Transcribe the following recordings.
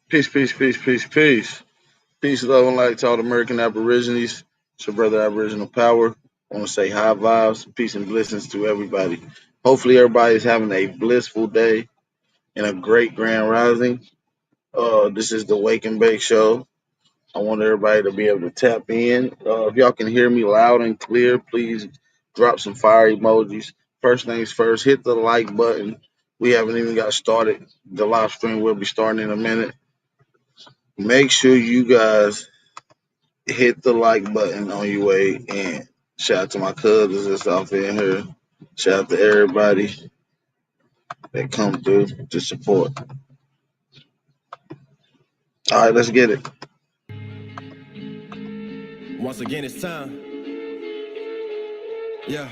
Peace, peace, peace, peace, peace. Peace, love, and light to all the American Aborigines. It's your brother Aboriginal Power. I want to say high vibes, peace, and blessings to everybody. Hopefully, everybody is having a blissful day and a great grand rising. This is the Wake and Bake Show. I want everybody to be able to tap in. If y'all can hear me loud and clear, please drop some fire emojis. First things first, hit the like button. We haven't even got started. The live stream will be starting in a minute. Make sure you guys hit the like button on your way in. Shout out to my cousins that's out there in here. Shout out to everybody that come through to support. All right, let's get it. Once again, it's time. Yeah.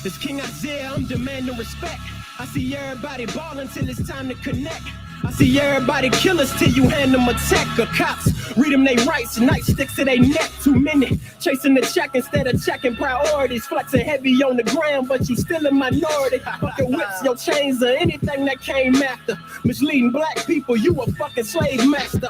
It's King Isaiah, I'm demanding respect. I see everybody ballin' till it's time to connect. I see everybody killers till you hand them a tech or cops. Read them they rights, nightsticks to they neck. Too many chasing the check instead of checking priorities. Flexing heavy on the ground, but you still a minority. Fucking whips, your chains, or anything that came after. Misleading black people, you a fucking slave master.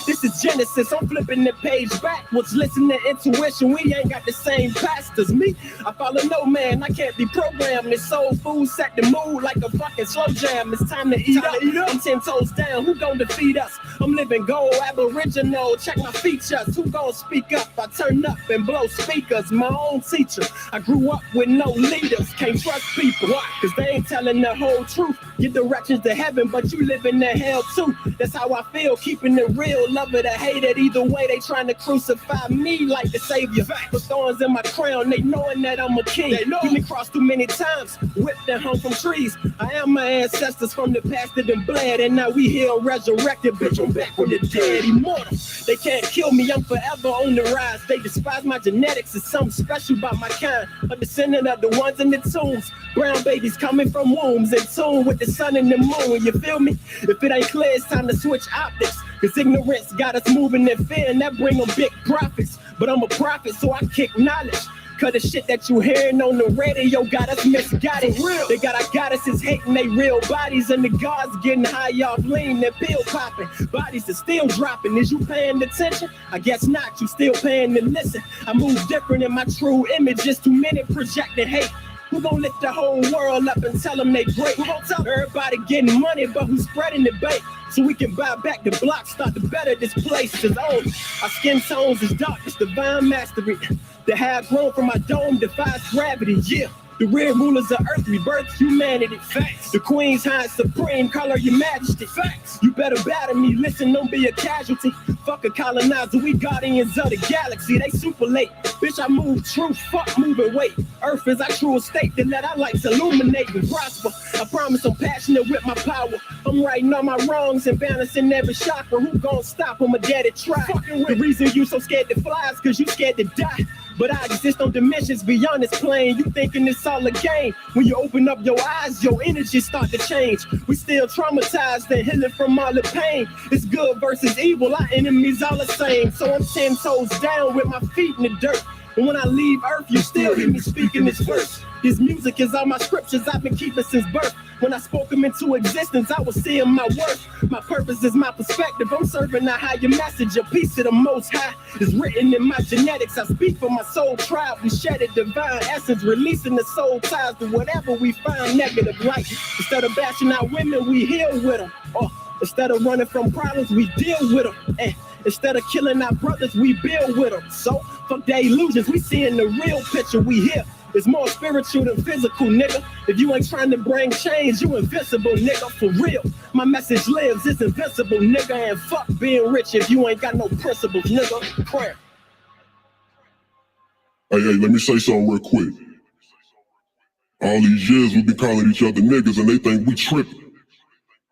This is Genesis, I'm flipping the page backwards. Listen to intuition, we ain't got the same pastors. Me, I follow no man, I can't be programmed. This soul food set the mood like a fucking slow jam. It's time to eat up. I'm 10 toes down, who gon' defeat us? I'm living gold, aboriginal, check my features. Who gon' speak up? I turn up and blow speakers. My own teacher, I grew up with no leaders. Can't trust people, cause they ain't telling the whole truth. Your directions to heaven, but you live in the hell too. That's how I feel, keeping it real. Love it or hate it, either way they trying to crucify me like the savior. Put thorns in my crown, they knowing that I'm a king. We been crossed too many times, whipped and hung from trees. I am my ancestors from the past that done bled, and now we here resurrected, bitch, I'm back from the dead, immortal. They can't kill me, I'm forever on the rise. They despise my genetics, it's something special about my kind. A descendant of the ones in the tombs. Brown babies coming from wombs, in tune with the sun and the moon, you feel me? If it ain't clear, it's time to switch optics. Cause ignorance got us moving in fear, and that bring them big profits. But I'm a prophet, so I kick knowledge. Cause the shit that you hearing on the radio got us misguided. They got our goddesses hating they real bodies, and the gods getting high off lean, they're pill popping. Bodies are still dropping. Is you paying attention? I guess not, you still paying to listen. I move different in my true image, just too many projecting hate. Who gon' lift the whole world up and tell them they great? Who gon' tell everybody getting money, but who's spreading the bait? So we can buy back the block, start to better this place. Cause our skin tones is dark, it's divine mastery. The hair grown from my dome defies gravity, yeah. The real rulers of earth rebirth humanity. Facts. The queen's high supreme, call her your majesty. Facts. You better battle me, listen, don't be a casualty. Fuck a colonizer, we guardians of the galaxy. They super late. Bitch, I move truth, fuck moving weight. Earth is our true estate, then let our lights illuminate and prosper. I promise I'm passionate with my power. I'm writing all my wrongs and balancing every chakra. Who gon' stop? I'm a daddy try. The reason you so scared to fly is cause you scared to die. But I exist on dimensions beyond this plane. You thinking it's all a game. When you open up your eyes, your energy start to change. We still traumatized and healing from all the pain. It's good versus evil, our enemies all the same. So I'm 10 toes down with my feet in the dirt. And when I leave earth, you still hear me speaking this verse. This music is all my scriptures I've been keeping since birth. When I spoke them into existence, I was seeing my worth. My purpose is my perspective. I'm serving a higher message. A piece of the most high is written in my genetics. I speak for my soul tribe. We shed a divine essence, releasing the soul ties to whatever we find negative light. Instead of bashing out women, we heal with them. Instead of running from problems, we deal with them. And instead of killing our brothers, we build with them. So fuck the illusions, we seeing the real picture. We here. It's more spiritual than physical, nigga. If you ain't trying to bring change, you invincible, nigga, for real. My message lives, it's invincible, nigga. And fuck being rich if you ain't got no principles, nigga. Prayer. Hey, let me say something real quick. All these years we've been calling each other niggas and they think we tripping.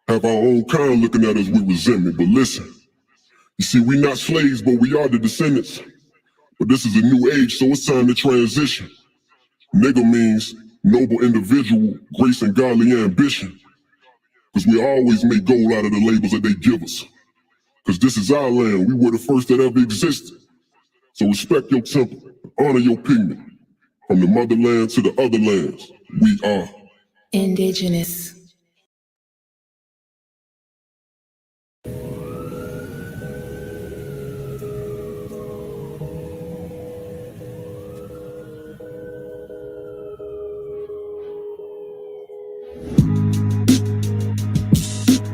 Have our own kind looking at us with resentment, but listen. You see, we not slaves, but we are the descendants. But this is a new age, so it's time to transition. Nigga means noble individual, grace and godly ambition. Cause we always make gold out of the labels that they give us. Cause this is our land, we were the first that ever existed. So respect your temple, honor your pigment. From the motherland to the other lands, we are indigenous.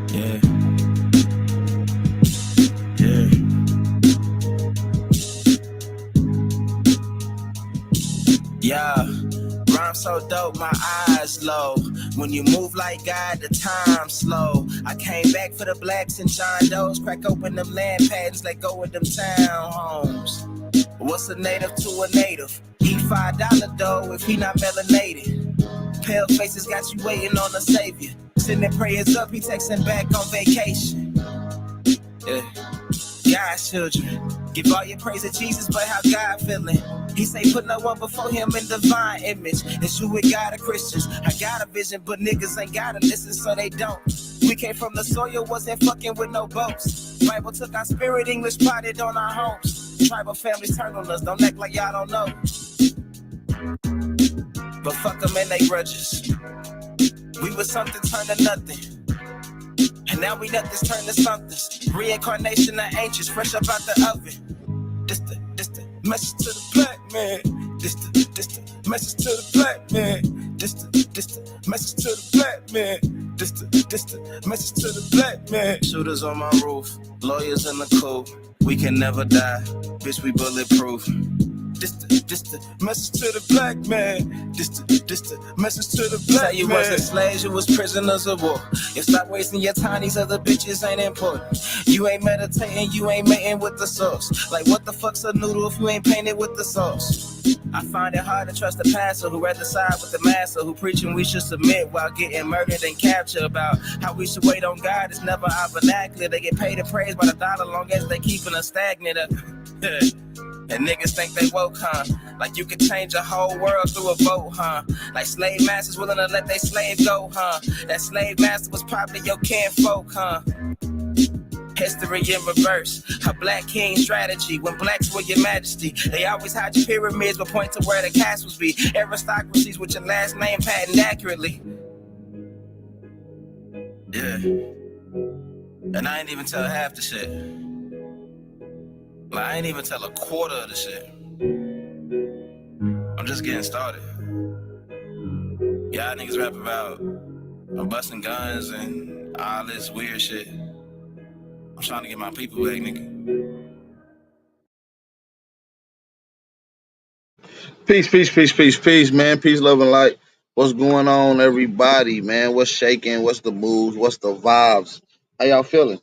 Yeah. Yeah. Yeah. Rhyme so dope, my eyes low. When you move like God, the time slow. I came back for the blacks and John Doe's. Crack open them land patents, let go of them townhomes. What's a native to a native? Eat $5 dough if he not melanated. Pale faces got you waiting on a savior. Sending prayers up, he texting back on vacation. Yeah. God's children. Give all your praise to Jesus, but how God feeling? He say put no one before him in divine image. It's you with God or Christians. I got a vision, but niggas ain't gotta listen, so they don't. We came from the soil, wasn't fucking with no boats. Bible took our spirit, English potted on our homes. Tribal families turn on us, don't act like y'all don't know. But fuck them and they grudges. We was something turned to nothing. And now we nothing's turned to something. Reincarnation of ancients, fresh up out the oven. This the message to the black man. This the message to the black man. This the message to the black man. This the message to the black man. Shooters on my roof, lawyers in the coop. We can never die, bitch, we bulletproof. This the message to the black man. This the message to the black man. Say you wasn't slaves, you was prisoners of war. You stop wasting your time, these other bitches ain't important. You ain't meditating, you ain't mating with the sauce. Like what the fuck's a noodle if you ain't painted with the sauce? I find it hard to trust the pastor who rather side with the master, who preaching we should submit while getting murdered and captured. About how we should wait on God is never our vernacular. They get paid and praised by the dollar long as they keeping us stagnant. And niggas think they woke, huh? Like you could change a whole world through a vote, huh? Like slave masters willing to let their slave go, huh? That slave master was probably your kinfolk, huh? History in reverse, a black king strategy. When blacks were your majesty, they always hide your pyramids but point to where the castles be. Aristocracies with your last name patent accurately. Yeah. And I ain't even tell half the shit. Like, I ain't even tell a quarter of the shit. I'm just getting started. Y'all niggas rap about busting guns and all this weird shit. I'm trying to get my people back, nigga. Peace, man. Peace, love, and light. What's going on, everybody, man? What's shaking? What's the moves? What's the vibes? How y'all feeling?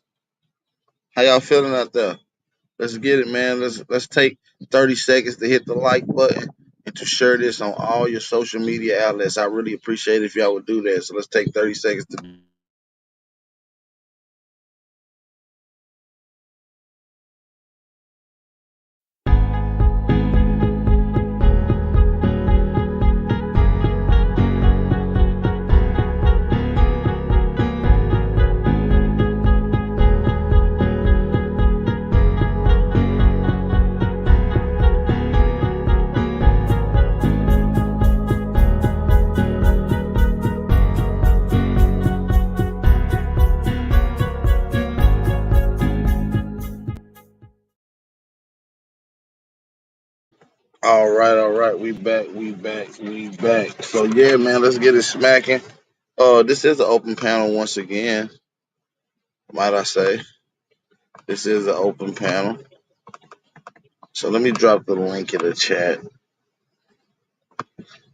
How y'all feeling out there? Let's get it, man. Let's take 30 seconds to hit the like button and to share this on all your social media outlets. I really appreciate it if y'all would do that. So let's take 30 seconds to all right. We back. So yeah, man, let's get it smacking. This is an open panel once again, might I say. This is an open panel. So let me drop the link in the chat.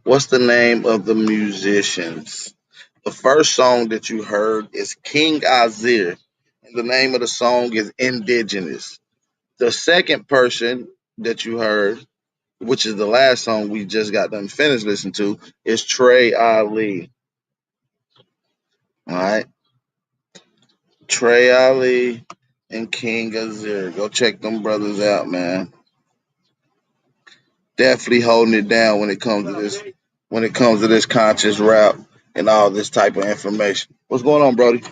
What's the name of the musicians? The first song that you heard is King Azir, and the name of the song is Indigenous. The second person that you heard, which is the last song we just got done finished listening to, is Trey Ali. All right. Trey Ali and King Azir. Go check them brothers out, man. Definitely holding it down when it comes to this conscious rap and all this type of information. What's going on, Brody?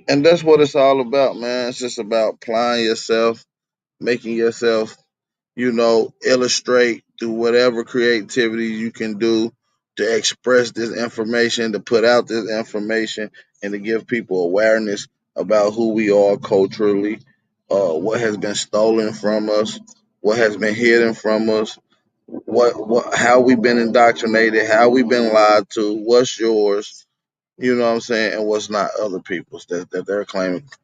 And that's what it's all about, man. It's just about applying yourself, making yourself, illustrate through whatever creativity you can do to express this information, to put out this information, and to give people awareness about who we are culturally, what has been stolen from us, what has been hidden from us, how we've been indoctrinated, how we've been lied to, what's yours, you know what I'm saying, and what's not other people's that they're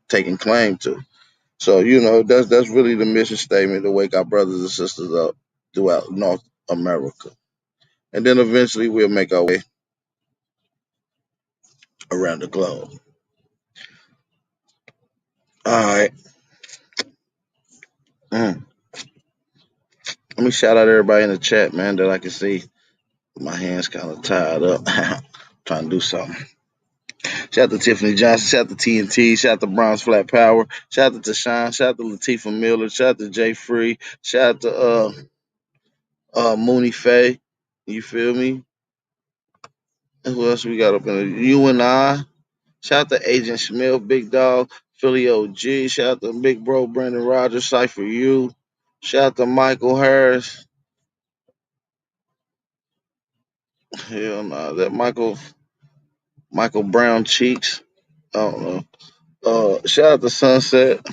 taking claim to. So, that's really the mission statement, to wake our brothers and sisters up throughout North America. And then eventually we'll make our way around the globe. All right. Mm. Let me shout out everybody in the chat, man, that I can see. My hands kind of tied up. Trying to do something. Shout out to Tiffany Johnson. Shout out to TNT. Shout out to Bronze Flat Power. Shout out to Tashawn. Shout out to Latifah Miller. Shout out to Jay Free. Shout out to Mooney Faye. You feel me? Who else we got up in there? You and I. Shout out to Agent Schmidt, Big Dog, Philly OG. Shout out to Big Bro Brandon Rogers, Cypher U. Shout out to Michael Harris. Hell no, that Michael Brown Cheeks. I don't know. Shout out to Sunset.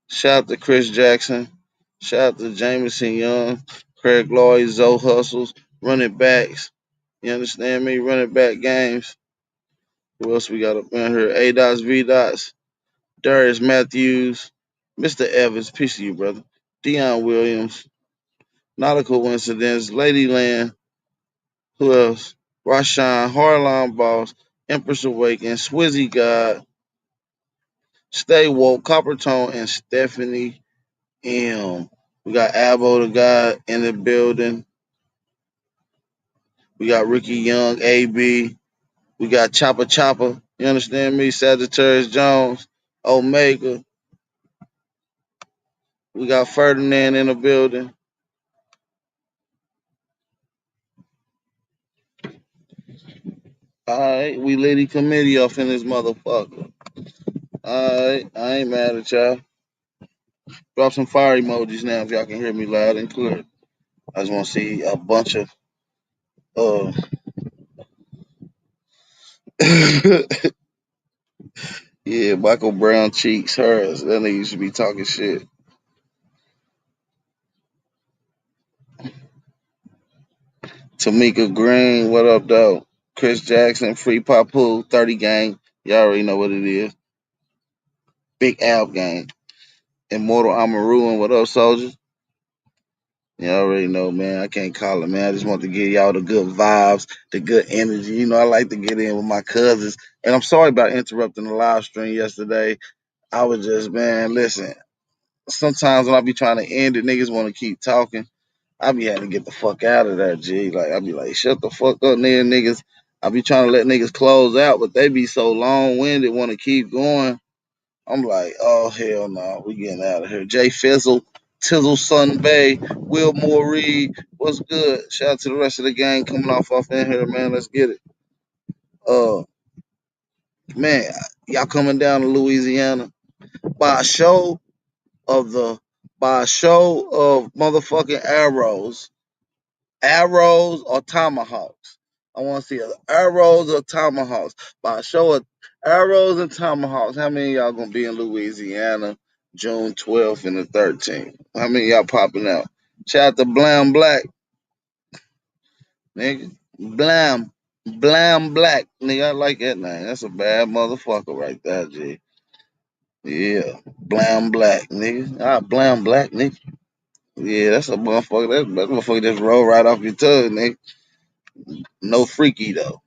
Shout out to Chris Jackson. Shout out to Jameson Young, Craig Lloyd, Zoe Hustles, running backs. You understand me? Running back games. Who else we got up in here? A dots, V dots, Darius Matthews, Mr. Evans, peace to you, brother. Deion Williams, not a coincidence. Ladyland, who else? Rashawn, Harlon Boss, Empress Awaken, Swizzy God, Stay Woke, Copper Tone, and Stephanie M. We got Abo the God in the building. We got Ricky Young, AB. We got Chopper Chopper. You understand me? Sagittarius Jones, Omega. We got Ferdinand in the building. All right, we Lady Committee off in this motherfucker. All right, I ain't mad at y'all. Drop some fire emojis now if y'all can hear me loud and clear. I just want to see a bunch of uh yeah, Michael Brown cheeks, hers. That nigga used to be talking shit. Tamika Green, what up, though? Chris Jackson, Free Papu, 30 Gang. Y'all already know what it is. Big Al Gang. Immortal Amaru, what up, soldiers? Y'all already know, man. I can't call it, man. I just want to give y'all the good vibes, the good energy. I like to get in with my cousins. And I'm sorry about interrupting the live stream yesterday. I was just, man, listen. Sometimes when I be trying to end it, niggas want to keep talking. I be having to get the fuck out of there, G. Like, I be like, shut the fuck up, niggas. I be trying to let niggas close out, but they be so long winded, want to keep going. I'm like, oh, hell no, we getting out of here. Jay Fizzle, Tizzle Sun Bay, Will Moore Reed, what's good? Shout out to the rest of the gang coming off in here, man. Let's get it. Uh, man, y'all coming down to Louisiana by a show of motherfucking arrows or tomahawks. I want to see arrows or tomahawks. By a show of arrows and tomahawks, how many of y'all gonna be in Louisiana June 12th and the 13th? How many of y'all popping out? Shout out to Blam Black, nigga. Blam Black, nigga. I like that name. That's a bad motherfucker right there, G. Yeah, Blam Black, nigga. Blam Black, nigga. Yeah, that's a motherfucker. That motherfucker just roll right off your tongue, nigga. No freaky though.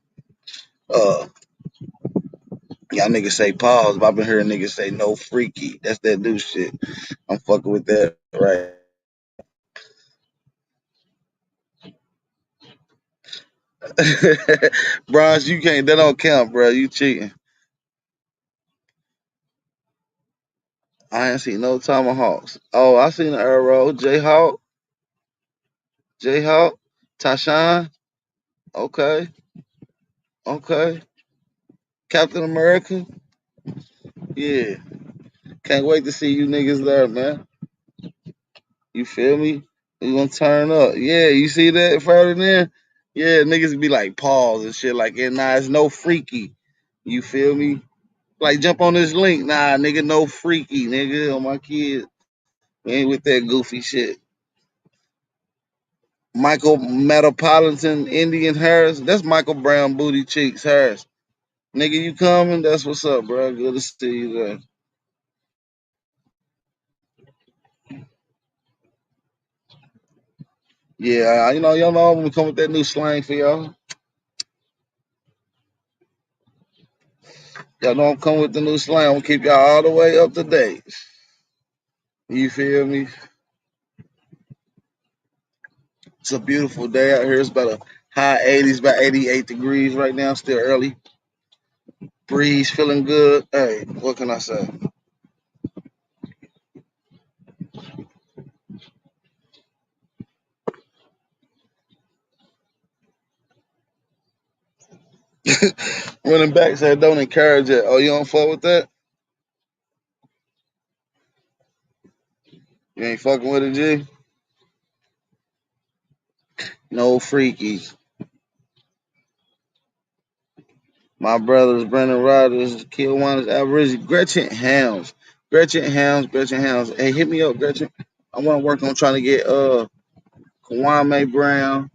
Uh, y'all niggas say pause, but I've been hearing niggas say no freaky. That's that new shit. I'm fucking with that right. Bronze, you can't. That don't count, bro. You cheating. I ain't seen no tomahawks. Oh, I seen the arrow. J-Hawk, Tashawn. Okay, okay. Captain America. Yeah. Can't wait to see you niggas there, man. You feel me? We gonna turn up. Yeah, you see that Ferdinand? Yeah, niggas be like pause and shit like that. Nah, it's no freaky. You feel me? Like jump on this link. Nah, nigga, no freaky, nigga. On my kids. We ain't with that goofy shit. Michael Metropolitan Indian Harris. That's Michael Brown Booty Cheeks Harris. Nigga, you coming? That's what's up, bro. Good to see you there. Yeah, y'all know I'm gonna come with that new slang for y'all. Y'all know I'm coming with the new slang. I'm gonna keep y'all all the way up to date. You feel me? It's a beautiful day out here. It's about a high 80s, about 88 degrees right now. Still early. Breeze feeling good. Hey, what can I say? Running back said don't encourage it. Oh, you don't fuck with that? You ain't fucking with it, G? No freakies. My brothers, Brendan Rodgers, Kiwanis, Alvarez, Gretchen Helms. Gretchen Helms, Gretchen Helms. Hey, hit me up, Gretchen. I want to work on trying to get Kwame Brown.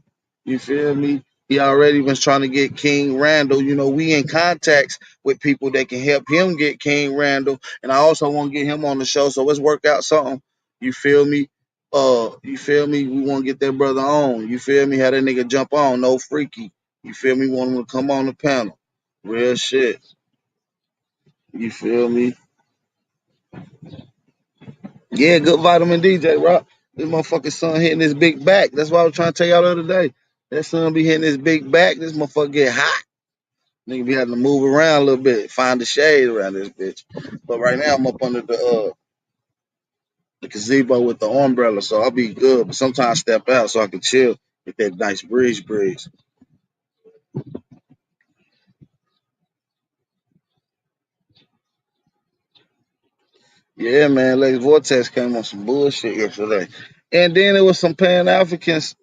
You feel me? He already was trying to get King Randall. You know, we in contacts with people that can help him get King Randall. And I also want to get him on the show. So let's work out something. You feel me? You feel me? We want to get that brother on. You feel me? How that nigga jump on, no freaky. You feel me? Want him to come on the panel. Real shit. You feel me? Yeah, good vitamin DJ, Rock. This motherfucking son hitting his big back. That's why I was trying to tell y'all the other day. That son be hitting his big back. This motherfucker get hot. Nigga be having to move around a little bit, find the shade around this bitch. But right now I'm up under the gazebo with the umbrella, so I'll be good. But sometimes I step out so I can chill, get that nice breeze. Yeah, man, Lex Vortex came on some bullshit yesterday. And then there was some Pan Africans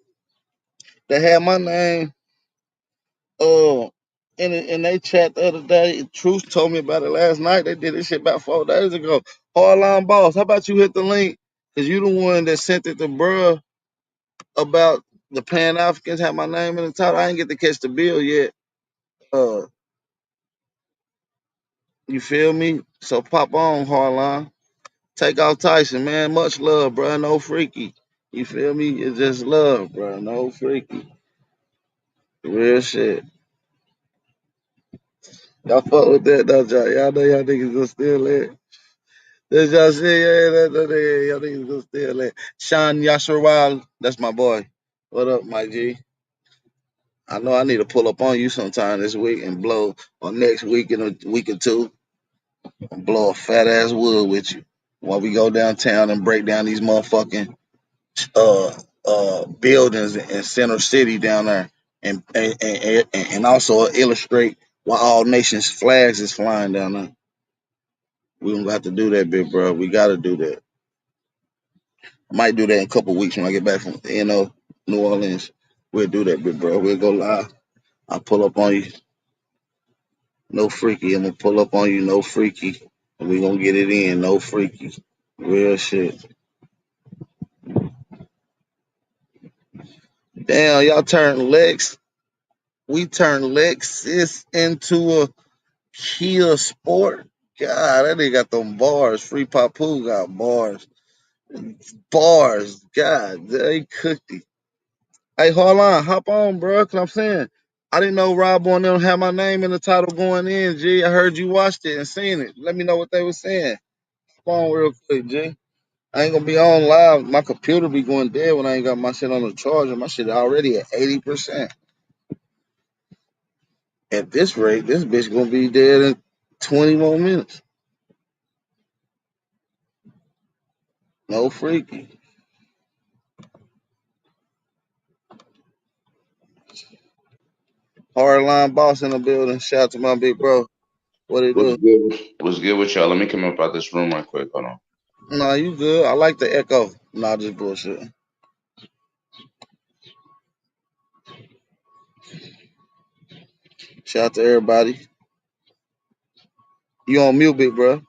that had my name in they chat the other day. Truth told me about it last night. They did this shit about 4 days ago. Hardline Boss, how about you hit the link? Cause you the one that sent it to bruh about the Pan Africans have my name in the title. I ain't get to catch the bill yet. Uh, you feel me? So pop on, Hardline. Take off Tyson, man. Much love, bro. No freaky. You feel me? It's just love, bro. No freaky. Real shit. Y'all fuck with that, though, y'all. Y'all know y'all niggas gonna steal it. That's y'all shit, yeah. Y'all niggas gonna steal it. Sean Yasserwal, that's my boy. What up, Mike G? I know I need to pull up on you sometime this week and blow, or next week in a week or two, and blow a fat ass wood with you while we go downtown and break down these motherfucking uh buildings in Center City down there, and also illustrate why all nations flags is flying down there. We don't have to do that, big bro. We got to do that. I might do that in a couple weeks when I get back from New Orleans. We'll do that, big bro. We'll go live. I'll pull up on you. No freaky. I'm gonna pull up on you. No freaky. And we gonna get it in. No freaky. Real shit. Damn, y'all turned Lex. We turned Lexus into a Kia Sport. God, that nigga got them bars. Free Papu got bars. Bars. God, they cooked it. Hey, hold on. Hop on, bro. Cause I'm saying I didn't know Rob on them had my name in the title going in, G. I heard you watched it and seen it. Let me know what they were saying. Hop on real quick, G. I ain't gonna be on live. My computer be going dead when I ain't got my shit on the charger. My shit already at 80%. At this rate, this bitch gonna be dead in 20 more minutes. No freaky. Hardline boss in the building. Shout out to my big bro. What it What's do? good? What's good with y'all? Let me come up out this room right quick. Hold on. Nah, you good. I like the echo. Nah, just bullshit. Shout out to everybody. You on mute, big bro.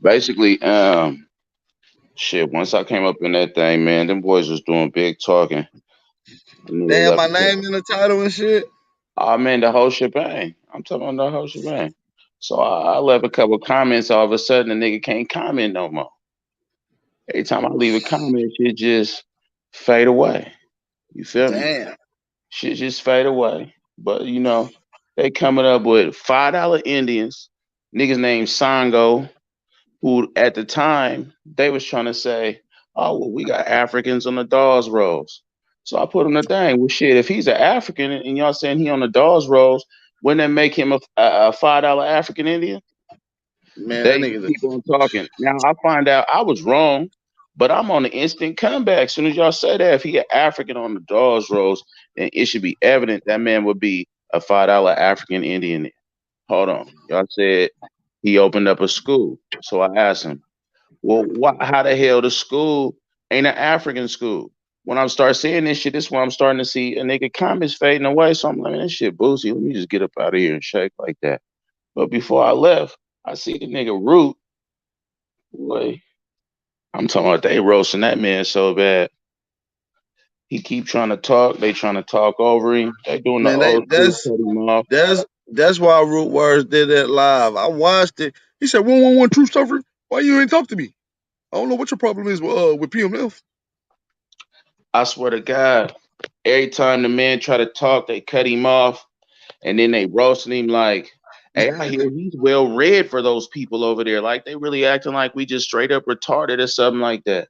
Basically, Shit, once I came up in that thing, man, them boys was doing big talking. A They nigga have left. my name in the title and shit. Oh man, the whole shebang. I'm talking about the whole shebang. So I left a couple comments. All of a sudden, the nigga can't comment no more. Every time I leave a comment, shit just fade away. You feel me? Damn. Shit just fade away. But you know, they coming up with $5 Indians, niggas named Sango, who at the time they was trying to say, oh well, we got Africans on the Dawes rolls. So I put him the thing. Well, shit, if he's an African and y'all saying he on the Dawes rolls, wouldn't that make him a $5 African Indian? Man, that They nigga. keep on talking. Now I find out I was wrong, but I'm on the instant comeback. As soon as y'all say that, if he an African on the Dawes rolls, then it should be evident that man would be a $5 African Indian. Hold on, y'all said he opened up a school. So I asked him, well, how the hell the school ain't an African school? When I start seeing this shit, this is when I'm starting to see a nigga comments fading away. So I'm like, man, this shit boozy. Let me just get up out of here and shake like that. But before I left, I see the nigga Root. Boy, I'm talking about they roasting that man so bad. He keep trying to talk. They trying to talk over him. They doing the Man, old school cut him off. that's why Root Words did that live. I watched it. He said, "111 True Story. Why you ain't talk to me? I don't know what your problem is with PMF." I swear to God, every time the man try to talk, they cut him off. And then they roasting him like, hey, I hear he's well read for those people over there. Like they really acting like we just straight up retarded or something like that.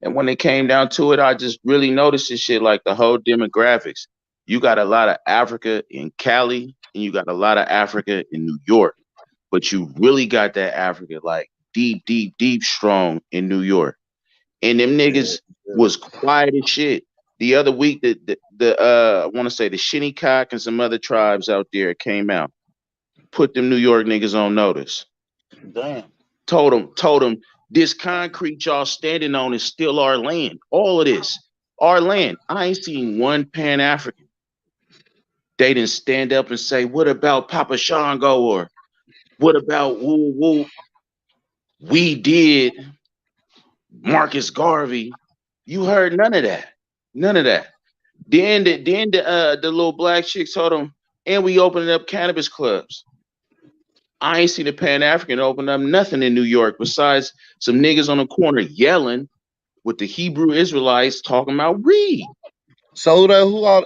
And when it came down to it, I just really noticed this shit, like the whole demographics. You got a lot of Africa in Cali and you got a lot of Africa in New York. But you really got that Africa like deep, deep, deep strong in New York. And them niggas was quiet as shit. The other week, the I want to say the Shinnecock and some other tribes out there came out, put them New York niggas on notice. Damn. Told them this concrete y'all standing on is still our land. All of this, our land. I ain't seen one Pan African. They didn't stand up and say, "What about Papa Shango?" or "What about woo woo?" We did Marcus Garvey. You heard none of that. None of that. Then the little black chick told him, and we opening up cannabis clubs. I ain't seen a Pan African open up nothing in New York besides some niggas on the corner yelling with the Hebrew Israelites talking about Reed. So who all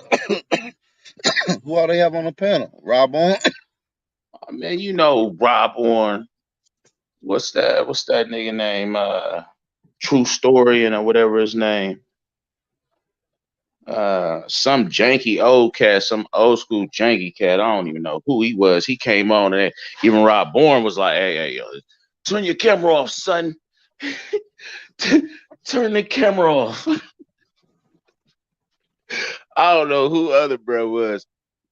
who all they have on the panel? Rob on. Oh, man, you know Rob Orn. What's that nigga name? True Story and whatever his name. Some janky old cat, some old school janky cat. I don't even know who he was. He came on and even Rob Bourne was like, hey, yo, turn your camera off, son. Turn the camera off. I don't know who other bro was,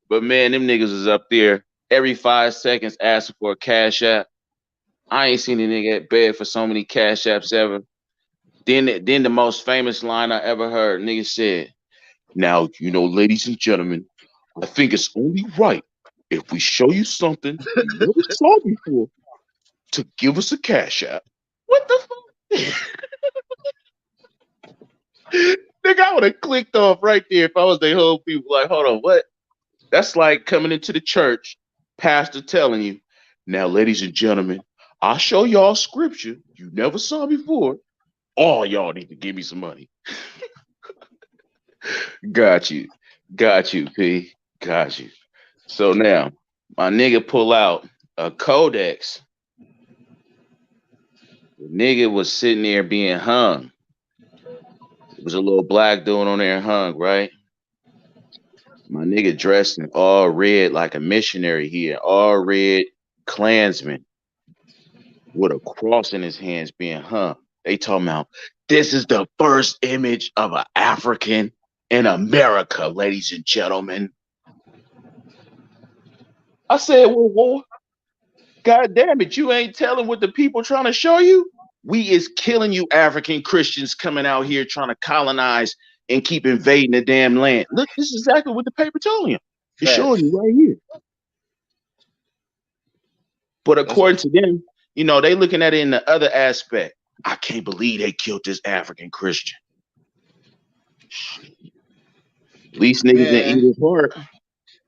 but man, them niggas is up there every 5 seconds asking for a cash app. I ain't seen a nigga beg for so many cash apps ever. Then the most famous line I ever heard, nigga said, now, you know, ladies and gentlemen, I think it's only right if we show you something you never saw before to give us a cash app. What the fuck? Nigga, I would have clicked off right there if I was the whole people. Like, hold on, what? That's like coming into the church, pastor telling you, now, ladies and gentlemen, I'll show y'all scripture you never saw before. All y'all need to give me some money. Got you, P. Got you. So now, my nigga pull out a codex. The nigga was sitting there being hung. It was a little black dude on there hung, right? My nigga dressed in all red like a missionary here, all red Klansman with a cross in his hands being hung. They talking about this is the first image of an African in America, ladies and gentlemen. I said, well, God damn it, you ain't telling what the people trying to show you? We is killing you African Christians coming out here trying to colonize and keep invading the damn land. Look, this is exactly what the paper told you. It's showing you right here. But according to them, you know, they looking at it in the other aspect. I can't believe they killed this African Christian. At least niggas didn't Man, eat his heart.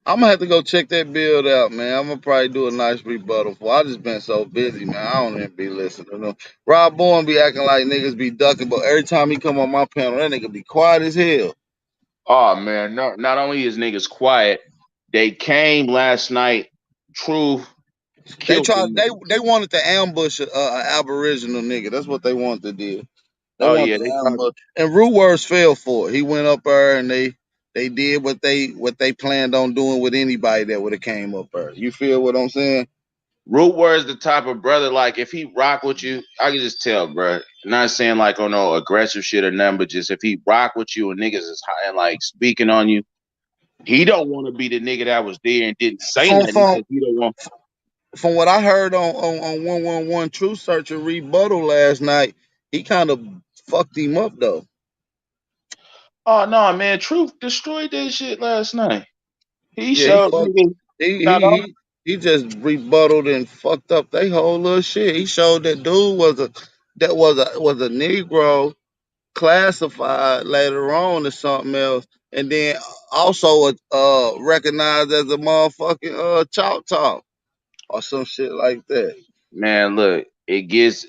I'm gonna have to go check that build out, man. I'm gonna probably do a nice rebuttal for. I just been so busy, man. I don't even be listening to them. Rob Bourne be acting like niggas be ducking, but every time he come on my panel, that nigga be quiet as hell. Oh man, not only is niggas quiet, they came last night. Truth They killed tried. them They niggas. wanted to ambush a Aboriginal nigga. That's what they wanted to do. They Oh wanted yeah, to they thought. ambush, and Root Words fell for it. He went up there and they did what they planned on doing with anybody that would have came up there. You feel what I'm saying? Root Word's the type of brother, like if he rock with you, I can just tell, bro. Not saying like on no aggressive shit or nothing, but just if he rock with you and niggas is high and like speaking on you, he don't want to be the nigga that was there and didn't say From nothing from because he don't want. from what I heard on 111 Truth Searcher rebuttal last night, he kind of fucked him up though. Oh no, man, Truth destroyed that shit last night. He Yeah, he showed fucked. niggas He not he only he he just rebutted and fucked up they whole little shit. He showed that dude was a Negro classified later on as something else, and then also recognized as a motherfucking Choctaw or some shit like that. man, look, it gets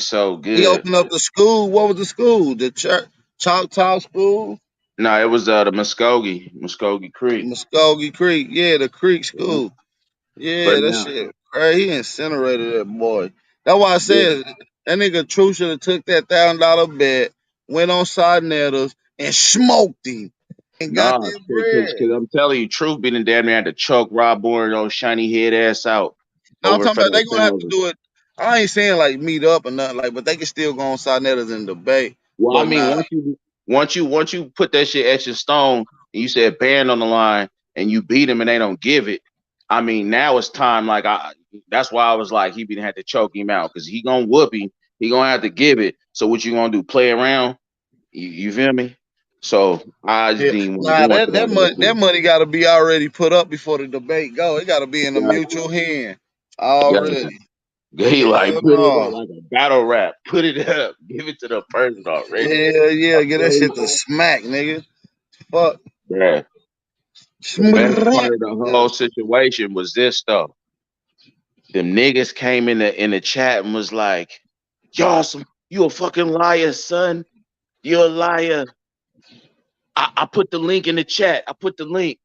so He good. opened up the school. What was the school? The church Choctaw School, No, it was the Muskogee Creek. Muskogee Creek. Yeah, the Creek Yeah. School. But Yeah, that now, shit crazy. He incinerated that boy. That's why I yeah, said that nigga True should have took that $1,000 bet, went on Sarnetta's and smoked him and got nah, that because bread. I'm telling you, Truth been in damn near had to choke Rob Bourne old shiny head ass out No, I'm over talking about federal they gonna have to charges. do it. I ain't saying like meet up or nothing like, but they can still go on Sarnetta's and debate. Well, I But mean, nah, once you put that shit at your stone and you said band on the line and you beat him and they don't give it, I mean, now it's time. Like that's why I was like, he been had to choke him out because he gonna whoop him. He gonna have to give it. So what you gonna do? Play around? You feel me? So I just yeah, didn't want to nah, go into that that that right money there. that money got to be already put up before the debate go. It got to be in a Right. mutual hand Yeah. already. He like Hell put it up no. like a battle rap. Put it up. Give it to the person already. Hell yeah, get that shit Crazy. to smack, nigga. Fuck. Yeah. The best Smack. part of the whole situation was this though. Them niggas came in the chat and was like, "Y'all, you a fucking liar, son. You're a liar." I put the link in the chat. I put the link.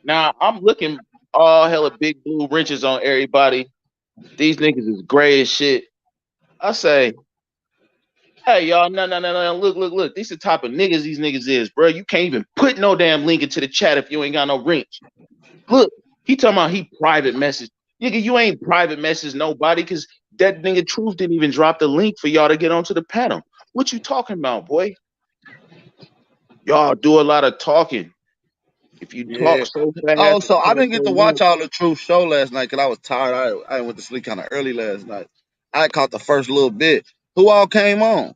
Now I'm looking all hella big blue wrenches on everybody. These niggas is gray as shit. I say, hey y'all, no. Look. These the type of niggas these niggas is, bro. You can't even put no damn link into the chat if you ain't got no wrench. Look, he talking about he private message. Nigga, you ain't private message nobody because that nigga Truth didn't even drop the link for y'all to get onto the panel. What you talking about, boy? Y'all do a lot of talking. If you talk Yeah. so fast Oh, and so I talk didn't get so to watch much, all the Truth show last night because I was tired. I went to sleep kind of early last night. I caught the first little bit. Who all came on?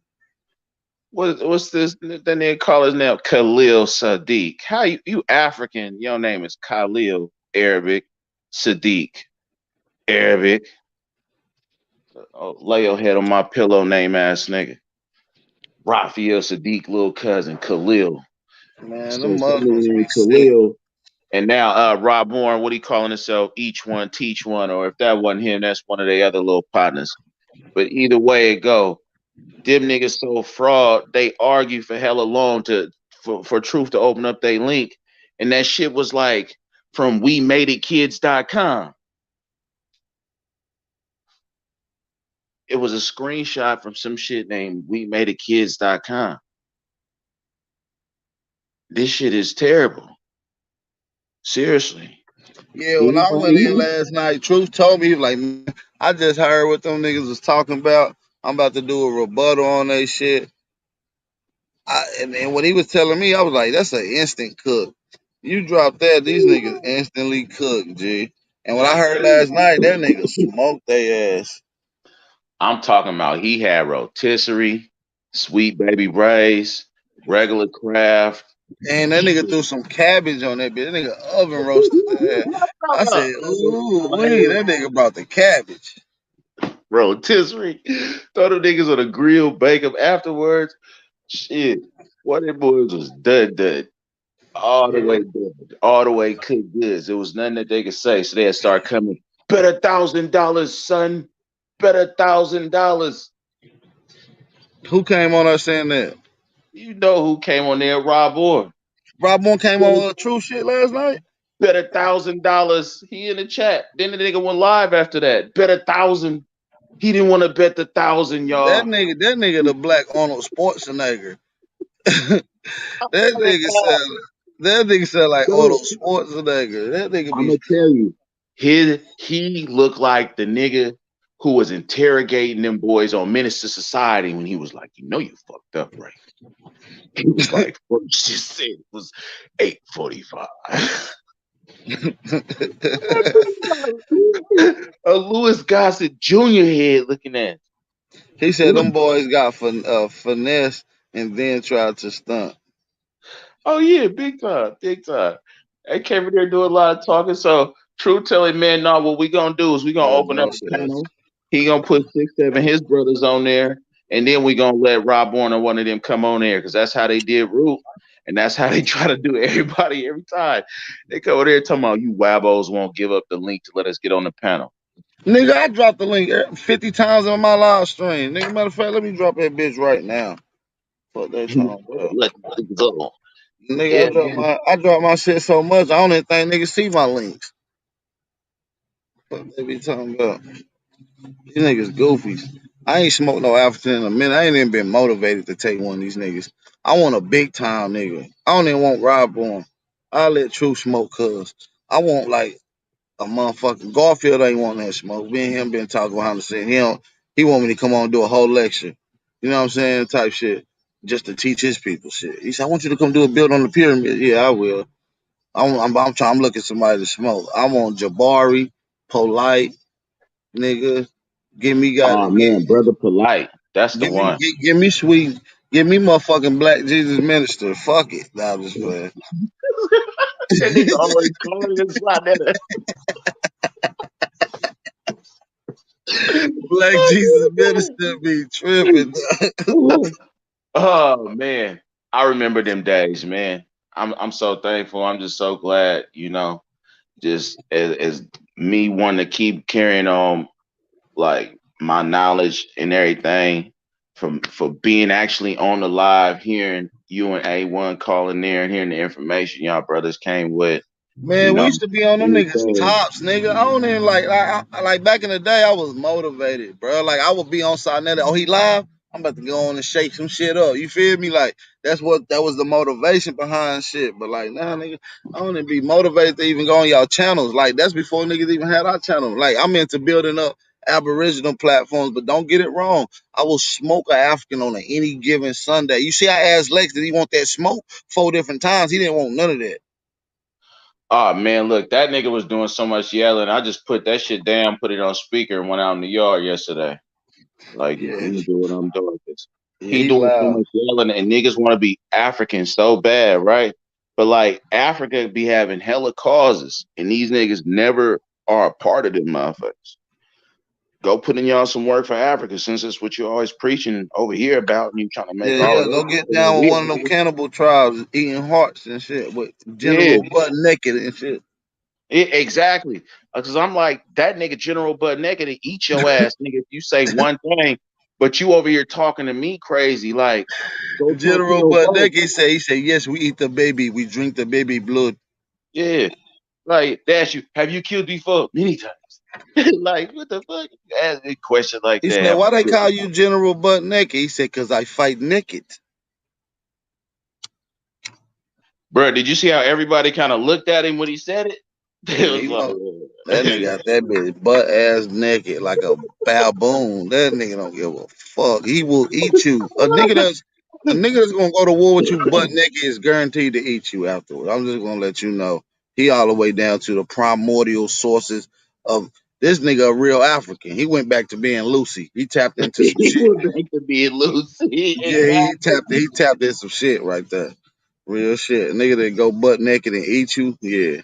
what's this? That nigga call his name Khalil Sadiq. How you African? Your name is Khalil Arabic Sadiq Arabic. Oh, lay your head on my pillow, name ass nigga. Raphael Sadiq, little cousin Khalil. Man, So them some Muslims nigga be named sick. Khalil, and now Rob Warren, what he calling himself? Each one teach one, or if that wasn't him, that's one of the other little partners. But either way it go, them niggas so fraud. They argue for hella long for Truth to open up their link, and that shit was like from WeMadeItKids.com. It was a screenshot from some shit named WeMadeItKids.com. This shit is terrible. Seriously. Yeah, when I went Anybody in know? last night, Truth told me, he was like, "Man, I just heard what them niggas was talking about. I'm about to do a rebuttal on that shit." And when he was telling me, I was like, that's an instant cook. You drop that, these niggas instantly cook, G. And when I heard last night, that nigga smoked their ass. I'm talking about he had rotisserie, sweet baby braised, regular craft. And that nigga threw some cabbage on that bitch. That nigga oven roasted that. I said, ooh, wee, that nigga brought the cabbage. rotisserie. Throw them niggas on a grill, bake them afterwards. Shit. What them boys was done. All the way done. All the way cooked goods. There was nothing that they could say. So they'd start coming. Bet $1,000, son. Bet $1,000. Who came on us saying that? You know who came on there? Rob Orr. Rob Bourne came on True Shit last night. Bet $1,000. He in the chat. Then the nigga went live after that. Bet 1,000. He didn't want to bet the 1,000, That y'all. nigga, the black Arnold Schwarzenegger. that nigga sound like Arnold Schwarzenegger. That nigga I'm be gonna tell you, he looked like the nigga who was interrogating them boys on Menace to Society when he was like, you know, you fucked up, right? He was like, what you just said was 8:45. A Louis Gossett Jr. head looking at. He said them boys got finesse and then tried to stunt. Oh yeah, big time, big time. They came in there doing a lot of talking. So True telling man, no, what we gonna do is we gonna open up a panel. He gonna put 6, 7 his brothers on there, and then we gonna let Rob Warner, one of them, come on there because that's how they did Root, and that's how they try to do everybody every time. They come over there talking about you wabos won't give up the link to let us get on the panel. Nigga, I dropped the link 50 times on my live stream. Nigga, matter of fact, let me drop that bitch right now. Fuck that time. Let it go. Nigga, Yeah, I drop my shit so much, I don't even think niggas see my links. Fuck they be talking about. These niggas goofies. I ain't smoked no African in a minute. I ain't even been motivated to take one of these niggas. I want a big time nigga. I don't even want Rob Bourne. I'll let True smoke cuz. I want like a motherfucking Garfield ain't want that smoke. Me and him been talking behind the scene. He want me to come on and do a whole lecture. You know what I'm saying? Type shit. Just to teach his people shit. He said, I want you to come do a build on the pyramid. Yeah, I will. I'm looking for somebody to smoke. I want Jabari, Polite, nigga. Give me oh man, brother Polite, that's the one. give me sweet, give me motherfucking Black Jesus Minister. Fuck it. Nah, I'm just playing. That nigga always calling this slot that. Black Jesus Minister be tripping. Oh man, I remember them days, man. I'm so thankful. I'm just so glad, just as me wanting to keep carrying on like my knowledge and everything for being actually on the live, hearing you and A1 calling there and hearing the information y'all brothers came with, Man, we used to be on them niggas tops, nigga. I don't even like back in the day. I was motivated, bro. Like I would be on Sarnetta. Oh, he live. I'm about to go on and shake some shit up. You feel me? Like that was the motivation behind shit. But like nah, nigga, I don't even be motivated to even go on y'all channels. Like that's before niggas even had our channel. Like I'm into building up Aboriginal platforms, but don't get it wrong. I will smoke an African on any given Sunday. You see, I asked Lex, did he want that smoke 4 different times? He didn't want none of that. Oh man, look, that nigga was doing so much yelling. I just put that shit down, put it on speaker, and went out in the yard yesterday. Like, Yeah, let me do what I'm doing. yeah, He he doing so loud. much yelling, and niggas want to be African so bad, right? But like, Africa be having hella causes, and these niggas never are a part of them motherfuckers. Go put in y'all some work for Africa, since it's what you're always preaching over here about, and you trying to make all Yeah, of go this get down with one of them weird. cannibal tribes eating hearts and shit with Yeah, General Butt naked and shit. exactly. Because I'm like, that nigga General Butt Naked to eat your ass, nigga, if you say one thing, but you over here talking to me crazy. Like, go talk to General your Butt folks. naked he said, yes, we eat the baby, we drink the baby blood. Yeah. Like, they ask you, have you killed before? Many times. Like, what the fuck? You ask me a question like He said, that. why they call you General Butt naked? He said, because I fight naked. Bro, did you see how everybody kind of looked at him when he said it? It Yeah, was he like, know that nigga got that bitch butt ass naked like a baboon. That nigga don't give a fuck. He will eat you. A nigga that's gonna go to war with you butt naked is guaranteed to eat you afterwards. I'm just gonna let you know. He all the way down to the primordial sources of this nigga a real African. He went back to being Lucy. He tapped into some he shit. would make to be Lucy. Yeah, Exactly. he tapped in some shit right there. Real shit. A nigga that go butt naked and eat you, yeah.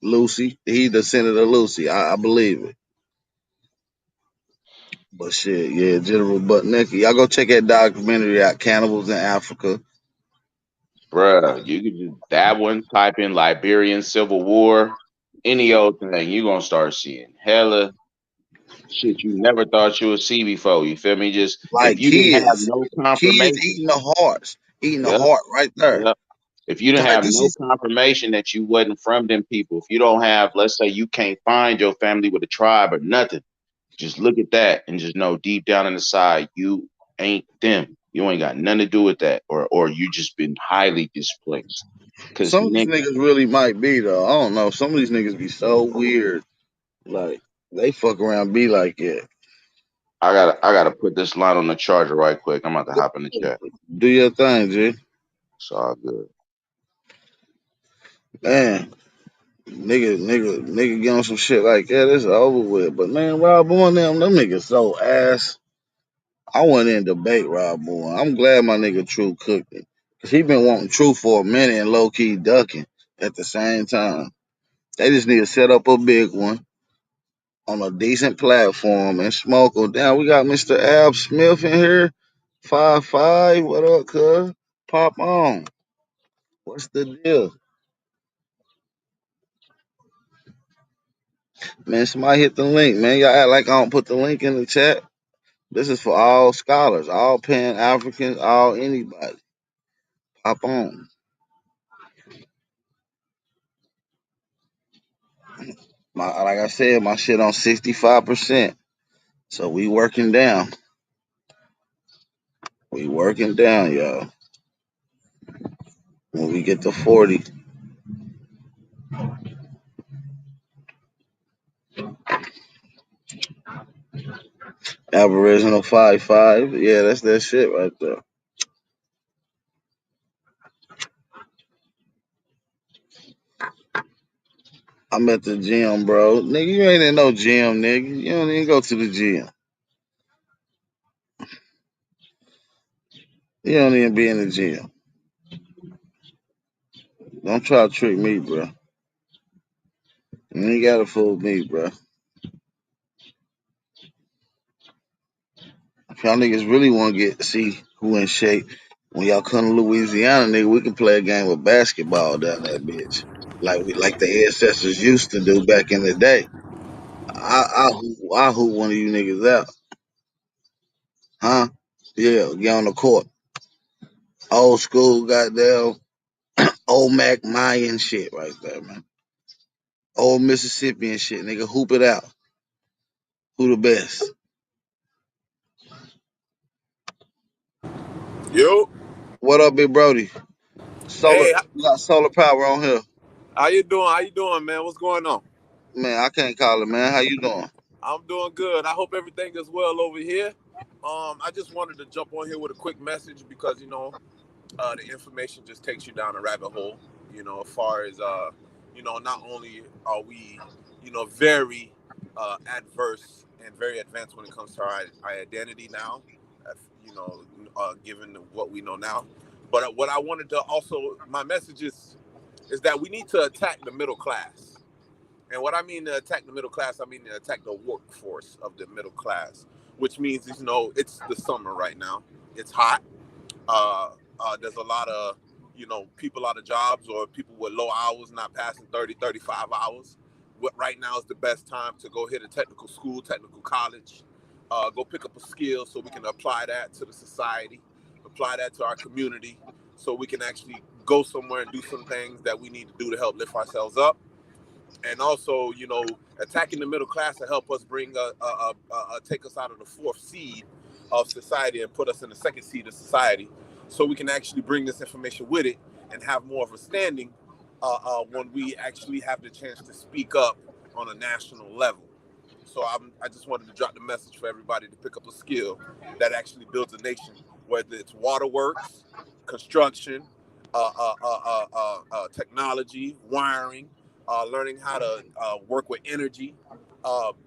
Lucy. He the Senator Lucy. I believe it. But shit, yeah, General Butt Naked. Y'all go check that documentary out, Cannibals in Africa. Bruh, you could just that one, type in Liberian Civil War, any old thing, you gonna start seeing hella shit you never thought you would see before. You feel me? Just if Like you didn't have kids. no Kids confirmation, eating the hearts. Eating the yeah, heart right there. yeah. If you didn't Like have this no is confirmation that you wasn't from them people, if you don't have, let's say you can't find your family with a tribe or nothing, just look at that and just know deep down inside you ain't them. You ain't got nothing to do with that, or you just been highly displaced. Cause some of these nigga, niggas really might be though. I don't know. Some of these niggas be so weird. Like they fuck around be like it. I gotta put this line on the charger right quick. I'm about to hop in the chat. Do your thing, G. It's all good. Man, nigga get on some shit like that, it's over with. But man, Rob Boy them niggas so ass. I went in debate Rob Boy. I'm glad my nigga True cooked it. Cause he been wanting True for a minute and low key ducking at the same time. They just need to set up a big one on a decent platform and smoke them. Damn, we got Mr. Ab Smith in here. 5'5". What up, cuz? Pop on. What's the deal? Man, somebody hit the link, man. Y'all act like I don't put the link in the chat. This is for all scholars, all Pan Africans, all anybody. Pop on. Like I said, my shit on 65%. So we working down. We working down, y'all. When we get to 40. Aboriginal 5'5". Yeah, that's that shit right there. I'm at the gym, bro. Nigga, you ain't in no gym, nigga. You don't even go to the gym. You don't even be in the gym. Don't try to trick me, bro. You ain't gotta fool me, bro. If y'all niggas really want to get see who in shape, when y'all come to Louisiana, nigga, we can play a game of basketball down that bitch, like the ancestors used to do back in the day. I hoop one of you niggas out, huh? Yeah, get on the court. Old school, goddamn, old Mac Mayan shit right there, man. Old Mississippian shit, nigga. Hoop it out. Who the best? Yo, What up, Big Brody? Solar, hey, we got solar power on here. how you doing? How you doing, man? What's going on? Man, I can't call it, man. How you doing? I'm doing good. I hope everything is well over here. I just wanted to jump on here with a quick message because the information just takes you down a rabbit hole. As far as not only are we, very adverse and very advanced when it comes to our identity now, uh, you know, given what we know now, but what I wanted to also my message is that we need to attack the middle class. And what I mean to attack the middle class, I mean to attack the workforce of the middle class, which means, it's the summer right now. It's hot. There's a lot of, people out of jobs or people with low hours not passing 30, 35 hours. What right now is the best time to go hit a technical school, technical college, go pick up a skill so we can apply that to the society, apply that to our community, so we can actually go somewhere and do some things that we need to do to help lift ourselves up. And also, attacking the middle class to help us bring take us out of the fourth seed of society and put us in the second seed of society, so we can actually bring this information with it and have more of a standing when we actually have the chance to speak up on a national level. So I just wanted to drop the message for everybody to pick up a skill that actually builds a nation, whether it's waterworks, construction, technology, wiring, learning how to work with energy,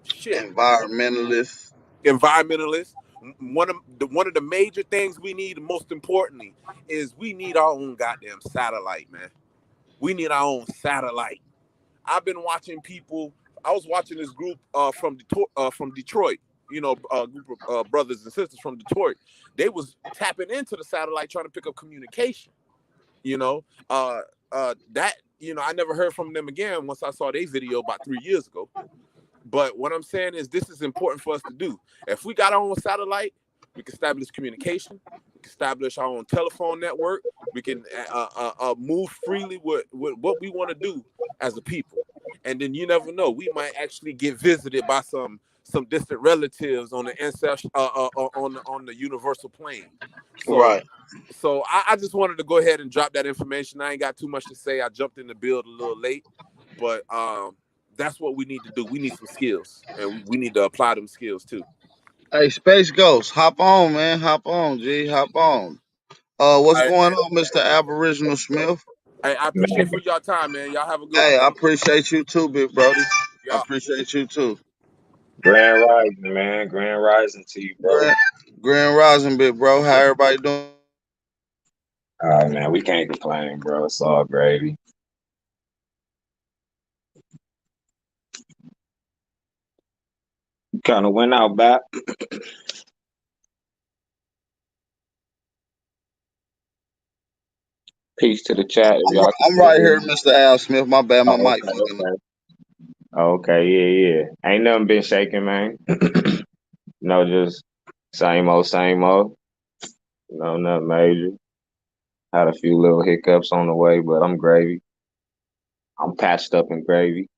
shit, Environmentalists. environmentalists. One of the major things we need, most importantly, is we need our own goddamn satellite, man. We need our own satellite. I've been watching people. I was watching this group from Detroit. group of brothers and sisters from Detroit. They was tapping into the satellite trying to pick up communication. That I never heard from them again once I saw their video about 3 years ago. But what I'm saying is this is important for us to do. If we got our own satellite, we can establish communication. We can establish our own telephone network. We can move freely with what we want to do as a people. And then you never know, we might actually get visited by some distant relatives on the ancestral on the universal plane. So, Right. So I just wanted to go ahead and drop that information. I ain't got too much to say. I jumped in the build a little late, but that's what we need to do. We need some skills, and we need to apply them skills too. Hey, Space Ghost, hop on, man. Hop on, G. Hop on. What's going on, Mr. Aboriginal Smith? I appreciate for y'all time, man. Y'all have a good Hey, one. I appreciate you too, big Brody. I Yeah. appreciate you too. Grand Rising, man. Grand Rising to you, bro. Grand Rising, big bro. How everybody doing? All right, man. We can't complain, bro. It's all gravy. Kind of went out back. Peace to the chat. If y'all I'm right here, Mr. Al Smith. My bad, my mic fucking up. Okay, yeah. Ain't nothing been shaking, man. Just same old. Nothing major. Had a few little hiccups on the way, but I'm gravy. I'm patched up in gravy.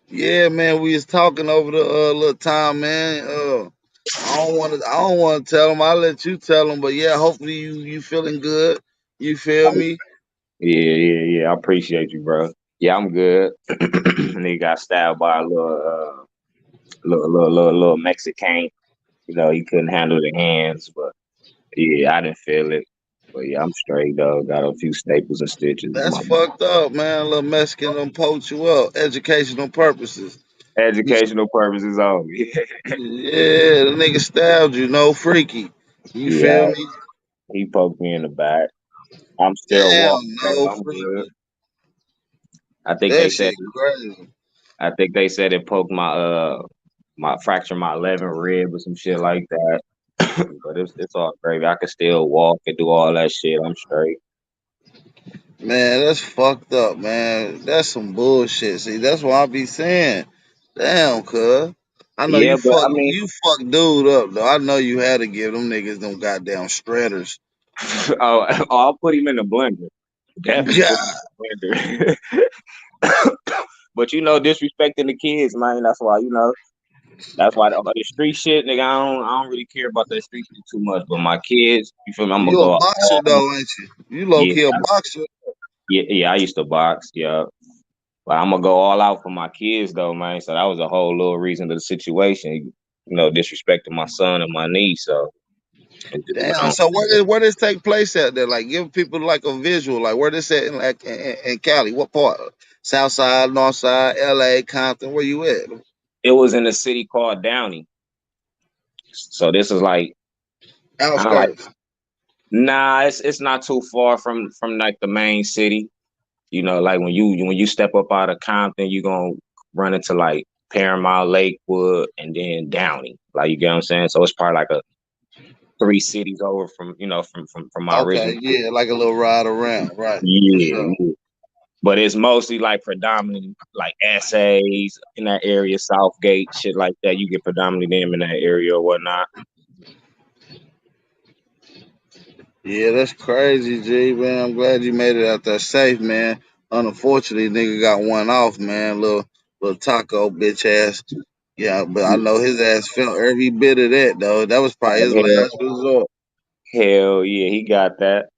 Yeah, man, we was talking over the little time, man. I don't want to tell them. I'll let you tell them. But yeah, hopefully you feeling good. You feel me? Yeah. I appreciate you, bro. Yeah, I'm good. Nigga got stabbed by a little Mexican. He couldn't handle the hands, but yeah, I didn't feel it. But yeah, I'm straight though. Got a few staples and stitches. That's fucked up, man. A little Mexican done poach you up. Educational purposes. Educational purposes only. Yeah, the nigga stabbed you. No freaky. You feel me? He poked me in the back. I'm still Damn, walking. no I'm freaky. good. I think That they shit said. crazy. I think they said it poked my fracture my 11th rib or some shit like that. But it's all gravy. I can still walk and do all that shit. I'm straight. Man, that's fucked up, man. That's some bullshit. See, that's what I be saying. Damn, cuz. I know Yeah, but I mean, you fuck dude up though. I know you had to give them niggas them goddamn shredders. I'll put him in the blender. Definitely Yeah. put him in the blender. But disrespecting the kids, man. That's why That's why the street shit, nigga. I don't really care about that street shit too much. But my kids, you feel me? I'm gonna You a go. boxer though, ain't you? You low key a boxer. Yeah. I used to box. Yeah. But I'm gonna go all out for my kids though, man. So that was a whole little reason to the situation. Disrespecting my son and my niece. So Damn. So where this take place at there? Like give people like a visual. Like where this at in Cali? What part? South side, north side, LA, Compton, where you at? It was in a city called Downey. So this is like outskirts. Nah, it's not too far from like the main city. Like when you step up out of Compton, you gonna run into like Paramount, Lakewood, and then Downey. Like you get what I'm saying? So it's probably like a 3 cities over from my original. Yeah, like a little ride around, right? Yeah. But it's mostly like predominantly like essays in that area, Southgate, shit like that. You get predominantly them in that area or whatnot. Yeah, that's crazy, G, man. I'm glad you made it out there safe, man. Unfortunately, nigga got one off, man. Little taco bitch ass. Yeah, but I know his ass felt every bit of that though. That was probably his last resort. Hell yeah, he got that.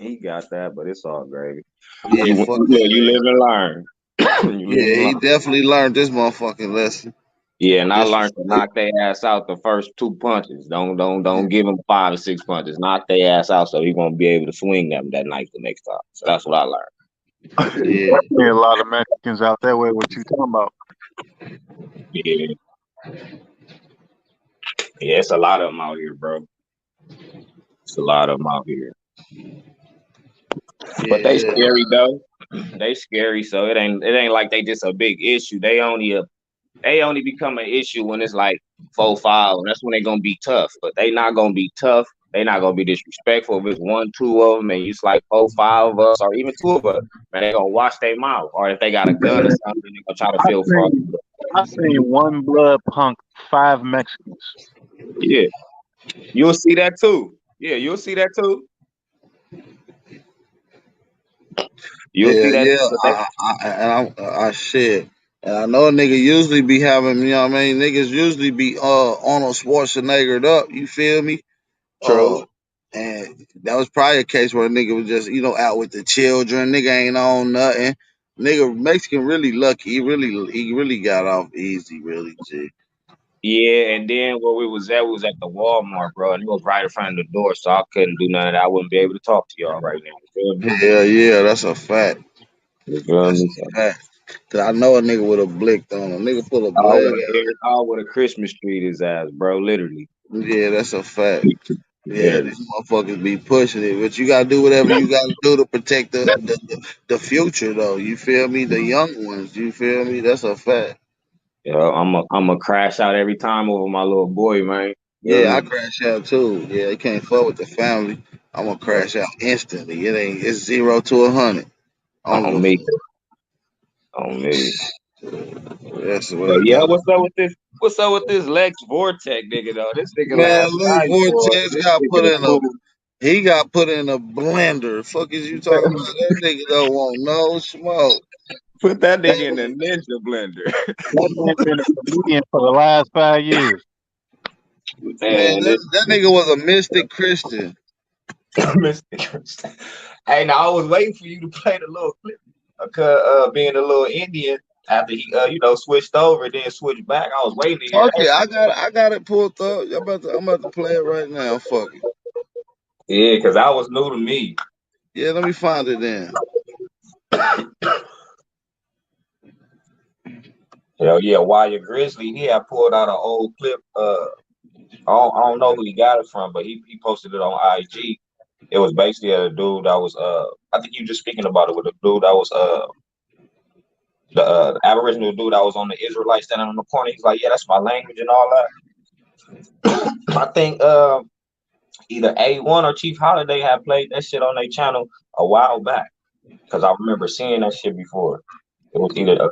He got that, but it's all gravy. Yeah, you live and learn. He definitely learned this motherfucking lesson. Yeah, and I learned to knock their ass out the first 2 punches. Don't give them 5 or 6 punches. Knock their ass out so he won't be able to swing them that night the next time. So that's what I learned. Yeah. There are a lot of Mexicans out there. What you talking about? Yeah. Yeah, it's a lot of them out here, bro. It's a lot of them out here. Yeah, but they scary though. They scary, so it ain't like they just a big issue. They only they only become an issue when it's like 4-5, and that's when they're gonna be tough. But they not gonna be tough. They not gonna be disrespectful. If it's 1-2 of them, and it's like 4-5 of us, or even 2 of us, man, they gonna watch their mouth. Or if they got a gun or something, they gonna try to feel froggy. I seen one blood punk 5 Mexicans. Yeah, you'll see that too. Yeah, you'll see that too. You'll see that. I shit. And I know a nigga usually be having, you know what I mean? Niggas usually be Arnold Schwarzeneggered up, you feel me? True. And that was probably a case where a nigga was just, out with the children. Nigga ain't on nothing. Nigga Mexican really lucky. He really got off easy, really, G. Yeah, and then where we was at the Walmart, bro, and it was right in front of the door, so I couldn't do none of that. I wouldn't be able to talk to y'all right now. You feel me? Yeah, that's a fact. You feel me? Cause I know a nigga would have blicked on him. Nigga pull a blade. All with a Christmas tree his ass, bro, literally. Yeah, that's a fact. Yeah, these motherfuckers be pushing it, but you gotta do whatever you gotta do to protect the future, though. You feel me? The young ones. You feel me? That's a fact. Yeah, I'm a crash out every time over my little boy, man. Yeah, I crash out too. Yeah, they can't fuck with the family. I'm gonna crash out instantly. It's 0 to 100. On me. That's what. Yeah, what's up with this Lex Vortex nigga though? This nigga man, Lex Vortex he got put in a blender. Fuck is you talking about? That nigga don't want no smoke. Put that nigga in a ninja blender. That man's been a comedian for the last 5 years. Man, that nigga was a mystic Christian. Mystic Christian. Hey, now I was waiting for you to play the little clip. Being a little Indian after he switched over and then switched back. I was waiting to hear Okay, I got it pulled up. I'm about to play it right now. Fuck it. Yeah, because that was new to me. Yeah, let me find it then. Hell yeah, Wire Grizzly, he had pulled out an old clip. I don't know who he got it from, but he posted it on IG. It was basically a dude that was I think you just speaking about it with a dude that was the Aboriginal dude that was on the Israelite standing on the corner. He's like, yeah, that's my language and all that. I think either A1 or Chief Holiday had played that shit on their channel a while back, because I remember seeing that shit before. It was either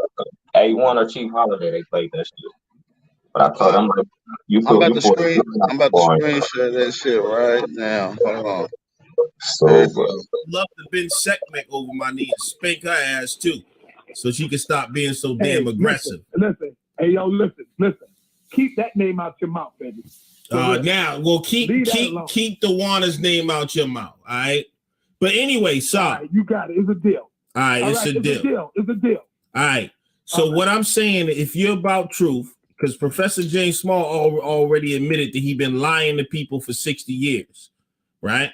A1 or Chief Holiday. They played that shit. But I told them, I'm about to screenshot that shit right now. Hold on. So, love the Ben segment over my knee and spank her ass too, so she can stop being so damn aggressive. Listen. Hey, yo, listen. Keep that name out your mouth, baby. Now, well, keep the Warner's name out your mouth, all right? But anyway, right, you got it. It's a deal. All right, it's a deal. It's a deal. All right. So what I'm saying, if you're about truth, because Professor James Small already admitted that he's been lying to people for 60 years, right?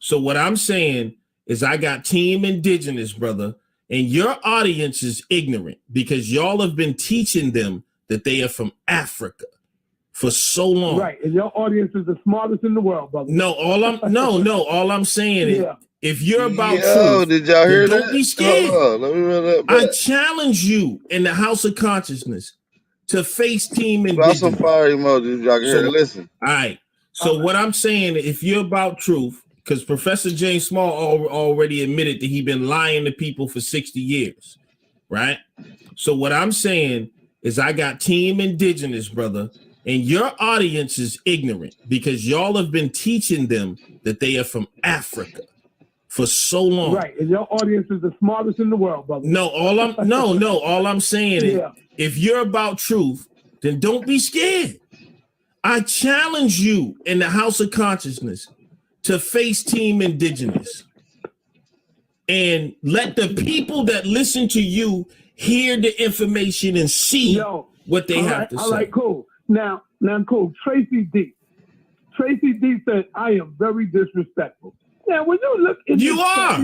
So what I'm saying is I got Team Indigenous, brother, and your audience is ignorant because y'all have been teaching them that they are from Africa for so long. Right, and your audience is the smartest in the world, brother. No, all I'm saying is if you're about truth, did y'all hear that? Don't be scared. Let me run that back. I challenge you in the House of Consciousness to face Team Indigenous. Some fire emojis, y'all can hear it. Listen. All right. So what I'm saying, if you're about truth, because Professor James Small already admitted that he's been lying to people for 60 years, right? So what I'm saying is I got Team Indigenous, brother, and your audience is ignorant because y'all have been teaching them that they are from Africa for so long. Right, and your audience is the smartest in the world, brother. All I'm saying is if you're about truth, then don't be scared. I challenge you in the House of Consciousness to face Team Indigenous and let the people that listen to you hear the information and see what they have to say. All right, cool. Now, cool. Tracy D said, I am very disrespectful. Now, when you look at this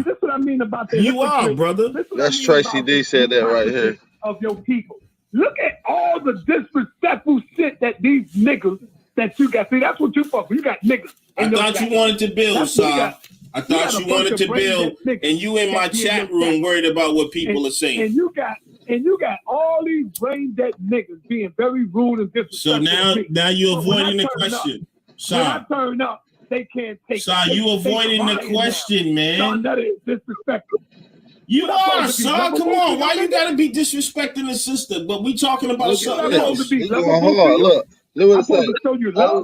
is what I mean about the You are, brother. That's Tracy D said that right here. Of your people. Look at all the disrespectful shit that these niggas that you got. See, that's what you fuck with. You got niggas. I thought you wanted to build, Saab. I thought you wanted to build, and you in my chat room worried about what people are saying. And you got And you got all these brain dead niggas being very rude and disrespectful. So now you're avoiding the When question. I turn up, they can't take it. You avoiding the question, man. That is disrespectful. You are, son. Come on. Why you gotta be disrespecting the sister? But we talking about something else. He going hard. Look what it says.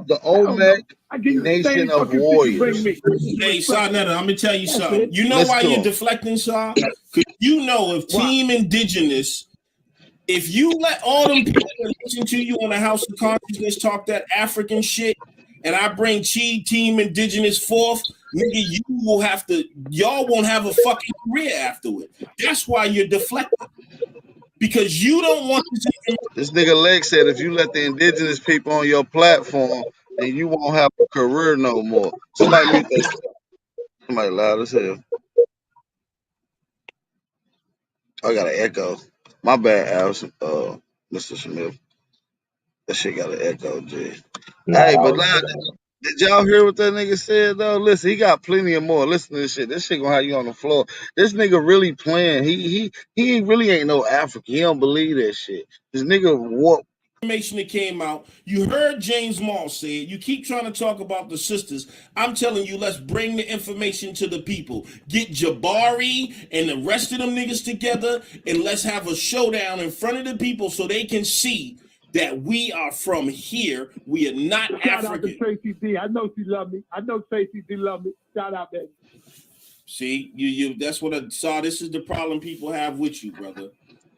The Olmec Nation of Warriors. Hey, Sarnetta, I'm gonna tell you something. You know why you're deflecting, Sar? Because you know if Team Indigenous, if you let all them people listen to you on the House of Consciousness talk that African shit, and I bring Team Indigenous forth, nigga, y'all won't have a fucking career afterward. That's why you're deflecting. Because you don't want to. This nigga Lex said if you let the indigenous people on your platform, then you won't have a career no more. Somebody mute that shit. Somebody loud as hell. I got an echo. My bad, Allison, Mr. Smith. That shit got an echo, G. Hey, but now, did y'all hear what that nigga said, though? Listen, he got plenty of more. Listen to this shit. This shit gonna have you on the floor. This nigga really playing. He really ain't no African. He don't believe that shit. This nigga warped. Information that came out. You heard James Moll say it. You keep trying to talk about the sisters. I'm telling you, let's bring the information to the people. Get Jabari and the rest of them niggas together, and let's have a showdown in front of the people so they can see that we are from here. We are not African. Shout out to Tracy D. I know she love me. I know Tracy D love me. Shout out, baby. See, you. That's what I saw. This is the problem people have with you, brother.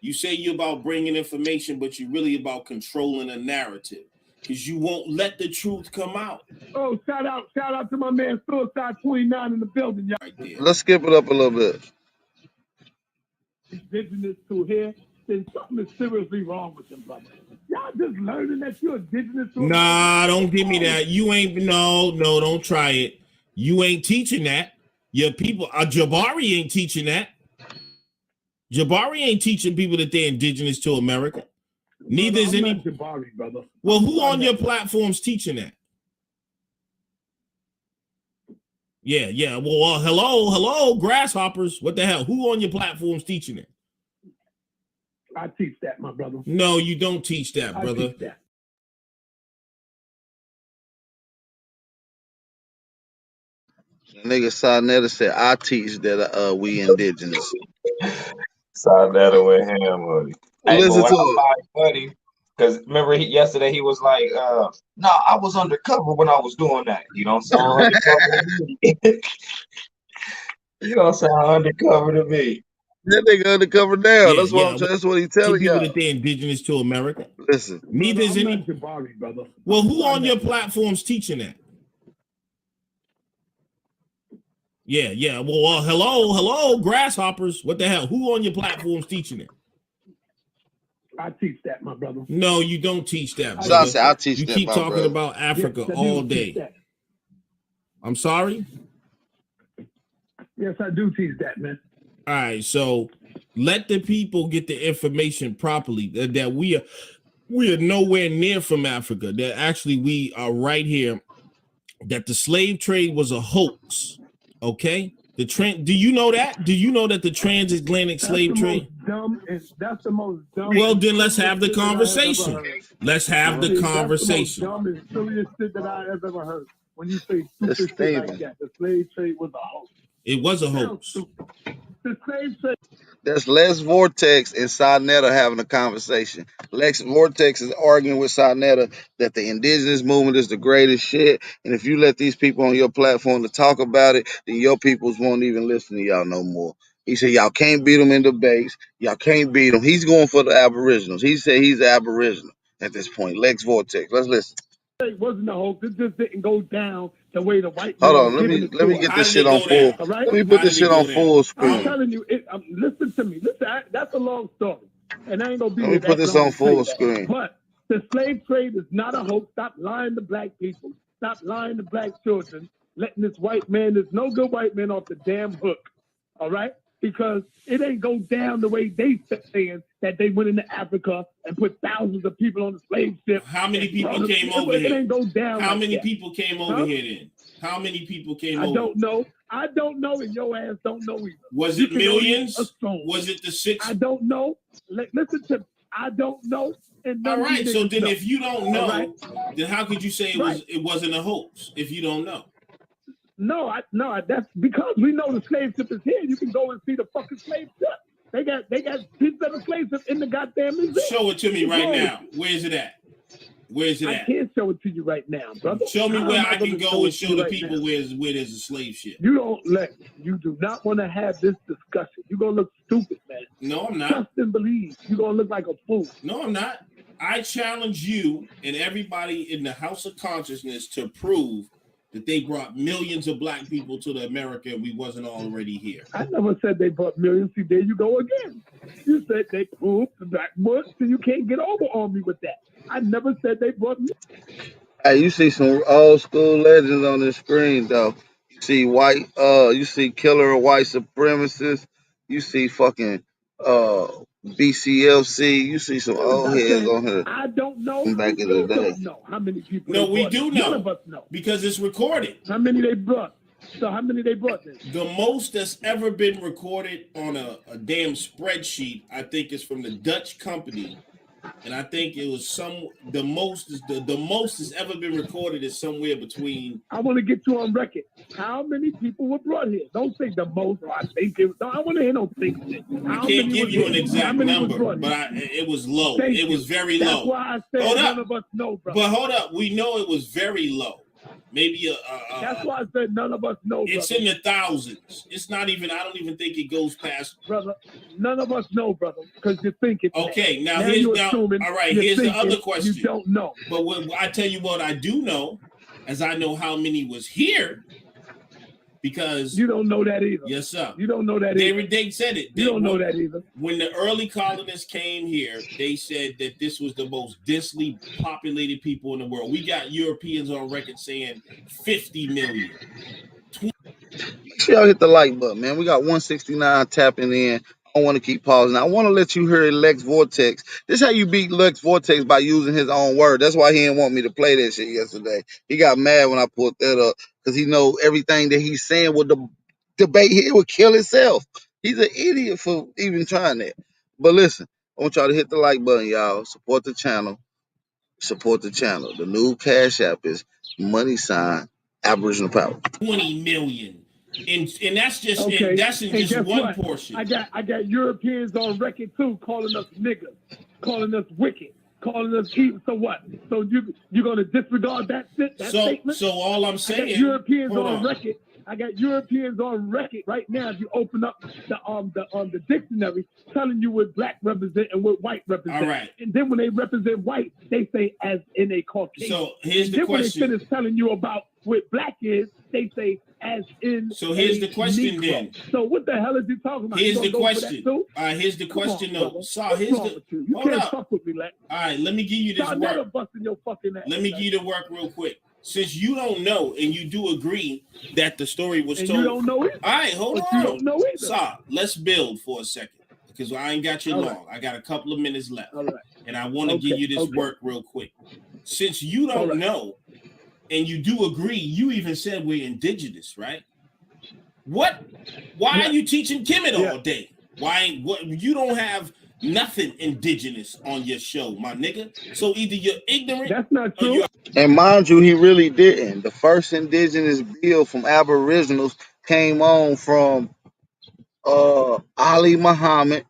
You say you're about bringing information, but you're really about controlling a narrative because you won't let the truth come out. Oh, shout out to my man Suicide 29 in the building, y'all. Right there. Let's skip it up a little bit. Indigenous to here, then something is seriously wrong with them, brother. Y'all just learning that you're indigenous to Nah, don't give me that. You ain't, no, don't try it. You ain't teaching that. Your people, Jabari ain't teaching that. Jabari ain't teaching people that they're indigenous to America. Neither is any Jabari, brother. Well, who on your platform's teaching that? Yeah. Well, hello, grasshoppers. What the hell? Who on your platform's teaching it? I teach that, my brother. No, you don't teach that, brother. I teach that. Nigga Sarnetta said, I teach that we indigenous. Sarnetta with him, buddy. Hey, Listen to it. Buddy, because remember yesterday he was like, no, I was undercover when I was doing that. You don't sound undercover to me. You don't sound undercover to me. That nigga undercover now. That's what he's telling people y'all. That they're indigenous to America. Listen. Neither is any. Jabari, brother. Well, who on your platform's teaching that? Yeah. Well, hello, grasshoppers. What the hell? Who on your platform's teaching it? I teach that, my brother. No, you don't teach that, brother. So I said, I teach you that, keep talking brother. about Africa all day. I'm sorry? Yes, I do teach that, man. All right, so let the people get the information properly that we are nowhere near from Africa. That actually we are right here. That the slave trade was a hoax. Okay, do you know that? Do you know that the transatlantic slave trade? That's the most dumb. Well, then let's have the conversation. Let's have the conversation. That's the most dumb and silliest shit that I have ever heard. When you say stupid shit like that, the slave trade was a hoax. It was a hoax. The slave trade. That's Lex Vortex and Sarnetta having a conversation. Lex Vortex is arguing with Sarnetta that the indigenous movement is the greatest shit, and if you let these people on your platform to talk about it, then your peoples won't even listen to y'all no more. He said y'all can't beat them in debates. Y'all can't beat them. He's going for the Aboriginals. He said he's Aboriginal at this point. Lex Vortex. Let's listen. It wasn't a hoax. It just didn't go down the way the white man. Hold on, let me get this shit on full. All right? Let me put this shit on full screen. I'm telling you, listen to me. Listen, that's a long story, and I ain't gonna be. Let me put this on full screen. But the slave trade is not a hoax. Stop lying to black people. Stop lying to black children. Letting this white man, this no good white man, off the damn hook. All right. Because it ain't go down the way they saying that they went into Africa and put thousands of people on the slave ship. How many people came over here? It ain't go down. How many people came over here then? How many people came I over? don't know. I don't know, and your ass don't know either. Was You it can only millions? assume. Was it the 6? I don't know. Listen to me. I don't know. And none All of right. these So niggas then, know. if you don't All know, right? then how could you say it wasn't a hoax if you don't know? No, that's because we know the slave ship is here. You can go and see the fucking slave ship. They got pieces of the slave ship in the goddamn museum. Show it to me What's right wrong now. with you? Where's it at? Where's it I at? can't show it to you right now, brother. Show me How where am I can gonna go and it to show you the right people now? where there's a slave ship. You do not want to have this discussion. You're gonna look stupid, man. No, I'm not. Trust and believe. You're gonna look like a fool. No, I'm not. I challenge you and everybody in the House of Consciousness to prove that they brought millions of black people to the America and we wasn't already here. I never said they brought millions. See, there you go again. You said they proved the black bush, so you can't get over on me with that. I never said they brought millions. Hey, you see some old school legends on the screen though. You see you see killer white supremacists. You see fucking BCLC. You see some old heads on here I don't know. from back in the You day. don't know how many people. No, they we brought. do None know of us know because it's recorded. how many they brought. So how many they brought then? The most that's ever been recorded on a damn spreadsheet, I think, is from the Dutch company. And I think it was the most that's ever been recorded is somewhere between. I want to get you on record. How many people were brought here? Don't say the most, or I think it was. I want to hear no think. I can't give you an exact number, but it was low. It was very low. That's why I said none of us know, brother. But hold up, we know it was very low. Maybe that's why I said none of us know. It's brother. in the thousands. It's not even. I don't even think it goes past. Brother, none of us know, brother, because you're thinking. Okay, now here's all right. Here's the other question. You don't know. But I tell you what I do know, as I know how many was here, because you don't know that either. Yes, sir. You don't know that either. They said it. You don't know that either. When the early colonists came here, they said that this was the most densely populated people in the world. We got Europeans on record saying 50 million. Make sure y'all hit the like button, man. We got 169 tapping in. I don't want to keep pausing. I want to let you hear Lex Vortex. This is how you beat Lex Vortex, by using his own word. That's why he didn't want me to play that shit yesterday. He got mad when I pulled that up because he know everything that he's saying with the debate here would kill itself. He's an idiot for even trying that. But listen, I want y'all to hit the like button, y'all. Support the channel. Support the channel. The new Cash App is $ Aboriginal Power. 20 million. And that's just okay. That's in just one portion. I got Europeans on record too calling us niggas, calling us wicked, calling us evil. So what? So you're gonna disregard that statement? So all I'm saying, I got Europeans on record. I got Europeans on record right now. If you open up the dictionary, telling you what black represent and what white represent. All right. And then when they represent white, they say as in a Caucasian. So here's the question. When they finish telling you about what black is, they say as in. So here's the question Negro. then. So what the hell is you talking about? Here's the question. All right, here's the question though. So here's the. You can't fuck with me, Lex. All right, let me give you this I'm work. never busting your fucking ass. Let me give you the work real quick. Since you don't know and you do agree that the story was told. You don't know it. All right, hold on. You don't know either. So let's build for a second because I ain't got you long. I got a couple of minutes left. All right. And I want to give you this work real quick. Since you don't know and you do agree, you even said we're indigenous, right? Why are you teaching Kemet all day? What you don't have nothing indigenous on your show, my nigga. So either you're ignorant. That's not true. And mind you, he really didn't. The first indigenous bill from Aboriginals came on from Ali Muhammad,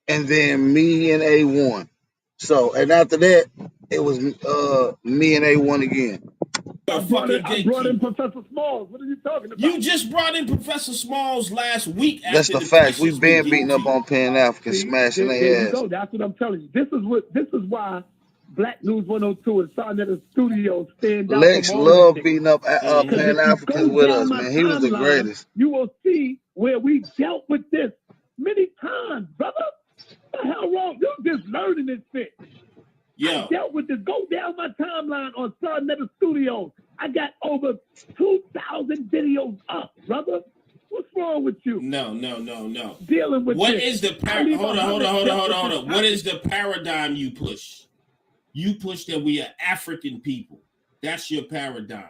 and then me and A1. So, and after that, it was me and A1 again. I brought in Professor Smalls. What are you talking about? You just brought in Professor Smalls last week. That's the fact. We've been beating up on Pan-Africans, smashing their ass. Go. That's what I'm telling you. This is why Black News 102 and Sarnetta Studios stand out. Lex loved beating up Pan-Africans with us, man. He was the greatest. You will see where we dealt with this many times, brother. What the hell wrong? You're just learning this shit. Yeah. I dealt with this. Go down my timeline on Sarnetta Studios. I got over 2,000 videos up, brother. What's wrong with you? No. Dealing with what this. is the hold on. What is the paradigm you push? You push that we are African people. That's your paradigm.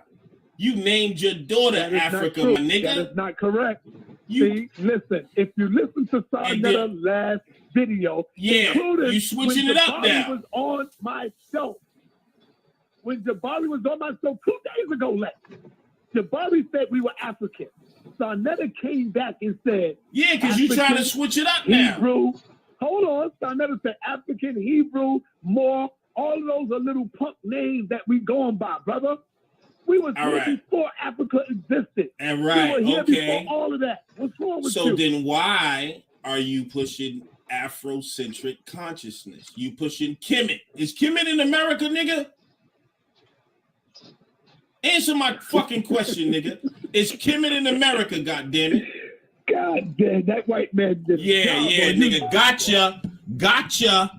You named your daughter Africa, my nigga. That is not correct. You, See, listen. If you listen to Sarnetta's last video, yeah, you switching it up now. Was on my show. When Jabari was on my show 2 days ago, Lex, Jabari said we were African. Sarnetta came back and said, yeah, because you trying to switch it up now. Hebrew. Hold on. Sarnetta said African, Hebrew, more. All of those are little punk names that we going by, brother. We was here before Africa existed. And right, we were here before all of that. What's wrong with you? So then why are you pushing Afrocentric consciousness? You pushing Kemet. Is Kemet in America, nigga? Answer my fucking question, nigga. Is Kemet in America, goddammit? God damn, that white man did. Yeah, nigga. Gotcha. Gotcha.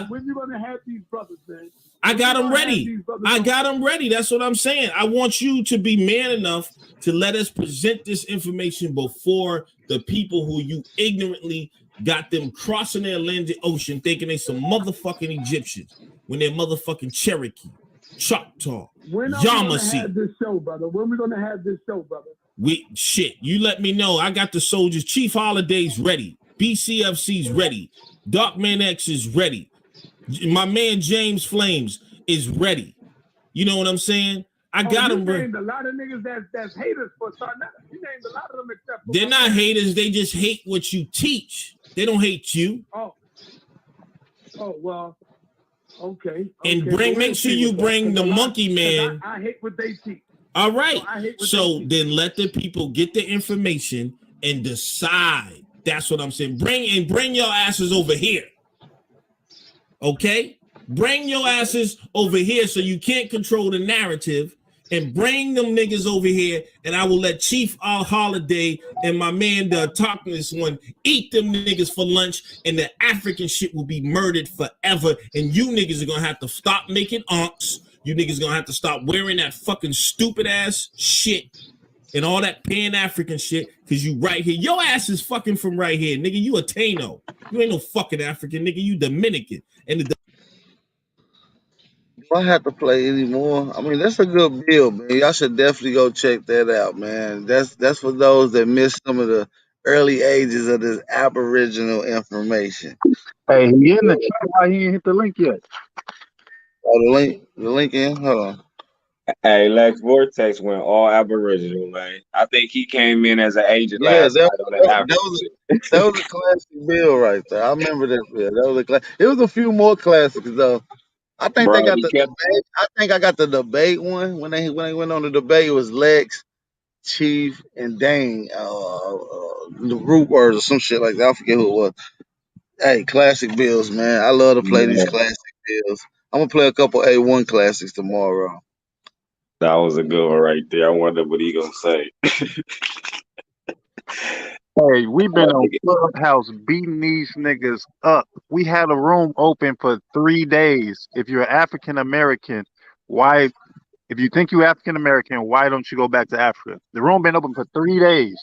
When you gonna have these brothers, man? I got them ready. That's what I'm saying. I want you to be man enough to let us present this information before the people who you ignorantly got them crossing the Atlantic Ocean thinking they some motherfucking Egyptians when they're motherfucking Cherokee, Choctaw, Yamasee. When we gonna have this show, brother? You let me know. I got the soldiers. Chief Holiday's ready. BCFC's ready. Darkman X is ready. My man James Flames is ready. You know what I'm saying? I got him. You named a lot of niggas that's haters for Sarnetta. You named a lot of them except for they're not haters. They just hate what you teach. They don't hate you. Oh well. Okay. And make sure you bring the monkey man. I hate what they teach. All right. So then let the people get the information and decide. That's what I'm saying. Bring your asses over here. Okay? Bring your asses over here so you can't control the narrative, and bring them niggas over here, and I will let Chief Holiday and my man, the Talkless one, eat them niggas for lunch, and the African shit will be murdered forever, and you niggas are gonna have to stop making unks. You niggas gonna have to stop wearing that fucking stupid ass shit and all that Pan-African shit, because you right here. Your ass is fucking from right here, nigga. You a Taino. You ain't no fucking African, nigga. You Dominican. And do I have to play anymore? I mean, that's a good bill, man. Y'all should definitely go check that out, man. That's for those that missed some of the early ages of this Aboriginal information. Hey, he in the chat. Why he ain't hit the link yet? Oh, the link in? Hold on. Hey, Lex Vortex went all Aboriginal, man. I think he came in as an agent last night on that was a classic bill right there. I remember that bill. That was a classic. It was a few more classics though. I think they got the debate. I think I got the debate one when they went on the debate. It was Lex, Chief, and Dane, the root words or some shit like that. I forget who it was. Hey, classic bills, man. I love to play these classic bills. I'm gonna play a couple A1 classics tomorrow. That was a good one right there. I wonder what he gonna say. Hey, we've been on Clubhouse beating these niggas up. We had a room open for 3 days. If you're African American, if you think you're African American, why don't you go back to Africa? The room been open for 3 days.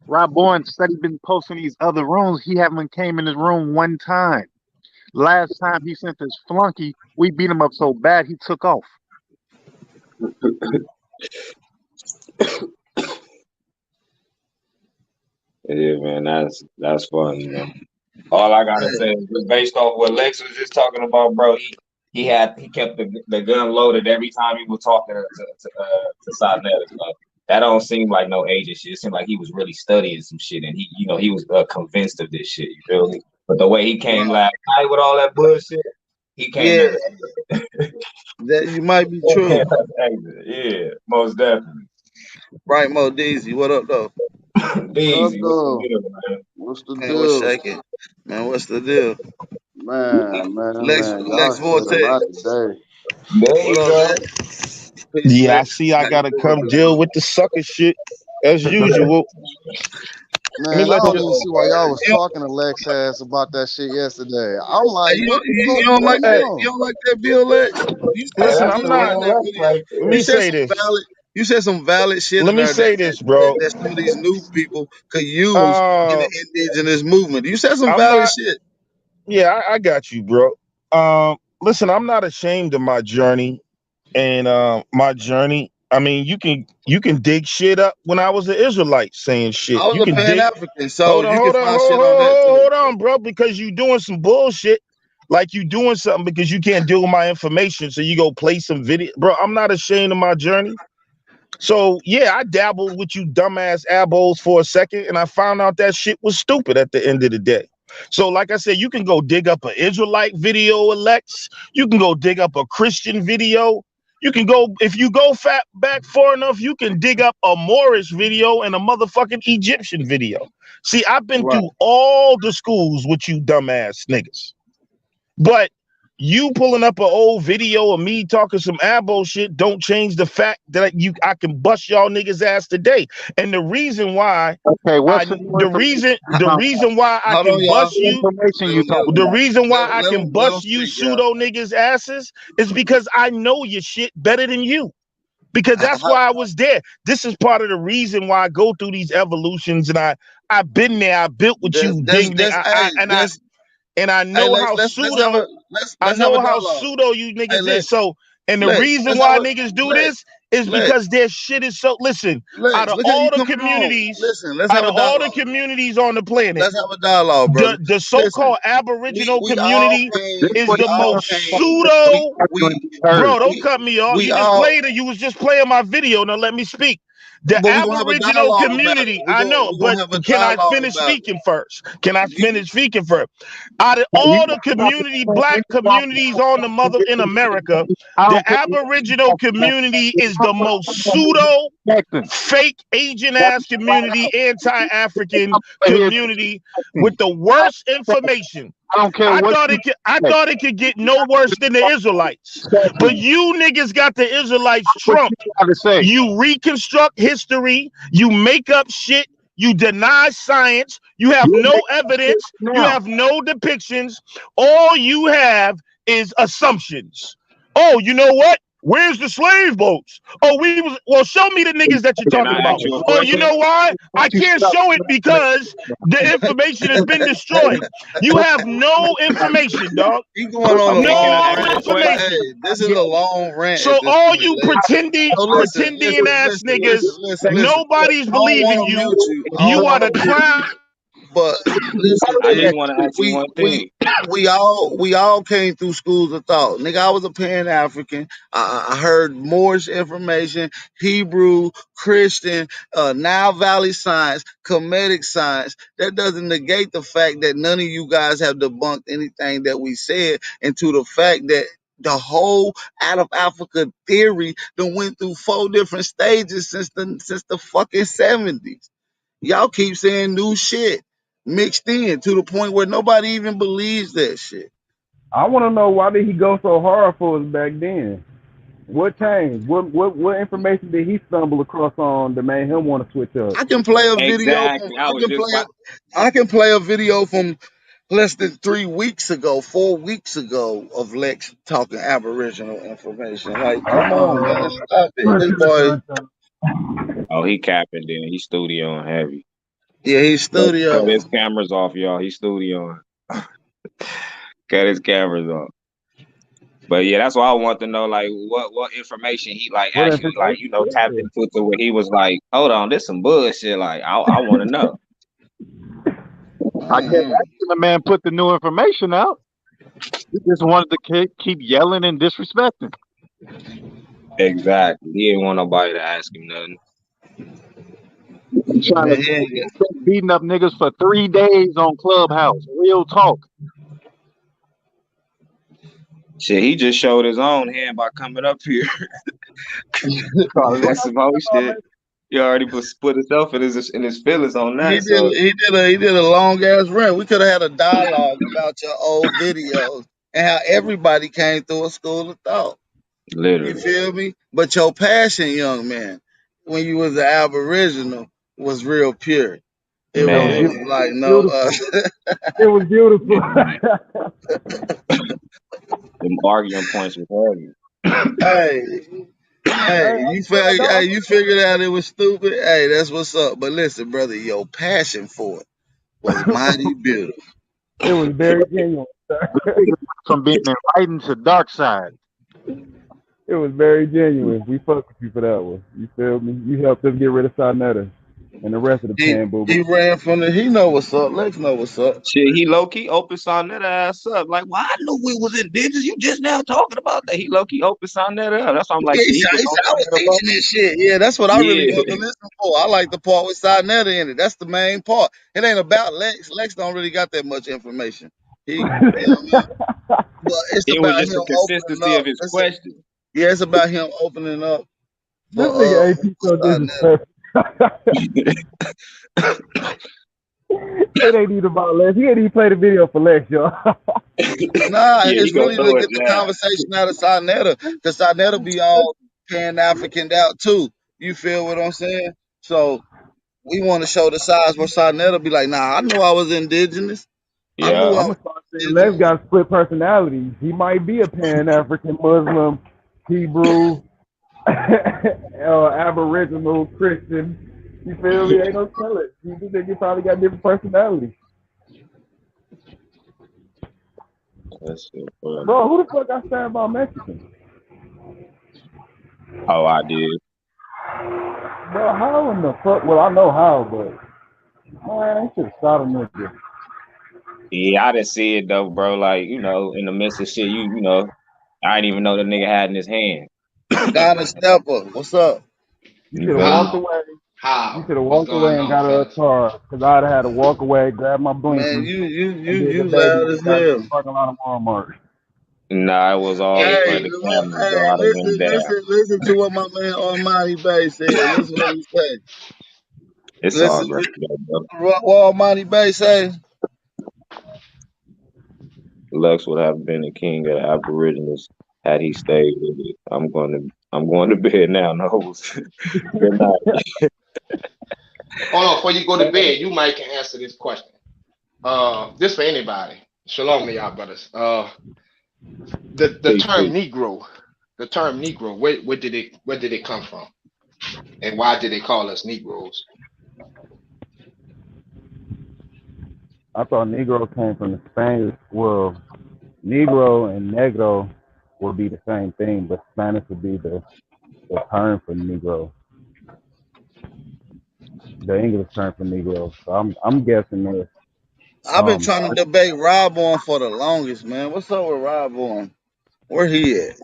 Rob Bowen said he's been posting these other rooms. He haven't came in his room one time. Last time he sent this flunky, we beat him up so bad he took off. Yeah, man, that's fun, man. All I gotta say is just based off what Lex was just talking about, bro. He kept the gun loaded every time he was talking to Sarnetta. That don't seem like no agent shit. It seemed like he was really studying some shit, and he was convinced of this shit. You feel me? But the way he came last night with all that bullshit, he came. Yeah, that you might be true. Yeah, most definitely. Right, Mo Deezy, what up though? Deezy, what's the Man, deal? what's shaking? Man, what's the deal? Man. Lex Vortex. There you go. Yeah, I see. I gotta come deal with the sucker shit as usual. Man, I don't even see why y'all was talking to Lex ass about that shit yesterday. I'm like, you don't like that bill, Lex? Listen, I'm not. Let me say this. You said some valid shit. Let me say this, bro. That some of these new people could use in the indigenous movement. You said some valid shit. Yeah, I got you, bro. listen, I'm not ashamed of my journey, and my journey. I mean, you can dig shit up when I was an Israelite saying shit. I was You a can Pan dig. African, so Hold on, you can hold on, find hold, shit on hold, that too. hold on, bro, because you doing some bullshit. Like you doing something because you can't deal with my information, so you go play some video, bro. I'm not ashamed of my journey. So yeah, I dabbled with you dumbass abos for a second, and I found out that shit was stupid at the end of the day. So like I said, you can go dig up an Israelite video, Alex. You can go dig up a Christian video. You can go, if you go back far enough, you can dig up a Moorish video and a motherfucking Egyptian video. See, I've been Right. through all the schools with you dumbass niggas. But you pulling up an old video of me talking some abo shit don't change the fact that I can bust y'all niggas ass today. And the reason why Okay, what's the the reason why I Hold on, can y'all. bust you, information you talking the about? reason why I Let can them bust you speak, y'all. pseudo niggas asses is because I know your shit better than you. Because that's why I was there. This is part of the reason why I go through these evolutions, and I've been there. I built with you, ding ding. I know how pseudo. I know how pseudo you niggas is. So, and the reason why niggas do this is because their shit is so. Listen, out of look how all you the coming on. communities, Listen, let's out have of a all the dialogue. communities on the planet, Let's have a dialogue, brother. the so-called Aboriginal we all community came. is We the all most came. pseudo. Bro, don't we cut me off. we You just all. played it. You was just playing my video. Now let me speak. The But we gonna have a Aboriginal dialogue about it. community, We I know, but gonna have a can I dialogue finish about it. speaking first? Can I finish speaking first? Out of all the black communities on the mother in America, the Aboriginal community is the most pseudo, fake Asian ass community, anti-African community with the worst information. I don't care what I thought it could get no worse than the Israelites. But you niggas got the Israelites trumped. You reconstruct history, you make up shit, you deny science, you have no evidence, you have no depictions. All you have is assumptions. Oh, you know what? Where's the slave boats? Oh, show me the niggas that you're Can talking I about. ask you a Oh, you question? know why? I can't show it because the information has been destroyed. You have no information, dog. You going on a Okay, can I long ask you a rant? question? Hey, this is a long rant So at this all point, you Lex. So pretending ass niggas, listen. nobody's I don't believing want to you. mute you. You are the clown. But listen, I G, just want to ask you one thing. we all came through schools of thought. Nigga, I was a Pan African. I heard Moorish information, Hebrew, Christian, Nile Valley science, Kemetic science. That doesn't negate the fact that none of you guys have debunked anything that we said, and to the fact that the whole out of Africa theory done went through 4 different stages since the fucking 70s. Y'all keep saying new shit mixed in to the point where nobody even believes that shit. I want to know, why did he go so hard for us back then? What changed? What information did he stumble across on that made him want to switch up? I can play a video. Exactly. I can play a video from less than 3 weeks ago, 4 weeks ago of Lex talking Aboriginal information. Like, come on, man, stop it, this boy. Oh, he capping then. He studio on heavy. Yeah, he's studio. Cut his cameras off, y'all. He studio on. Cut his cameras off. But yeah, that's why I want to know, like, what information he actually tapped into to where he was like, hold on, this some bullshit. Like, I want to know. I guess the man put the new information out. He just wanted to keep yelling and disrespecting. Exactly. He didn't want nobody to ask him nothing. He's trying to beating up niggas for 3 days on Clubhouse. Real talk. Shit, he just showed his own hand by coming up here. That's some whole shit. He already put himself in his feelings on that. He did a long ass rant. We could have had a dialogue about your old videos and how everybody came through a school of thought. Literally. You feel me? But your passion, young man, when you was an Aboriginal, was real pure. It was like no. It was beautiful. Them arguing points with heavy. Hey, you figured out it was stupid. Hey, that's what's up. But listen, brother, your passion for it was mighty beautiful. It was very genuine, sir. From being enlightened to dark side. It was very genuine. We fuck with you for that one. You feel me? You helped us get rid of Sarnetta and the rest of the pan boo. He ran from the. He know what's up. Lex know what's up. Shit, he low key open sign that ass up. Like, well, I knew we was indigenous. You just now talking about that. He low key open sign that up. That's why I'm like, Yeah, shit, he I was thinking this shit. Yeah, that's what I really want to listen for. I like the part with Sarnetta in it. That's the main part. It ain't about Lex. Lex don't really got that much information. He, you know what I mean? But it's it about was just him the consistency opening of up. his question. Yeah, it's about him opening up. This nigga AP so disrespectful. It ain't even about Lex. He ain't even play the video for Lex, y'all. Nah, it's really to get the conversation out of Sarnetta, because Sarnetta be all Pan-Africaned out too. You feel what I'm saying? So we want to show the size where Sarnetta be like, nah, I knew I was indigenous. I knew I I'm was gonna start saying Lex got split personalities. He might be a Pan-African Muslim, Hebrew, Aboriginal, Christian. You feel me? Ain't no telling. You think he probably got different personalities. That's it, bro. Bro, who the fuck got stabbed by Mexican? Oh, I did. Bro, how in the fuck? Well, I know how, but man, they should have shot a nigga. Yeah, I didn't see it though, bro. Like, you know, in the midst of shit, you know, I didn't even know the nigga had in his hand. Ghana Stepper, what's up? You should have walked away. You should have walked away and got a car, because I'd have had to walk away, grab my blinky. Man, you loud loud as hell. Parking lot of Walmart. Nah, it was all Hey, for the camera, bro. I'd have been there. listen to what my man Almighty Bay said. Listen what he said. It's all great, bro. What Almighty Bay say? Lex would have been the king of the Aboriginals had he stayed with it. I'm going to bed now. No, good night. Hold on, before you go to bed, you might can answer this question. This for anybody. Shalom to y'all, brothers. The term Negro, where did it come from, and why did they call us Negroes? I thought Negro came from the Spanish. Well, Negro and Negro would be the same thing, but Spanish would be the term for Negro. The English term for Negro. So I'm guessing this. I've been trying to debate Rob on for the longest, man. What's up with Rob on? Where he at?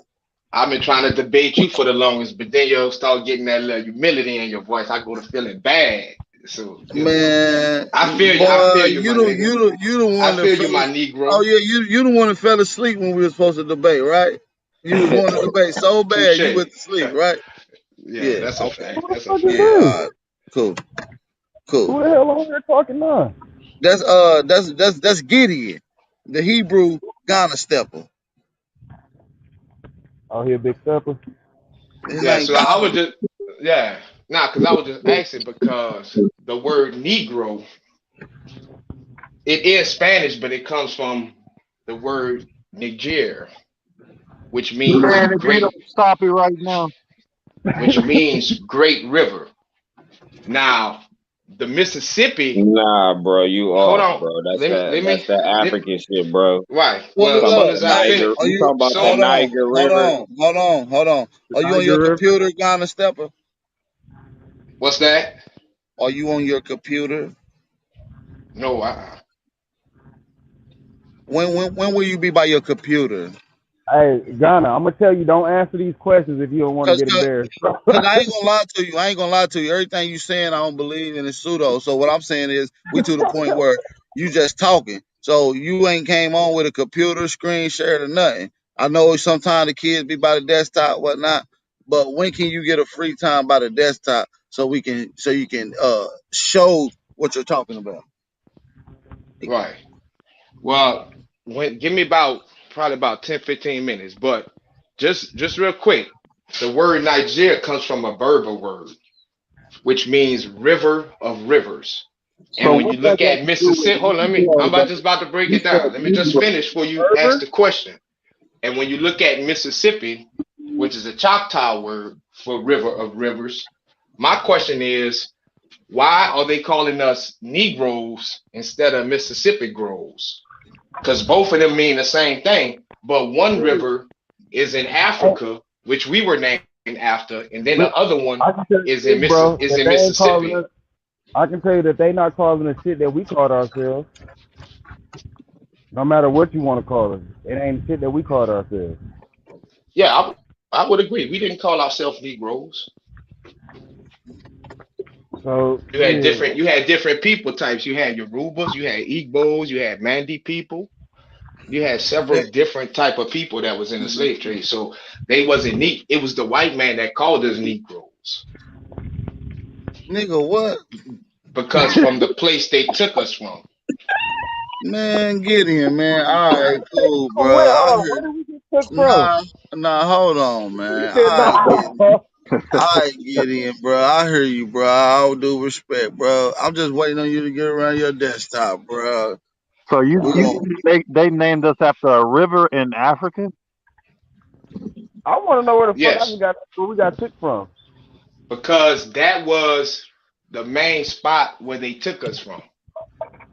I've been trying to debate you for the longest, but then you start getting that little humility in your voice. I go to feeling bad. So man, I feel you. Boy, I feel you, you the one. I feel you, my Negro. Oh yeah, you the one that fell asleep when we were supposed to debate, right? You was going to debate so bad you went to sleep, right? Yeah, that's a fact. That's a fact. Yeah, all right. Cool. Who the hell on here talking now? That's Gideon, the Hebrew Ghana Stepper. Oh, he a big stepper. Yeah, so I was just because I was just asking because the word Negro, it is Spanish, but it comes from the word Niger, which means great. Stop it right now. Which means great river. Now, the Mississippi. Nah, bro, you hold off, on, bro. That's let that African shit, bro. Right. Well, Hold on. Are you on your computer, Ghana Stepper? What's that? Are you on your computer? No, When will you be by your computer? Hey, Ghana, I'm gonna tell you, don't answer these questions if you don't want to get embarrassed. Because I ain't gonna lie to you. Everything you saying, I don't believe in. It's pseudo. So what I'm saying is, we to the point where you just talking. So you ain't came on with a computer screen shared or nothing. I know sometimes the kids be by the desktop, whatnot. But when can you get a free time by the desktop so you can show what you're talking about? Right. Well, give me probably about 10-15 minutes, but just real quick, the word Niger comes from a Berber word, which means river of rivers. And when you look at Mississippi, hold on, I'm just about to break it down. Let me just finish before you ask the question. And when you look at Mississippi, which is a Choctaw word for river of rivers, my question is, why are they calling us Negroes instead of Mississippi Grows? because both of them mean the same thing. But one river is in Africa, which we were named after, and then the other one is in Mississippi. I can tell you that they not calling the shit that we called ourselves. No matter what you want to call it, it ain't shit that we called ourselves. Yeah, I would agree. We didn't call ourselves Negroes. So you had different people types. You had Yorubas, you had Igbos, you had Mandi people. You had several different type of people that was in the slave trade. So they wasn't neat. It was the white man that called us Negroes. Nigga, what? Because from the place they took us from. Man, get in, man. All right, cool, bro. Nah, hold on, man. I get in, bro. I hear you, bro. All due respect, bro. I'm just waiting on you to get around your desktop, bro. So they named us after a river in Africa? I want to know where the fuck we got took from. Because that was the main spot where they took us from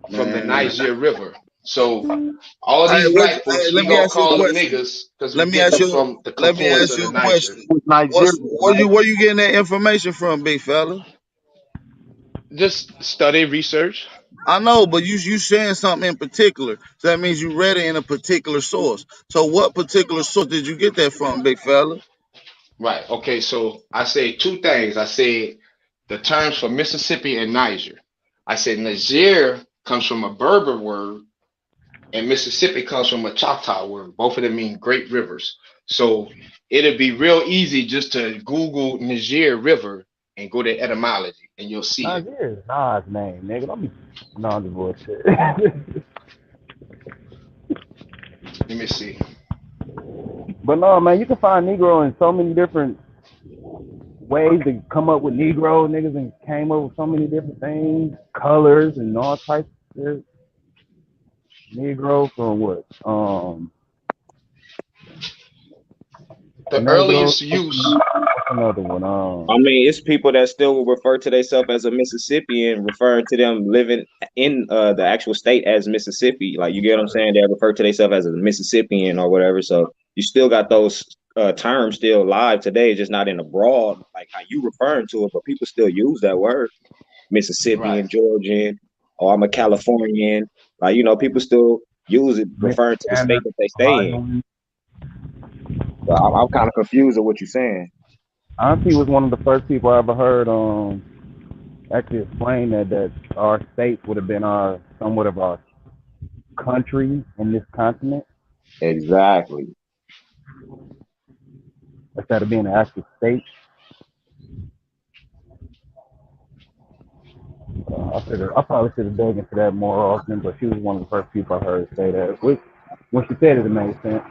the Niger River. So all these black folks, we gonna call them niggas because we get them from the confluence of the Niger. Where you getting that information from, big fella? Just study, research. I know, but you saying something in particular. So that means you read it in a particular source. So what particular source did you get that from, big fella? Right. Okay. So I say two things. I said the terms for Mississippi and Niger. I said Niger comes from a Berber word, and Mississippi comes from a Choctaw word. Both of them mean great rivers. So it'd be real easy just to Google Niger River and go to etymology, and you'll see it. Niger is Nas' name, nigga. Don't be the bullshit. Let me see. But no, man, you can find Negro in so many different ways to come up with Negro. Niggas and came up with so many different things, colors and all types of shit. Negro from what? The earliest use. Another one. I mean, it's people that still refer to themselves as a Mississippian, referring to them living in the actual state as Mississippi. Like, you get what I'm saying? They refer to themselves as a Mississippian or whatever. So you still got those terms still live today, just not in the broad, like how you referring to it, but people still use that word, Mississippian, Georgian, or I'm a Californian. Like, you know, people still use it referring to the state that they stay in. So I'm kind of confused with what you're saying. Auntie was one of the first people I ever heard actually explain that our states would have been somewhat of our country in this continent. Exactly. Instead of being an actual state. I probably should have dug into that more often, but she was one of the first people I heard say that. Which, when she said it made sense.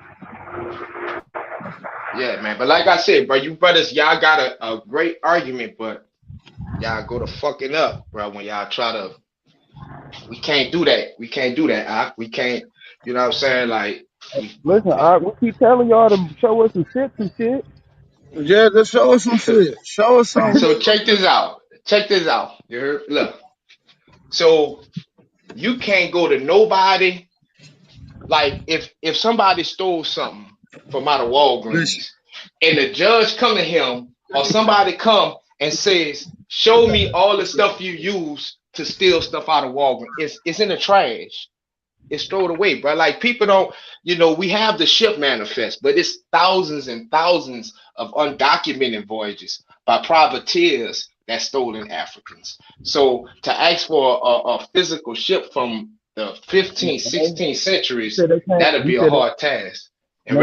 Yeah, man. But like I said, bro, you brothers, y'all got a great argument, but y'all go to fucking up, bro, when y'all try to. We can't do that. We can't do that, Ak. We can't, you know what I'm saying? Like, listen, we keep telling y'all to show us some shit and shit. Yeah, just show us some shit. Show us something. So check this out. You heard? Look. So you can't go to nobody. Like, if somebody stole something from out of Walgreens, and the judge come to him, or somebody come and says, show me all the stuff you use to steal stuff out of Walgreens. It's in the trash. It's thrown away, bro. Like, people don't, we have the ship manifest, but it's thousands and thousands of undocumented voyages by privateers that stolen Africans. So to ask for a physical ship from the 15th, 16th centuries, that'd be a hard task. And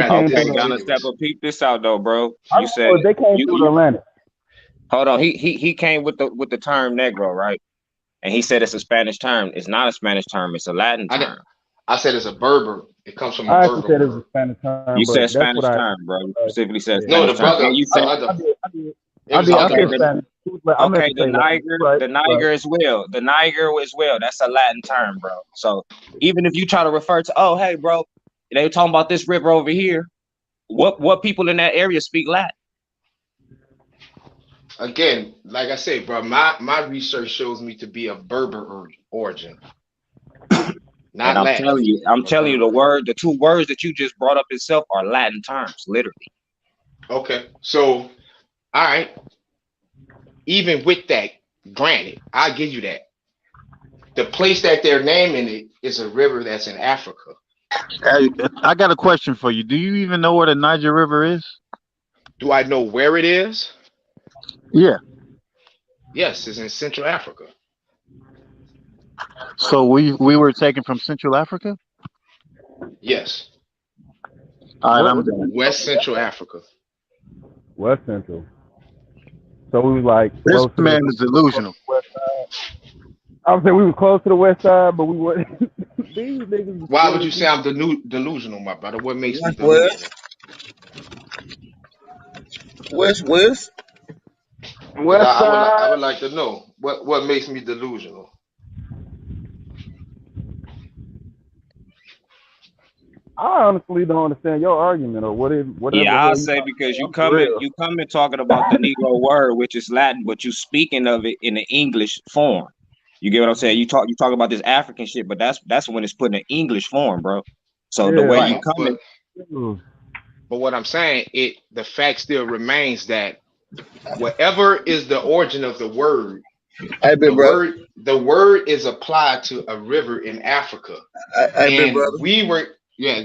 peep this out though, bro. You said they came to Atlanta. Hold on, he came with the term Negro, right? And he said it's a Spanish term. It's not a Spanish term. It's a Latin term. I said it's a Berber. It comes from a Berber. I said it's a Spanish term. You said Spanish term, bro. You specifically said no. The brother. You said okay. The Niger as well. The Niger as well. That's a Latin term, bro. So even if you try to refer to, oh, hey, bro, they were talking about this river over here. What people in that area speak Latin? Again, like I said, bro, my research shows me to be a Berber origin. not And I'm Latin. telling you, the two words that you just brought up itself are Latin terms, literally. Okay, so all right. Even with that, granted, I'll give you that. The place that they're naming it is a river that's in Africa. Hey, I got a question for you. Do you even know where the Niger River is? Do I know where it is? Yeah. Yes, it's in Central Africa. So we were taken from Central Africa? Yes. All right, I'm done. West Central Africa. West Central. So we was like This close to man the is delusional. west side. I would say we were close to the west side, but we weren't. These niggas. Why would you say I'm delusional, my brother? What makes me West, delusional? West, West. West I side. would like to know what makes me delusional. I honestly don't understand your argument or whatever. Yeah, I'll say because you coming talking about the Negro word, which is Latin, but you speaking of it in the English form. You get what I'm saying? You talk about this African shit, but that's when it's put in English form, bro. So the way you coming. But what I'm saying, the fact still remains that whatever is the origin of the word, the word is applied to a river in Africa. Big brother.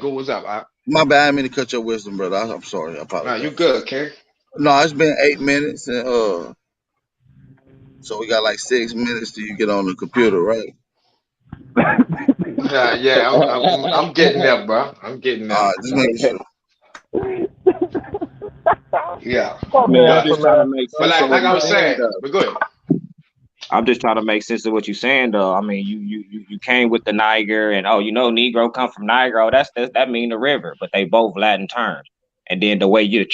Go. What's up? My bad. I didn't mean to cut your wisdom, brother. I'm sorry. I apologize. You good, okay? No, it's been 8 minutes, and so we got like 6 minutes till you get on the computer, right? Yeah, I'm getting there, bro. I'm getting there. Just making sure. Yeah. Man, I'm just trying to make sense. But like I was saying, but go ahead. I'm just trying to make sense of what you're saying, though. I mean, you came with the Niger, and Negro come from Niger. That mean the river, but they both Latin terms. And then the way you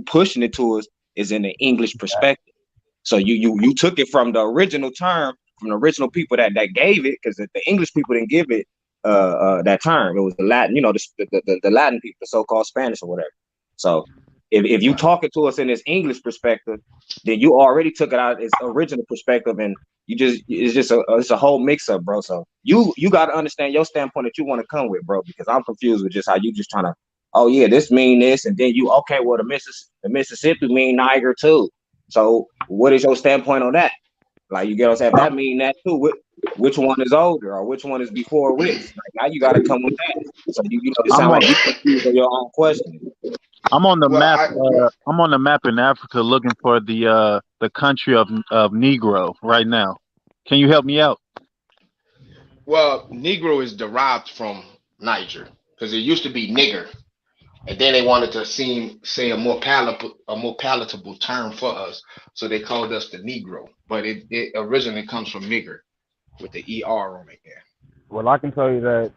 pushing it to us is in the English perspective. So you took it from the original term, from the original people that gave it, because the English people didn't give it that term. It was the Latin, the Latin people, the so-called Spanish or whatever. So if you talking to us in this English perspective, then you already took it out of its original perspective, and it's a whole mix-up, bro. So you got to understand your standpoint that you want to come with, bro, because I'm confused with just how you just trying to, oh yeah, this mean this, and then the Mississippi mean Niger too. So what is your standpoint on that? Like, you get what I'm saying? If that mean that too, which one is older or which one is before which? Like, now you got to come with that. So it sounds like you confused on your own question. I'm on the map. I'm on the map in Africa looking for the country of Negro right now. Can you help me out? Well, Negro is derived from Niger because it used to be nigger, and then they wanted to say a more palatable term for us, so they called us the Negro. But it originally comes from nigger with the ER on it. Yeah. Well, I can tell you that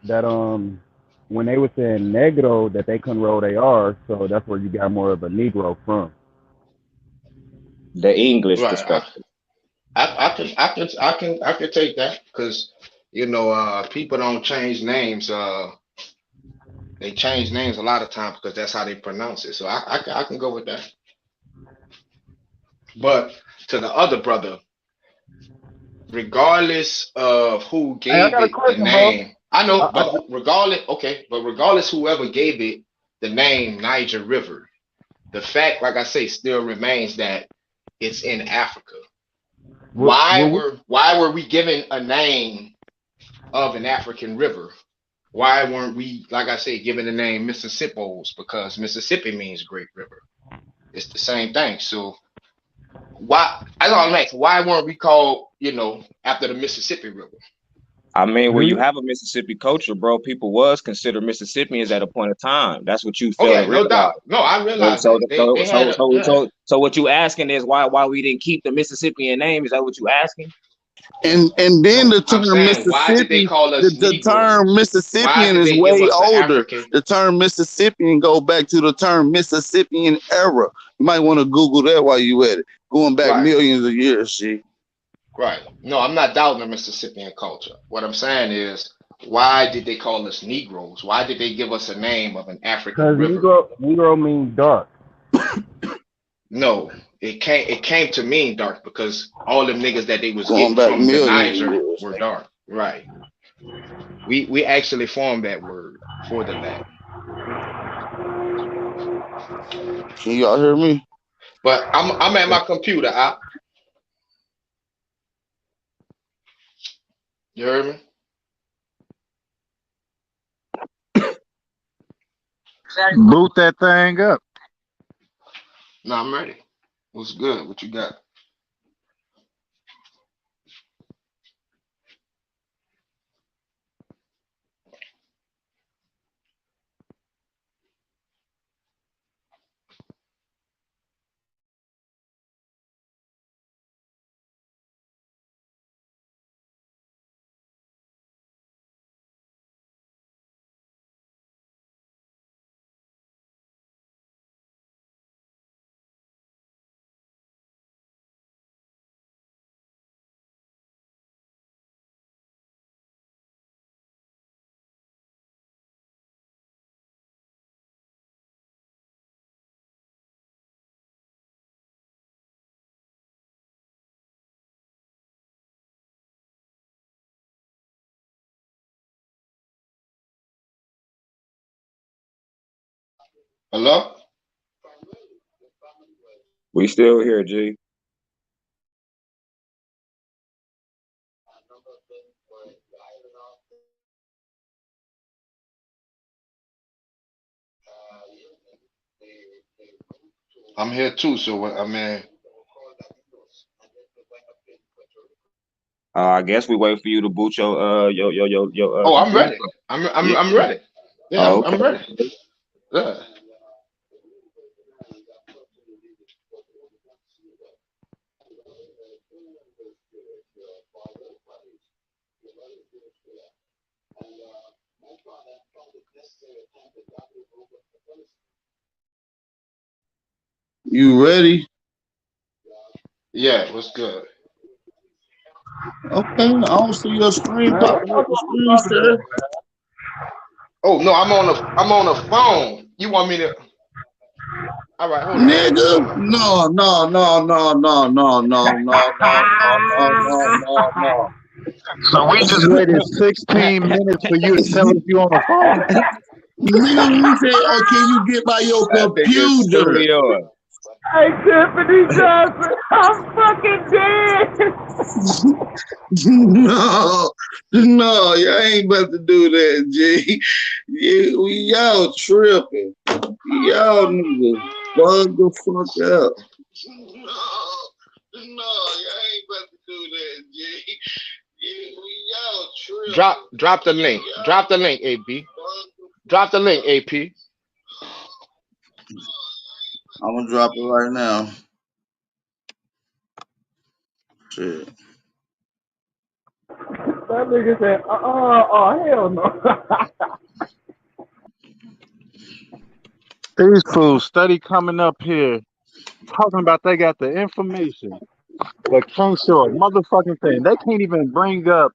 when they were saying negro, that they couldn't roll their R, so that's where you got more of a Negro from. The English perspective. I can take that because people don't change names. They change names a lot of times because that's how they pronounce it. So I can go with that. But to the other brother, regardless of who gave it the name. Bro. I know, but regardless whoever gave it the name Niger River, the fact, like I say, still remains that it's in Africa. Why were we given a name of an African river? Why weren't we, like I say, given the name Mississippos? Because Mississippi means great river. It's the same thing. So why weren't we called, after the Mississippi River? I mean, when you have a Mississippi culture, bro, people was considered Mississippians at a point of time. That's what you feel. Okay, no doubt. No, I realize that. So what you asking is why we didn't keep the Mississippian name? Is that what you asking? And then the term Mississippi, the term Mississippian is way older. African? The term Mississippian go back to the term Mississippian era. You might want to Google that while you at it. Going back millions of years, see. Right. No, I'm not doubting the Mississippian culture. What I'm saying is, why did they call us Negroes? Why did they give us a name of an African river? Because Negro means dark. No, it came to mean dark because all them niggas that they was getting from the Niger were dark. Right. We actually formed that word for the Latin. Can y'all hear me? But I'm at my computer. You heard me? Boot that thing up. No, I'm ready. What's good? What you got? Hello? We still here, G. I'm here too, so I mean. I guess we wait for you to boot your Oh, I'm ready. I'm ready. Yeah, Oh, okay. I'm ready. Yeah. You ready? Yeah, what's good? Okay, I don't see your screen popping up the screen, sir. Oh no, I'm on the phone. You want me to? All right, hold on. Nigga, no. So we just waited 16 minutes for you to tell us you on the phone. Nigga, we say, oh, can you get by your computer? Hey, Tiffany Johnson, I'm fucking dead. No, y'all ain't about to do that, G. Y'all tripping. Y'all niggas bug the fuck up. No, y'all ain't about to do that, G. Y'all tripping. Drop the link. Drop the link, AP. Drop the link, AP. I'm gonna drop it right now. Shit. That nigga said, oh, hell no. These fools study coming up here talking about they got the information, but can't show a motherfucking thing. They can't even bring up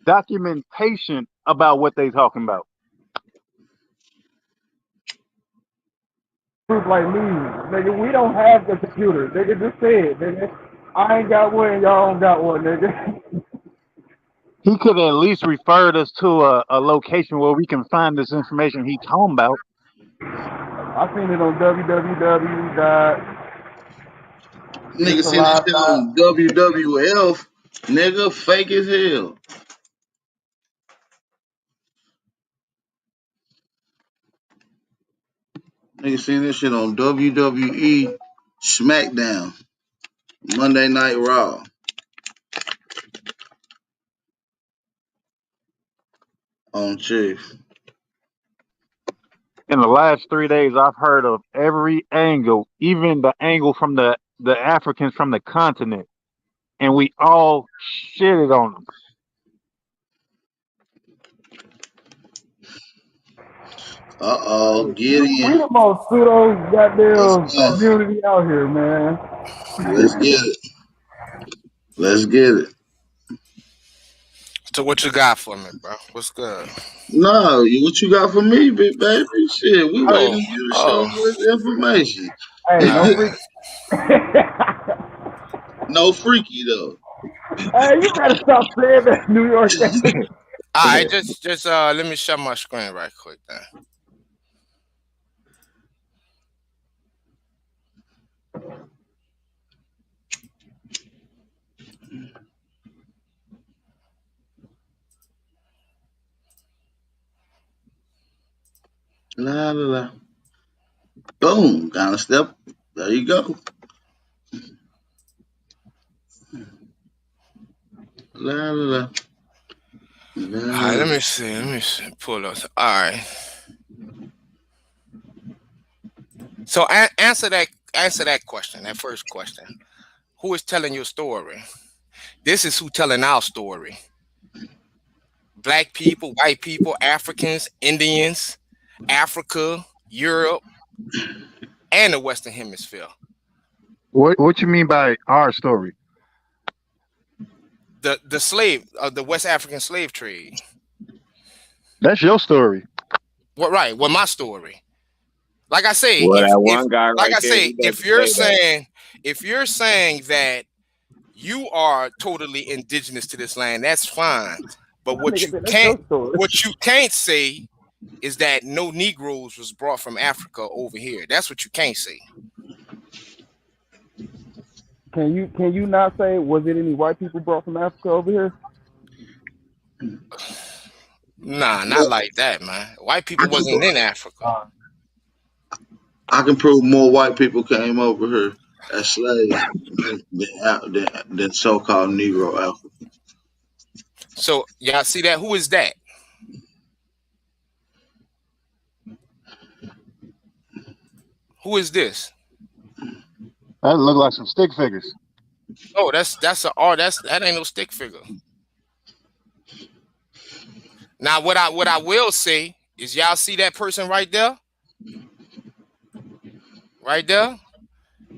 documentation about what they talking about. Like me, nigga, we don't have the computer. Nigga, just say it, nigga. I ain't got one, y'all don't got one, nigga. He could at least refer us to a location where we can find this information he talking about. I seen it on www. Nigga seen that shit on WWF. Nigga, fake as hell. Nigga seen this shit on WWE SmackDown. Monday Night Raw. On Chief. In the last 3 days, I've heard of every angle, even the angle from the Africans from the continent, and we all shitted on them. Gideon. We the most pseudo goddamn community out here, man. Let's get it. Let's get it. So what you got for me, bro? What's good? No, what you got for me, big baby? Shit, we waiting on you to show us information. Hey, no freaky. No freaky though. Hey, you gotta stop saying that, New York. All right, just let me share my screen right quick then. La la la. Boom. Kind of step. There you go. La la la. All right, let me see. Pull up. All right. So answer that question. That first question. Who is telling your story? This is who telling our story. Black people, white people, Africans, Indians, Africa, Europe, and the Western Hemisphere. What you mean by our story? The West African slave trade. That's your story. What right? Well, my story. Like I say, Well, that one guy like right I there, say, he doesn't if you're saying that you are totally indigenous to this land, that's fine. But what you can't say is that no Negroes was brought from Africa over here. That's what you can't say. Can you not say, was it any white people brought from Africa over here? Nah, not like that, man. White people wasn't in Africa. I can prove more white people came over here as slaves than so-called Negro Africans. So y'all see that? Who is that? Who is this? That look like some stick figures. Oh, that ain't no stick figure. Now, what I will say is, y'all see that person right there? Right there?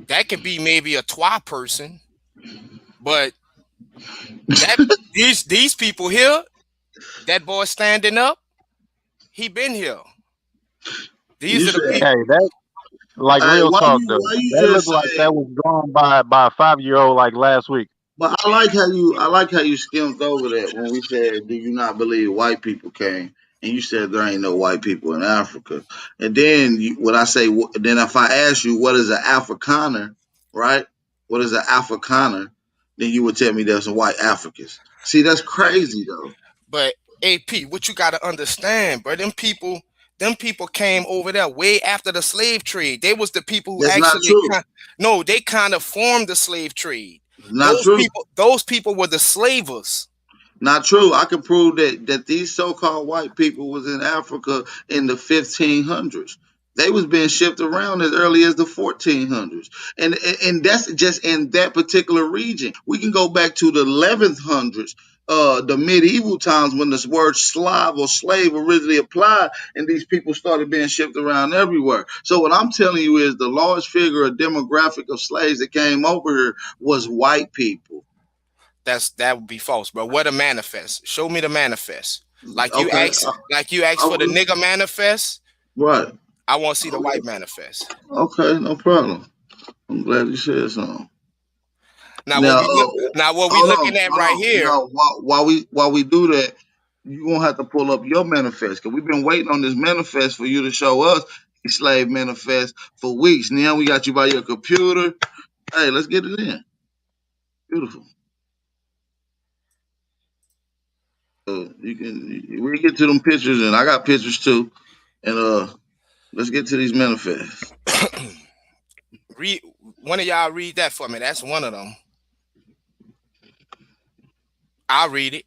That could be maybe a Twa person, but these people here, that boy standing up, he been here. These are the people. Hey, that like real talk though. That looked like that was drawn by a 5-year-old like last week. But I like how you skimmed over that when we said, "Do you not believe white people came?" And you said there ain't no white people in Africa. And then then if I ask you what is an Afrikaner, right? What is an Afrikaner? Then you would tell me there's some white Africans. See, that's crazy though. But AP, what you got to understand, bro? Them people came over there way after the slave trade. They was the people who That's actually not true. they kind of formed the slave trade. Not true. Those people were the slavers. Not true. I can prove that these so-called white people was in Africa in the 1500s. They was being shipped around as early as the 1400s, and that's just in that particular region. We can go back to the 1100s, the medieval times when this word Slav or slave originally applied, and these people started being shipped around everywhere. So what I'm telling you is the large figure of demographic of slaves that came over here was white people. That would be false, bro. What a manifest? Show me the manifest. Like you asked for the nigga manifest. Right. I want to see the white manifest. Okay, no problem. I'm glad you said something. Now what we looking at right here. While we do that, you gonna have to pull up your manifest, because we've been waiting on this manifest for you to show us the slave manifest for weeks. Now we got you by your computer. Hey, let's get it in. Beautiful. We get to them pictures, and I got pictures too. And let's get to these manifests. Read one of y'all. Read that for me. That's one of them. I'll read it.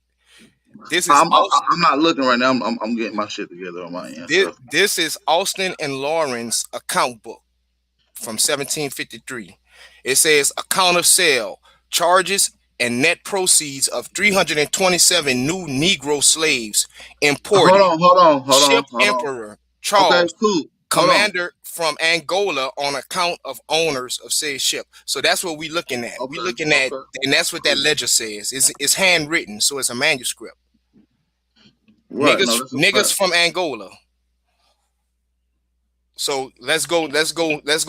This is. I'm not looking right now. I'm getting my shit together on my end. This is Austin and Lawrence account book from 1753. It says account of sale, charges, and net proceeds of 327 new Negro slaves imported. Hold on. Emperor Charles, cool. commander from Angola, on account of owners of said ship. So that's what we looking at. We looking at, and that's what that ledger says. It's handwritten, so it's a manuscript. Right, niggas from Angola. So let's go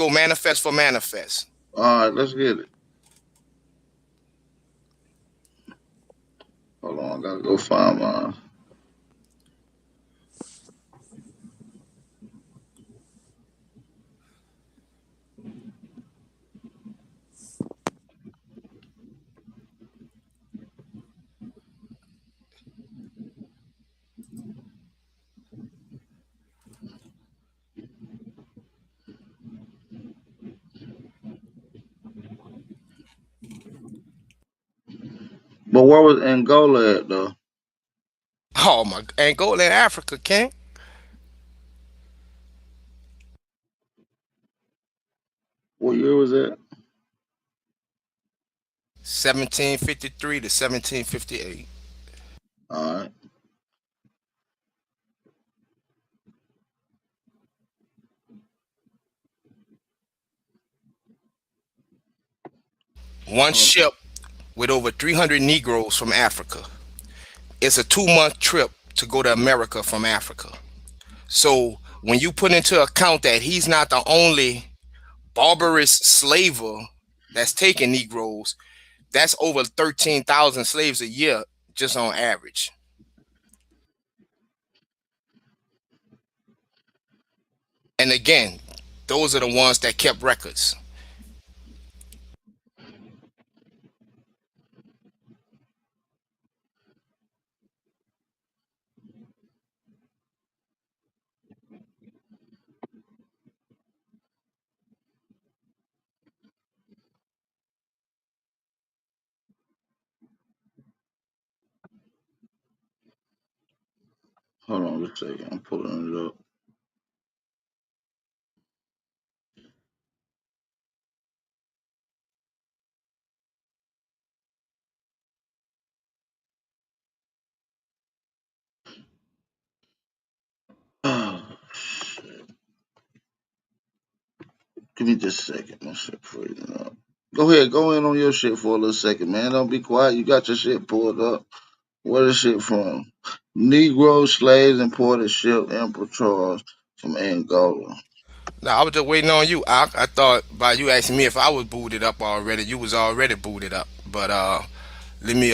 manifest for manifest. All right, let's get it. Hold on, I gotta go find mine. But where was Angola at though? Oh my, Angola in Africa, King. What year was that? 1753 to 1758. All right. One ship with over 300 Negroes from Africa. It's a 2-month trip to go to America from Africa. So when you put into account that he's not the only barbarous slaver that's taking Negroes, that's over 13,000 slaves a year just on average. And again, those are the ones that kept records. Hold on a second. I'm pulling it up. Give me just a second. My shit freezing up. Go ahead, go in on your shit for a little second, man. Don't be quiet. You got your shit pulled up. Where the shit from? Negro slaves imported ship Emperor Charles from Angola. No, I was just waiting on you. I thought by you asking me if I was booted up already, you was already booted up. But let me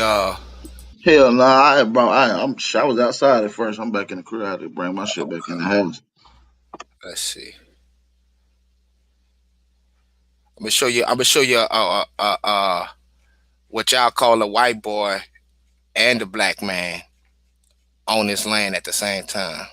Hell nah, I was outside at first. I'm back in the crib. I had to bring my shit back in the house. let's see. I'm gonna show you what y'all call a white boy and a black man on this land at the same time,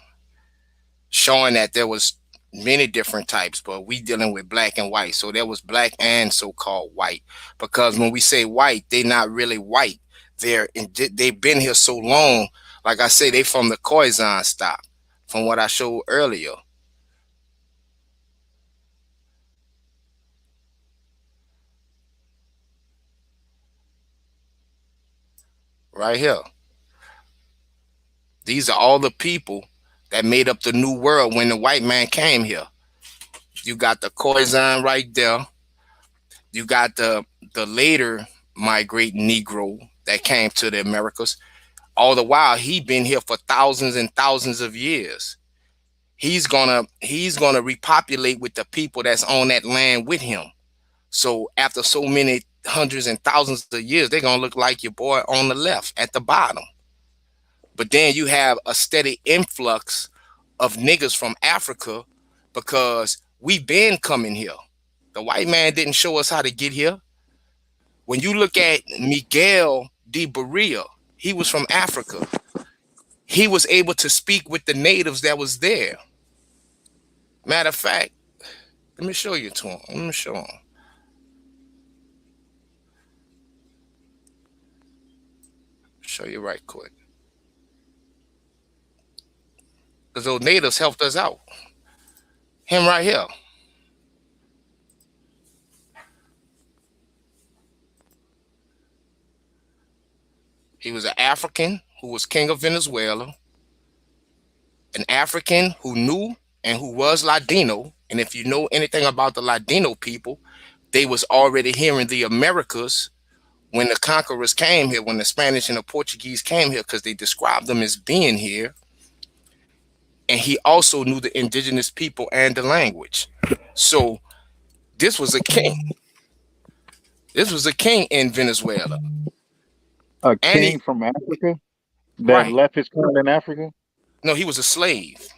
showing that there was many different types, but we dealing with black and white. So there was black and so-called white, because when we say white, they not really white. They've been here so long. Like I say, they from the Khoisan stock, from what I showed earlier. Right here. These are all the people that made up the new world when the white man came here. You got the Khoisan right there. You got the later migrating Negro that came to the Americas. All the while, he been here for thousands and thousands of years. He's gonna repopulate with the people that's on that land with him. So after so many hundreds and thousands of years, they're gonna look like your boy on the left at the bottom. But then you have a steady influx of niggas from Africa, because we been coming here. The white man didn't show us how to get here. When you look at Miguel de Berea, he was from Africa. He was able to speak with the natives that was there. Matter of fact, let me show you to him. Let me show him. Show you right quick. Because those natives helped us out. Him right here. He was an African who was king of Venezuela, an African who knew and who was Ladino. And if you know anything about the Ladino people, they was already here in the Americas when the conquerors came here, when the Spanish and the Portuguese came here, because they described them as being here. And he also knew the indigenous people and the language. So this was a king. This was a king in Venezuela. A king from Africa that Right. left his country in Africa? No, he was a slave.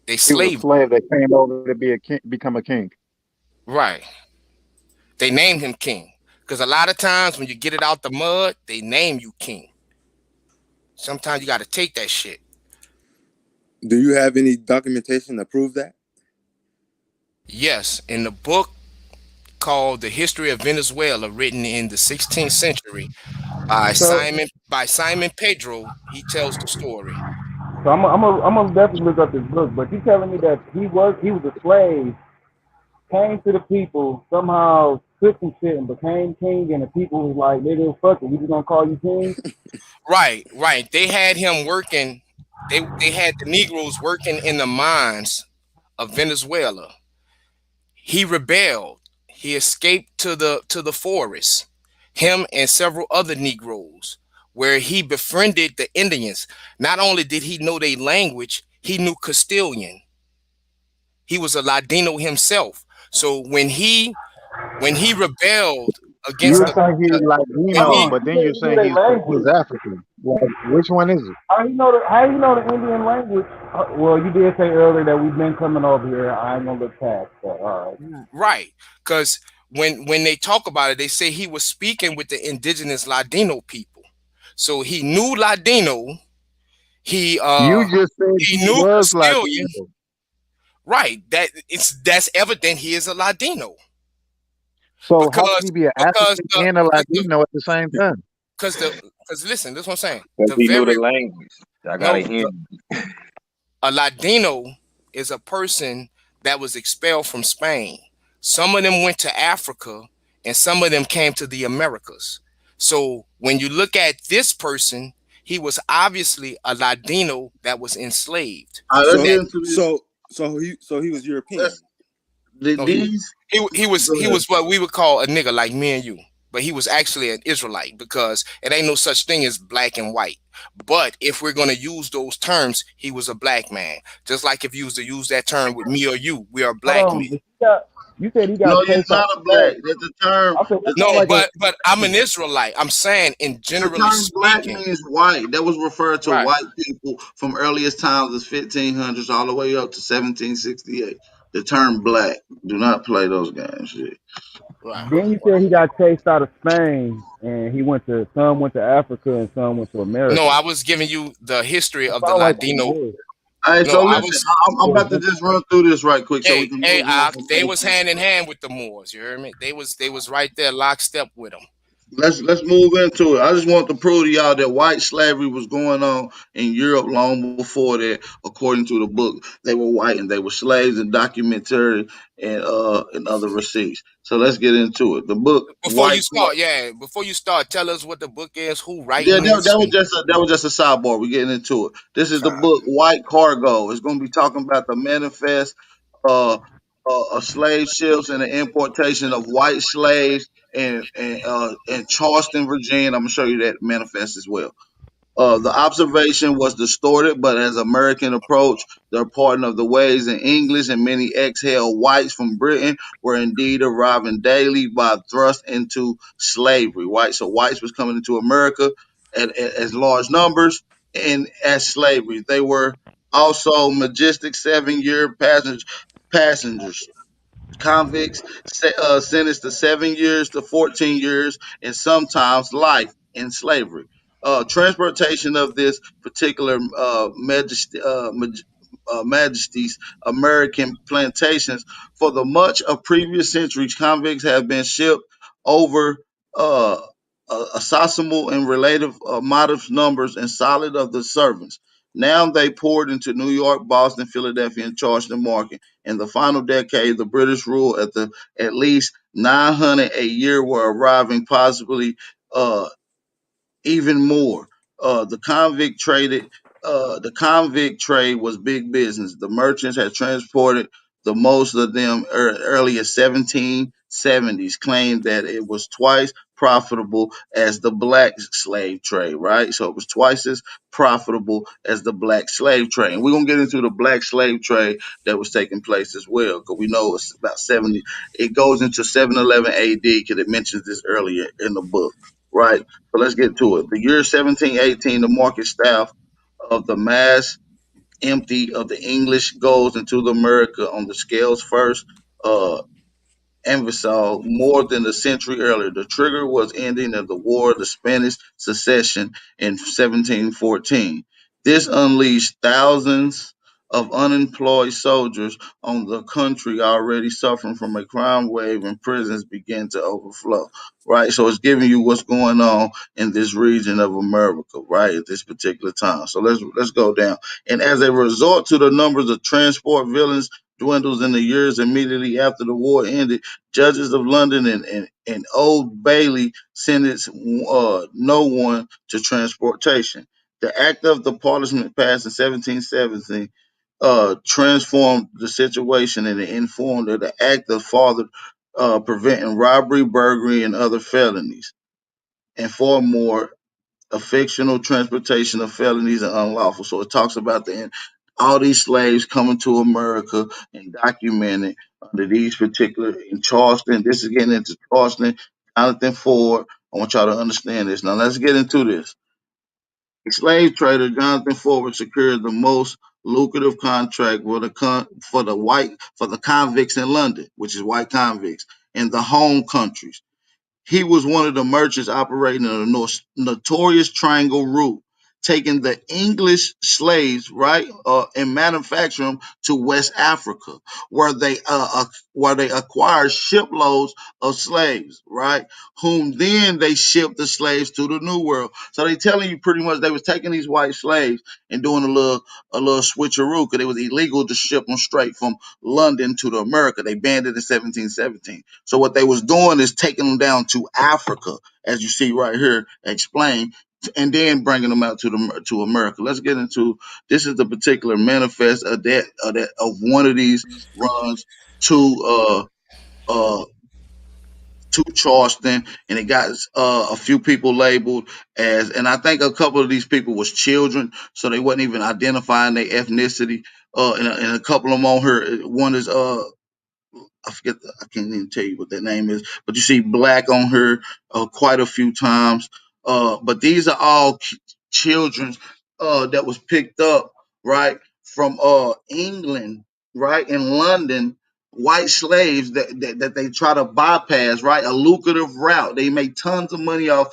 They He was a slaved. slave that came over to be a king, become a king. Right. They named him king. Because a lot of times when you get it out the mud, they name you king. Sometimes you got to take that shit. Do you have any documentation to prove that? Yes, in the book called The History of Venezuela, written in the 16th century, So, By Simon Pedro, he tells the story. so I'm gonna definitely look up this book. But you telling me that he was a slave, came to the people, somehow took some shit and became king, and the people was like, nigga, fuck it, we just gonna call you king. Right. They had him working. They had the Negroes working in the mines of Venezuela. He rebelled. He escaped to the forest. Him and several other Negroes, where he befriended the Indians. Not only did he know their language, he knew Castilian. He was a Ladino himself. So when he rebelled against You the think he's when Latino, he but then You you're said he knew saying their he's language. African. Like, which one is it? How you know the Indian language? Well, you did say earlier that we've been coming over here. I ain't gonna look past that. All right. right, because when they talk about it, they say he was speaking with the indigenous Ladino people. So he knew Ladino. He You just said he knew was Castilian. Latino. Right. That's evident he is a Ladino. So how can Because he be an African and a Latino at the same time? because listen, this is what I'm saying. Because he knew the language. I gotta hear. A Ladino is a person that was expelled from Spain. Some of them went to Africa and some of them came to the Americas. So when you look at this person, he was obviously a Ladino that was enslaved. Let's get into this. So he was European. No, he was what we would call a nigga like me and you, but he was actually an Israelite because it ain't no such thing as black and white. But if we're gonna use those terms, he was a black man. Just like if you was to use that term with me or you, we are black men. You said he got. No, you're not a black. That's the term. No, but I'm an Israelite. I'm saying in The generally term black speaking. means white. That was referred to Right. white people from earliest times as 1500s all the way up to 1768. The term black. Do not play those games. Shit. Then you said he got chased out of Spain, and some went to Africa and some went to America. No, I was giving you the history of the Sound like Ladino. All right, so listen, I'm about to just run through this right quick so we can move on from they was hand in hand with the Moors. You heard me? They was right there, lockstep with them. Let's move into it. I just want to prove to y'all that white slavery was going on in Europe long before that. According to the book, they were white and they were slaves, and documentary and other receipts. So let's get into it. The book. Before you start, tell us what the book is. Who Yeah, writing this? that was just a sidebar. We're getting into it. This is the book White Cargo. It's going to be talking about the manifest of slave ships and the importation of white slaves in Charleston, Virginia. I'm gonna show you that manifest as well. The observation was distorted, but as American approach, their pardon of the ways in English and many exhaled whites from Britain were indeed arriving daily by thrust into slavery. So whites was coming into America as large numbers and as slavery. They were also majestic 7-year passengers. Convicts sentenced to 7 years to 14 years and sometimes life in slavery. Transportation of this particular Majesty's American plantations for the much of previous centuries, convicts have been shipped over associable and relative modest numbers and solid of the servants. Now they poured into New York, Boston, Philadelphia, and Charleston market. In the final decade, the British rule at least 900 a year were arriving, possibly even more. The convict trade was big business. The merchants had transported the most of them early as 1770s, claimed that it was twice profitable as the black slave trade, right? So it was twice as profitable as the black slave trade. And we're gonna get into the black slave trade that was taking place as well, because we know it's about 70. It goes into 711 AD because it mentions this earlier in the book, right? So let's get to it. The year 1718, the market staff of the mass empty of the English goes into the America on the scales first. Envisaged more than a century earlier. The trigger was ending of the War of the Spanish Succession in 1714. This unleashed thousands of unemployed soldiers on the country already suffering from a crime wave and prisons begin to overflow, right? So it's giving you what's going on in this region of America, right, at this particular time. So let's go down. And as a result to the numbers of transport villains dwindles in the years immediately after the war ended, judges of London and Old Bailey sentenced no one to transportation. The Act of the Parliament passed in 1717 transformed the situation and it informed that the Act of Father preventing robbery, burglary, and other felonies, and four more a fictional transportation of felonies and unlawful. So it talks about all these slaves coming to America and documented under these particular in Charleston. This is getting into Charleston, Jonathan Ford. I want y'all to understand this. Now let's get into this. The slave trader Jonathan Ford secured the most lucrative contract for the convicts in London, which is white convicts, in the home countries. He was one of the merchants operating in the notorious Triangle Route, taking the English slaves, right, and manufacturing them to West Africa, where they acquired shiploads of slaves, right, whom then they shipped the slaves to the New World. So they telling you pretty much they was taking these white slaves and doing a little switcheroo because it was illegal to ship them straight from London to the America. They banned it in 1717. So what they was doing is taking them down to Africa, as you see right here, explained, and then bringing them out to America. Let's get into this. Is the particular manifest of one of these runs to to Charleston, and it got a few people labeled as, and I think a couple of these people was children, so they wasn't even identifying their ethnicity. And a couple of them on here. One is I forget, I can't even tell you what that name is, but you see black on her quite a few times. But these are all children that was picked up, right, from England, right, in London, white slaves that they try to bypass, right, a lucrative route. They make tons of money off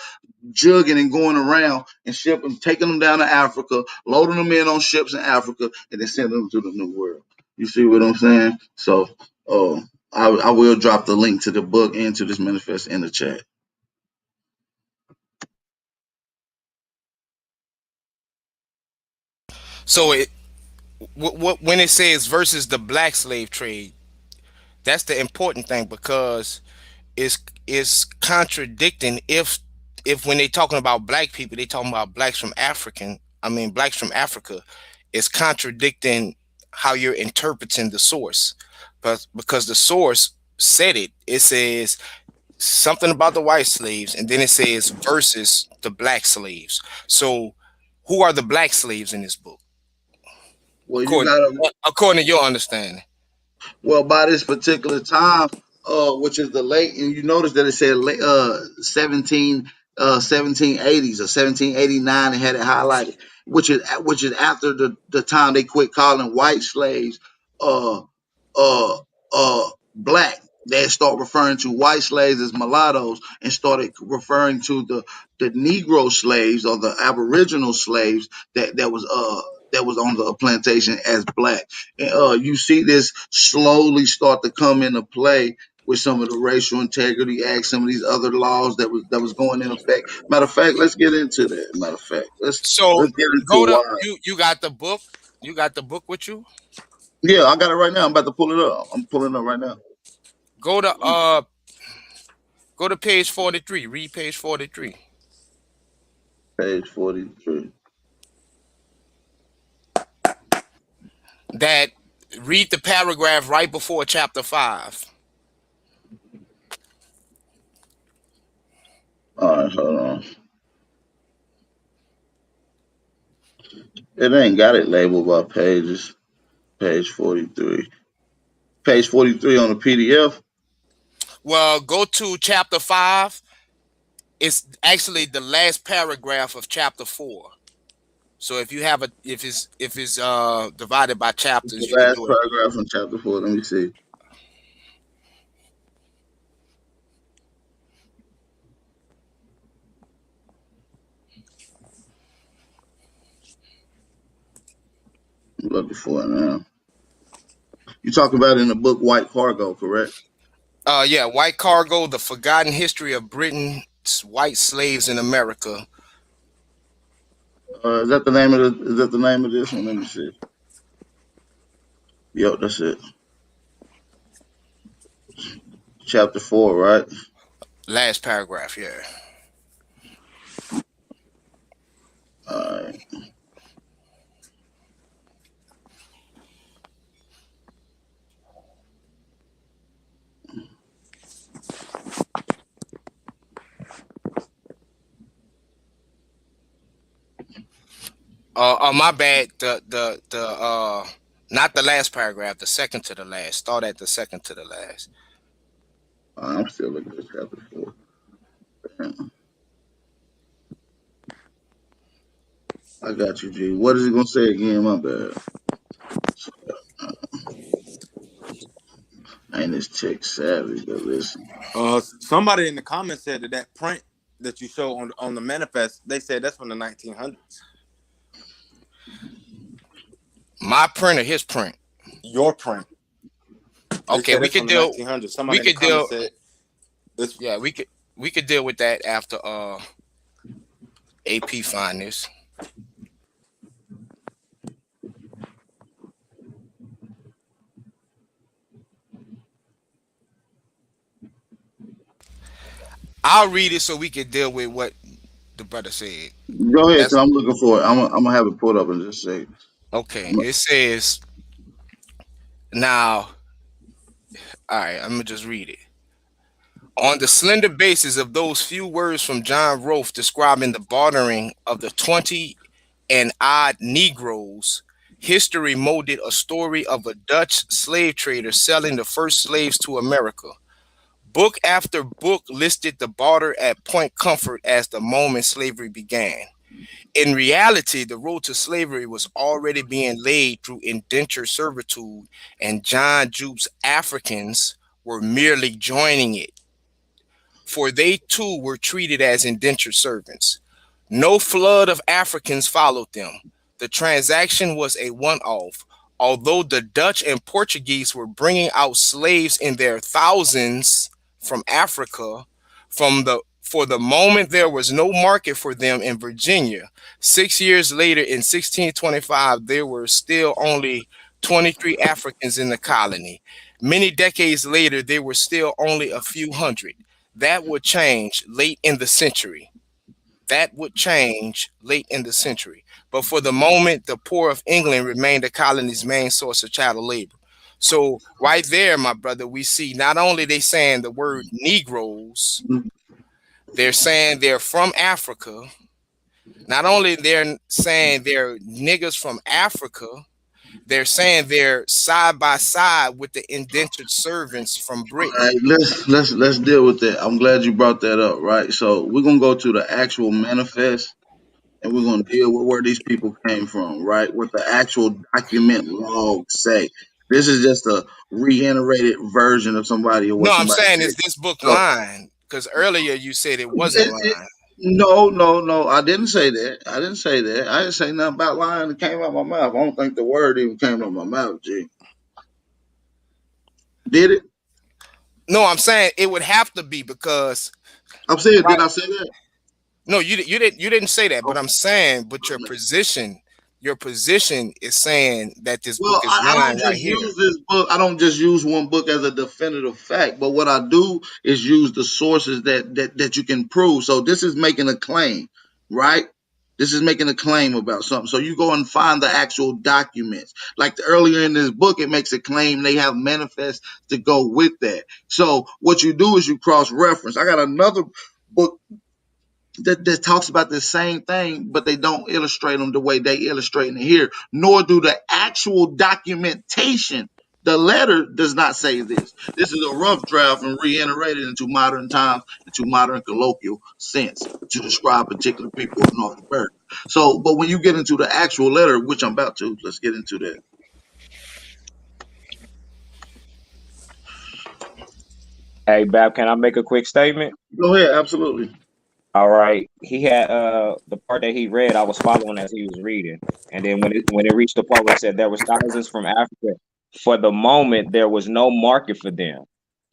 jugging and going around and shipping, taking them down to Africa, loading them in on ships in Africa, and then sending them to the New World. You see what I'm saying? So, I will drop the link to the book and to this manifest in the chat. So when it says versus the black slave trade, that's the important thing, because it's contradicting if when they talking about black people, they talking about blacks from blacks from Africa. It's contradicting how you're interpreting the source, but because the source said it says something about the white slaves, and then it says versus the black slaves. So who are the black slaves in this book, Well, you gotta according to your understanding? Well, by this particular time, which is the late, and you notice that it said 1780s or 1789, and had it highlighted, which is after the time they quit calling white slaves uh uh black. They start referring to white slaves as mulattoes and started referring to the Negro slaves or the Aboriginal slaves that was on the plantation as black. And you see this slowly start to come into play with some of the racial integrity acts, some of these other laws that was going in effect. Matter of fact, let's get into that. Matter of fact, So let's get into go to why. you got the book, with you. Yeah, I got it right now. I'm about to pull it up. I'm pulling it up right now. Go to page 43. Read page 43. Page 43. That read the paragraph right before chapter 5. All right, hold on. It ain't got it labeled by pages. Page 43. Page 43 on the PDF. Well, go to chapter 5. It's actually the last paragraph of chapter 4. So if you have if it's divided by It's chapters, the you can last do it. paragraph from chapter 4. Let me see. looking for it now. You talk about in the book White Cargo, correct? Yeah, White Cargo: The Forgotten History of Britain's White Slaves in America. Is that the name of the? Is that the name of this one? Let me see. Yep, that's it. Chapter 4, right? Last paragraph, yeah. All right. My bad. The not the last paragraph, the second to the last. Start at the second to the last. I'm still looking at chapter 4. I got you, G. What is he gonna say again? My bad. Ain't this chick savage, but listen. Somebody in the comments said that print that you show on the manifest, they said that's from the 1900s. My print or his print? Your print. Okay, we could deal. Somebody in the comments said this. Yeah, we could deal with that after AP find this. I'll read it so we can deal with what the brother said. Go ahead, so I'm looking for it. I'm gonna have it pulled up in just a second. Okay, it says now. All right, I'm gonna just read it. On the slender basis of those few words from John Rolfe describing the bartering of the 20 and odd Negroes, history molded a story of a Dutch slave trader selling the first slaves to America. Book after book listed the barter at Point Comfort as the moment slavery began. In reality, the road to slavery was already being laid through indentured servitude, and John Jupe's Africans were merely joining it. For they too were treated as indentured servants. No flood of Africans followed them. The transaction was a one-off. Although the Dutch and Portuguese were bringing out slaves in their thousands from Africa, for the moment there was no market for them in Virginia. 6 years later, in 1625, there were still only 23 Africans in the colony. Many decades later, there were still only a few hundred. That would change late in the century. But for the moment, the poor of England remained the colony's main source of chattel labor. So right there, my brother, we see not only they saying the word Negroes, they're saying they're from Africa. Not only they're saying they're niggas from Africa, they're saying they're side by side with the indentured servants from Britain. All right, let's deal with that. I'm glad you brought that up, right? So we're gonna go to the actual manifest, and we're gonna deal with where these people came from, right? What the actual document logs say. This is just a reiterated version of somebody or what No, I'm somebody saying said. is this book lying? Because earlier you said it wasn't lying. No. I didn't say that. I didn't say nothing about lying that came out my mouth. I don't think the word even came out my mouth, G. Did it? No, I'm saying it would have to be because I'm saying, did I say that? No, you didn't say that, but I'm saying, but your position is saying that this book is I lying don't right just here. use this book. I don't just use one book as a definitive fact, but what I do is use the sources that you can prove. So this is making a claim, right? This is making a claim about something. So you go and find the actual documents. Like earlier in this book, it makes a claim. They have manifests to go with that. So what you do is you cross-reference. I got another book that talks about the same thing, but they don't illustrate them the way they illustrate it here, nor do the actual documentation. The letter does not say this. This is a rough draft and reiterated into modern times, into modern colloquial sense to describe particular people of North America. So, but when you get into the actual letter, which I'm about to, let's get into that. Hey, Bab, can I make a quick statement? Go ahead, absolutely. All right. He had the part that he read, I was following as he was reading. And then when it reached the part where it said there was thousands from Africa, for the moment there was no market for them.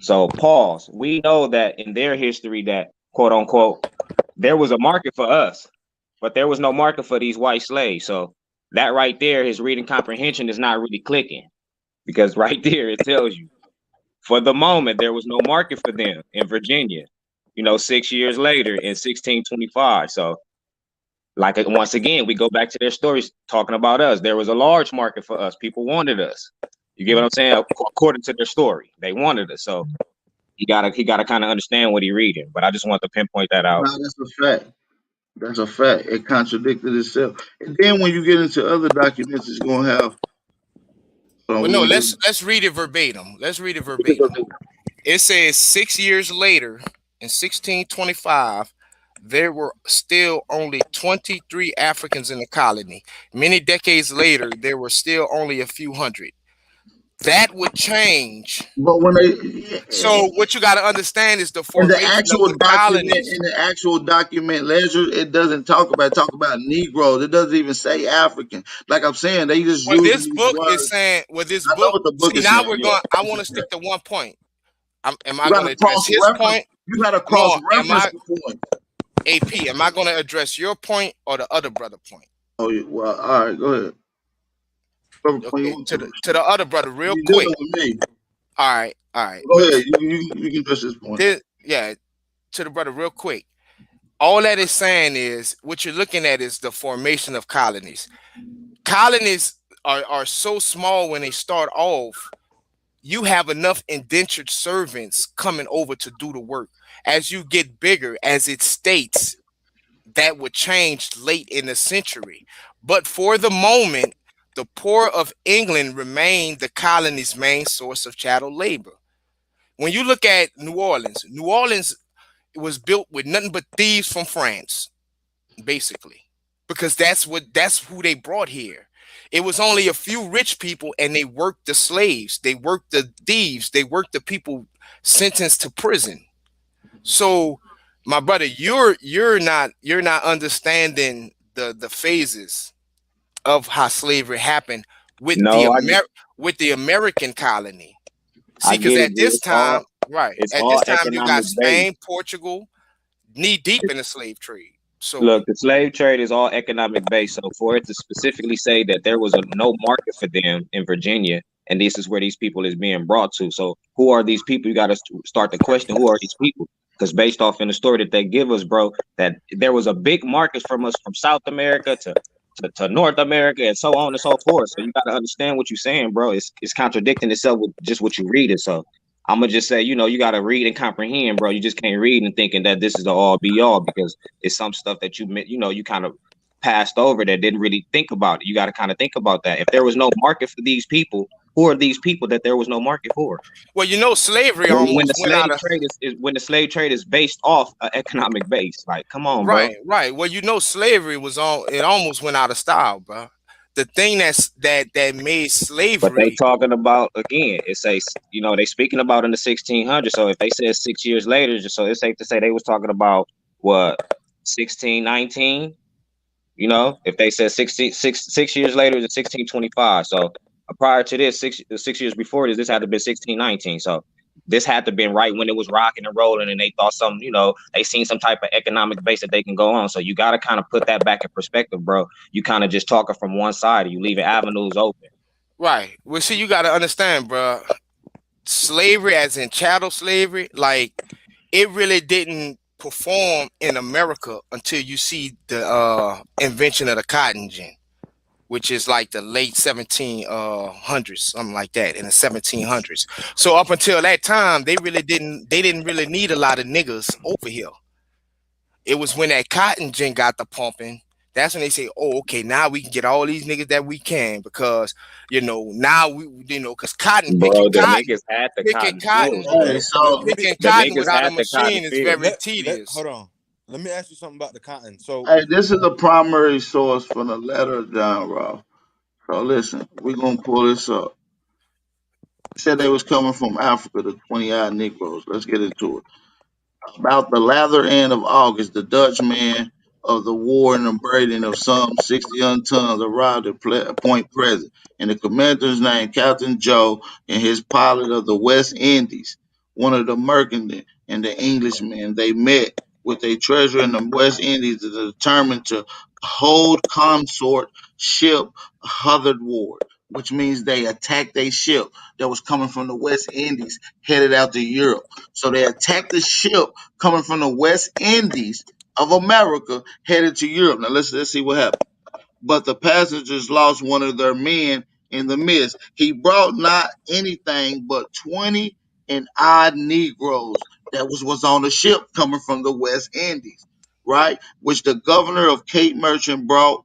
So pause. We know that in their history that quote unquote there was a market for us, but there was no market for these white slaves. So that right there, his reading comprehension is not really clicking, because right there it tells you for the moment there was no market for them in Virginia. 6 years later in 1625. So, like once again, we go back to their stories talking about us. There was a large market for us. People wanted us. You get what I'm saying? According to their story, they wanted us. So he gotta kind of understand what he's reading. But I just want to pinpoint that out. No, that's a fact. That's a fact. It contradicted itself. And then when you get into other documents, it's gonna have. Well, no, let's read it verbatim. Let's read it verbatim. It says 6 years later, in 1625, there were still only 23 Africans in the colony. Many decades later, there were still only a few hundred. That would change. But when they, so what you got to understand is the in formation the actual of the document, colonies. in the actual document ledger, it doesn't talk about Negroes. It doesn't even say African. Like I'm saying, they just Well, use this these book words. is saying. Well, this I know book. what the book See, is now saying. we're going. I want to stick to one point. Am I You going gotta to address his cross-reference. point? You gotta No, cross-reference the point. AP, am I going to address your point or the other brother point? Oh, well, all right, go ahead. Okay, to the other brother, real You quick. dealing with me. All right. Go ahead. You can address this point. To the brother, real quick. All that is saying is what you're looking at is the formation of colonies. Colonies are so small when they start off. You have enough indentured servants coming over to do the work. As you get bigger, as it states, that would change late in the century. But for the moment, the poor of England remained the colony's main source of chattel labor. When you look at New Orleans was built with nothing but thieves from France, basically, because that's who they brought here. It was only a few rich people, and they worked the slaves, they worked the thieves, they worked the people sentenced to prison. So, my brother, you're not understanding the phases of how slavery happened with the American colony. See, because at this time, you got Spain, Portugal, knee deep in the slave trade. So look, the slave trade is all economic based. So for it to specifically say that there was no market for them in Virginia, and this is where these people is being brought to. So who are these people? You got to start the question: who are these people? Because based off in the story that they give us, bro, that there was a big market from us from South America to North America and so on and so forth. So you got to understand what you're saying, bro. It's contradicting itself with just what you read it. So I'm gonna just say, you got to read and comprehend, bro. You just can't read and thinking that this is the all be all, because it's some stuff that you kind of passed over that didn't really think about it. You got to kind of think about that. If there was no market for these people, who are these people that there was no market for? Well, slavery when the slave trade is based off an economic base. Like, come on, bro. Right. Well, slavery it almost went out of style, bro. The thing that made slavery. But they talking about, again, it says, they speaking about in the 1600s. So if they said 6 years later, so it's safe to say they was talking about what, 1619? If they said 6 years later, it's 1625. So prior to this, 6 years before this had to be 1619. So this had to been right when it was rocking and rolling, and they thought they seen some type of economic base that they can go on. So you got to kind of put that back in perspective, bro. You kind of just talking from one side, you leaving avenues open. Right. Well, see, you got to understand, bro. Slavery, as in chattel slavery, like it really didn't perform in America until you see the invention of the cotton gin, which is like the late 1700s, something like that, in the 1700s. So up until that time, they didn't really need a lot of niggas over here. It was when that cotton gin got the pumping, that's when they say, oh, okay, now we can get all these niggas that we can, because now because cotton, bro, the niggas had the picking cotton without a machine is very tedious. Hold on. Let me ask you something about the cotton. So, hey, this is the primary source for the letter down, Ralph. So listen, we're gonna pull this up. It said they was coming from Africa, the 20-odd Negroes. Let's get into it. About the latter end of August, the Dutchman of the war and upbraiding of some 60 tons arrived at Point Pleasant, and the commander's named Captain Joe and his pilot of the West Indies, one of the merchant and the Englishmen. They met with a treasure in the West Indies determined to hold consort ship Hutherward, which means they attacked a ship that was coming from the West Indies headed out to Europe. So they attacked the ship coming from the West Indies of America headed to Europe. Now let's see what happened. But the passengers lost one of their men in the midst. He brought not anything but 20 and odd Negroes that was on the ship coming from the West Indies, right? Which the governor of Cape Merchant brought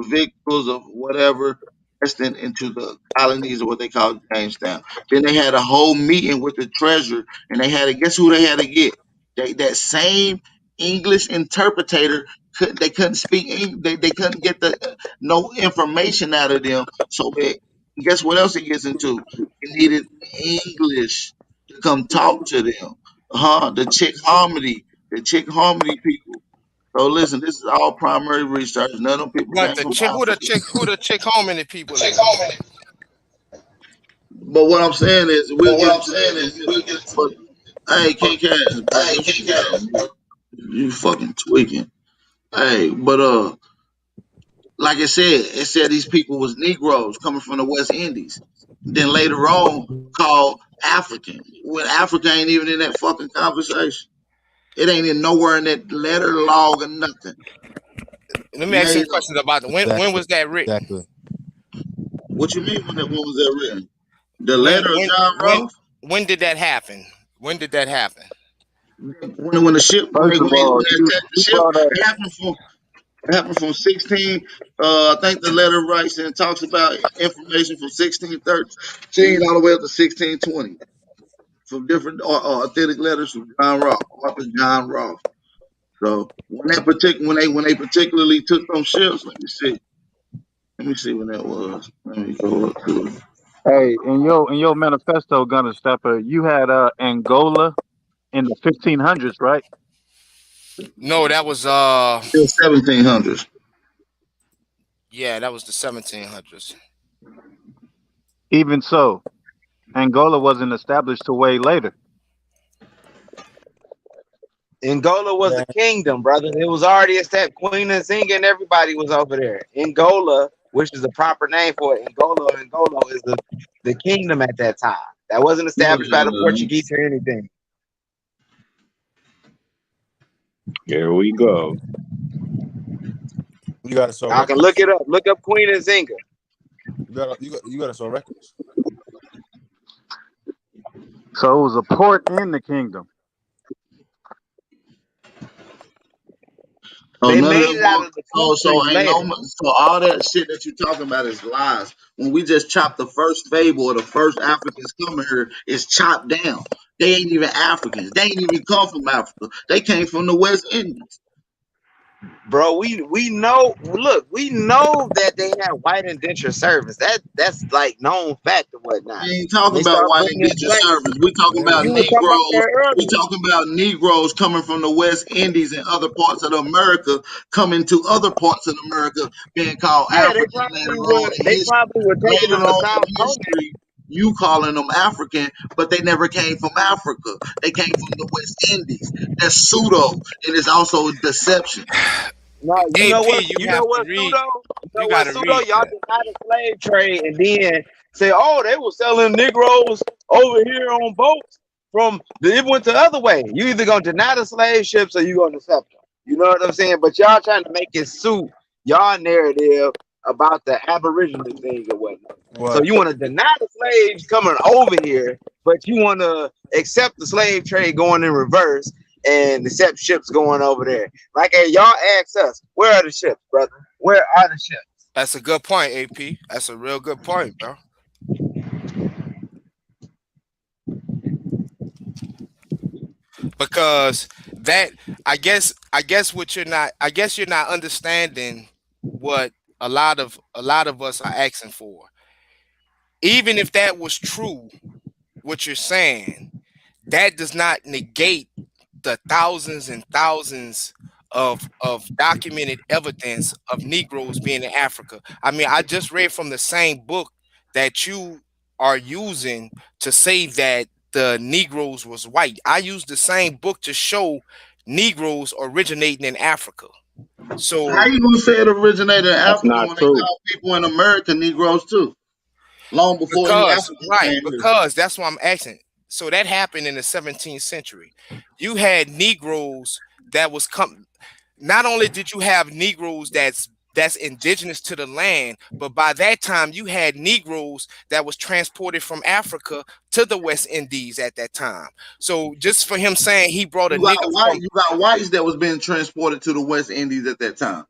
victuals of whatever destined into the colonies or what they call Jamestown. Then they had a whole meeting with the treasurer, and they had to guess who they had to get. That same English interpreter they couldn't speak they couldn't get the no information out of them. So guess what else it gets into? It needed English to come talk to them. The Chick Harmony people. So listen, this is all primary research. None of them people But came the from chick, Africa. who the chick Harmony people is? But what I'm saying is, we'll get into that. But hey, King Cash, bro, you fucking tweaking. Hey, but like I said, it said these people was Negroes coming from the West Indies. Then later on, called African. When Africa ain't even in that fucking conversation. It ain't in nowhere in that letter, log, or nothing. Let me ask some questions about it. When was that written? Exactly. What you mean when was that written? The letter of John Ross? When did that happen? When did that happen? When the ship, when they attacked the ship, it happened from 16. I think the letter writes and talks about information from 1613 all the way up to 1620 from different authentic letters from John Ross, author John Ross. So when they particularly took them ships, let me see when that was. Let me go up to it. Hey, in your manifesto, Gunner Stepper, you had Angola in the 1500s, right? No, that was Still 1700s. Yeah, that was the 1700s. Even so, Angola wasn't established till way later. Angola was a kingdom, brother. It was already established. Queen Nzinga and everybody was over there. Angola, which is the proper name for it, Angola is the kingdom at that time. That wasn't established by the Portuguese or anything. Here we go. You got to show. I can look it up. Look up Queen Nzinga. You got to show records. So it was a port in the kingdom. They made it out of the so all that shit that you're talking about is lies. When we just chopped the first fable of the first Africans coming here, it's chopped down. They ain't even Africans. They ain't even come from Africa. They came from the West Indies. Bro, we know. Look, we know that they had white indenture service. That's like known fact and whatnot. We ain't talking about white indenture service. We talking about Negroes. We talking about Negroes coming from the West Indies and other parts of America coming to other parts of America being called African later on in history. Later on in history, you calling them African, but they never came from Africa. They came from the West Indies. That's pseudo, and it's also deception. No, you know what? You know what, pseudo? You know what, pseudo? Y'all deny the slave trade and then say, oh, they were selling Negroes over here on boats it went the other way. You either gonna deny the slave ships or you gonna accept them. You know what I'm saying? But y'all trying to make it suit y'all narrative about the Aboriginal thing or whatnot. So you want to deny the slaves coming over here, but you want to accept the slave trade going in reverse and accept ships going over there. Like, hey, y'all ask us, where are the ships, brother? Where are the ships? That's a good point, AP. That's a real good point, bro. Because that, I guess you're not understanding what a lot of us are asking for. Even if that was true, what you're saying, that does not negate the thousands and thousands of documented evidence of Negroes being in Africa. I mean, I just read from the same book that you are using to say that the Negroes was white. I used the same book to show Negroes originating in Africa. So how you gonna say it originated in That's Africa not when they true. call people in America Negroes too? Long before any Africans came here. Because that's what I'm asking. So that happened in the 17th century. You had Negroes that was not only did you have Negroes that's indigenous to the land, but by that time you had Negroes that was transported from Africa to the West Indies at that time. So just for him saying he brought a nigga from, You got whites that was being transported to the West Indies at that time.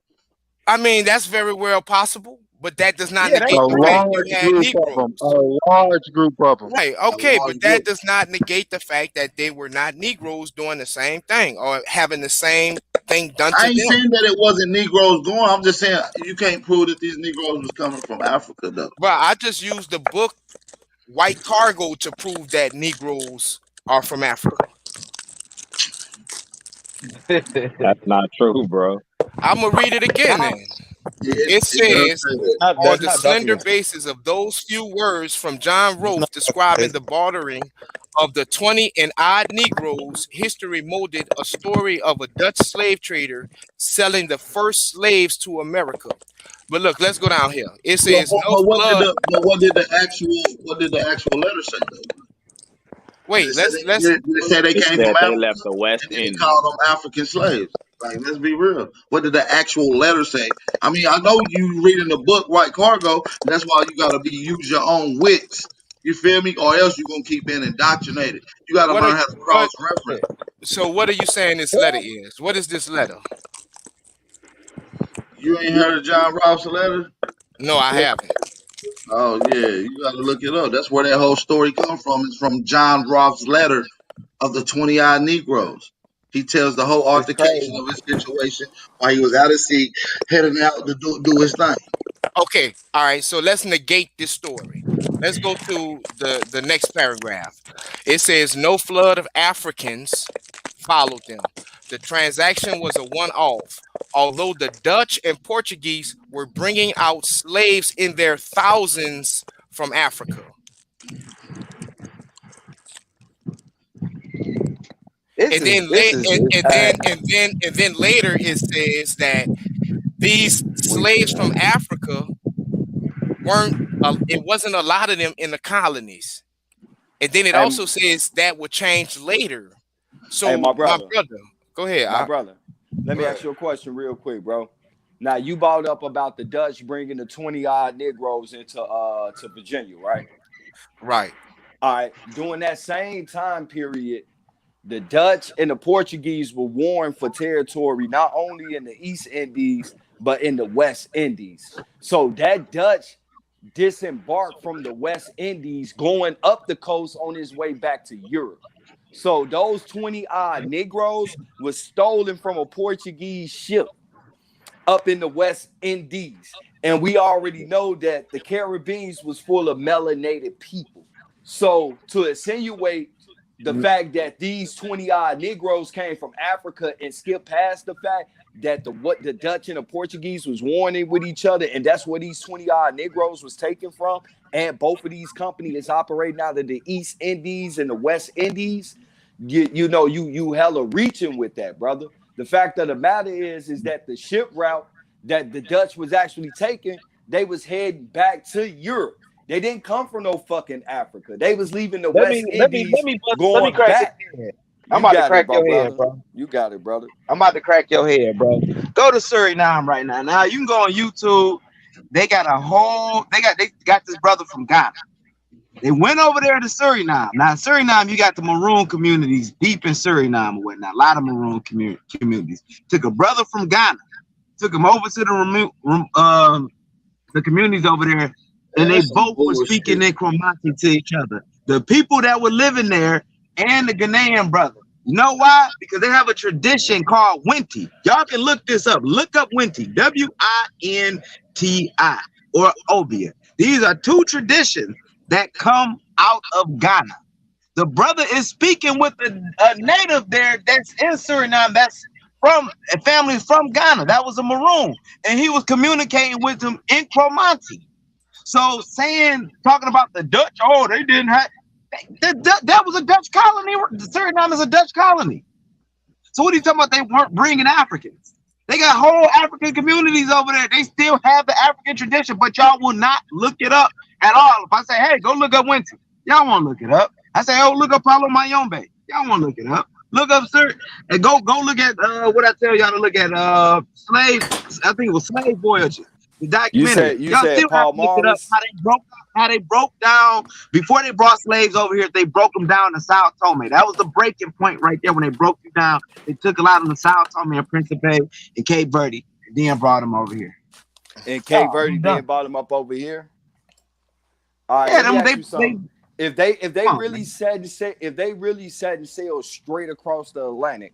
I mean, that's very well possible, but that does not negate A the fact large you had group Negroes. of them. A large group of them. Right, okay, but that does not negate the fact that they were not Negroes doing the same thing or having the same thing done to I ain't them. saying that it wasn't Negroes going. I'm just saying you can't prove that these Negroes was coming from Africa, though. Well, I just used the book White Cargo to prove that Negroes are from Africa. That's not true, bro. I'm gonna read it again then. It says, on the slender basis of those few words from John Rolfe describing the bartering of the 20 and odd Negroes, history molded a story of a Dutch slave trader selling the first slaves to America. But look, let's go down here. It says, what did the actual letter say, though? Wait, let's They say they came from Africa. They left the West And they Indies. called them African slaves. Like, let's be real. What did the actual letter say? I mean, I know you reading the book White Cargo. That's why you gotta use your own wits. You feel me? Or else you're gonna keep being indoctrinated. You gotta learn how to cross reference. So what are you saying this letter is? What is this letter? You ain't heard of John Rolfe's letter? No, I haven't. Oh yeah, you gotta look it up. That's where that whole story comes from. It's from John Rolfe's letter of the 20 odd Negroes. He tells the whole altercation of his situation while he was out at sea, heading out to do his thing. Okay, all right. So let's negate this story. Let's go to the next paragraph. It says, no flood of Africans followed them. The transaction was a one-off. Although the Dutch and Portuguese were bringing out slaves in their thousands from Africa. And then later it says that these slaves from Africa it wasn't a lot of them in the colonies. And then it also says that would change later. So hey, my brother, go ahead. My brother, let me ask you a question real quick, bro. Now you brought up about the Dutch bringing the 20 odd Negroes into to Virginia, right? Right. All right. During that same time period, the Dutch and the Portuguese were warring for territory not only in the East Indies but in the West Indies. So that Dutch disembarked from the West Indies, going up the coast on his way back to Europe. So those 20 odd Negroes was stolen from a Portuguese ship up in the West Indies. And we already know that the Caribbean was full of melanated people. So to insinuate the fact that these 20 odd Negroes came from Africa and skip past the fact that what the Dutch and the Portuguese was warring with each other, and that's where these 20 odd Negroes was taken from, and both of these companies operating out of the East Indies and the West Indies, you hella reaching with that, brother. The fact of the matter is that the ship route that the Dutch was actually taking, they was heading back to Europe. They didn't come from no fucking Africa. They was leaving the West Indies going back. I'm about to crack your head, bro. You got it, brother. I'm about to crack your head, bro. Go to Suriname right now. Now you can go on YouTube. They got this brother from Ghana. They went over there to Suriname. Now in Suriname, you got the maroon communities deep in Suriname or whatnot. A lot of maroon communities. Took a brother from Ghana, took him over to the communities over there, and they both were speaking in Cromartie to each other. The people that were living there and the Ghanaian brother. You know why? Because they have a tradition called Winti. Y'all can look this up. Look up Winti. W-I-N-T-I or Obia. These are two traditions that come out of Ghana. The brother is speaking with a native there that's in Suriname, that's from a family from Ghana. That was a Maroon, and he was communicating with him in Cromartie. So talking about the Dutch, oh, they didn't have that was a Dutch colony. Suriname is a Dutch colony. So what are you talking about? They weren't bringing Africans. They got whole African communities over there. They still have the African tradition, but y'all will not look it up at all. If I say, hey, go look up Winter, y'all won't look it up. I say, oh, look up Paulo Mayombe. Y'all won't look it up. Look up, sir, and go look at what I tell y'all to look at. Slave, I think it was Slave Voyages. The documentary. You said Paul Morris. How they broke down before they brought slaves over here. They broke them down to Sao Tome. That was the breaking point right there when they broke you down. They took a lot of the Sao Tome and Principe and Cape Verde, and then brought them over here. And Cape Verde then brought them up over here. All right, yeah, if they really said and sailed straight across the Atlantic,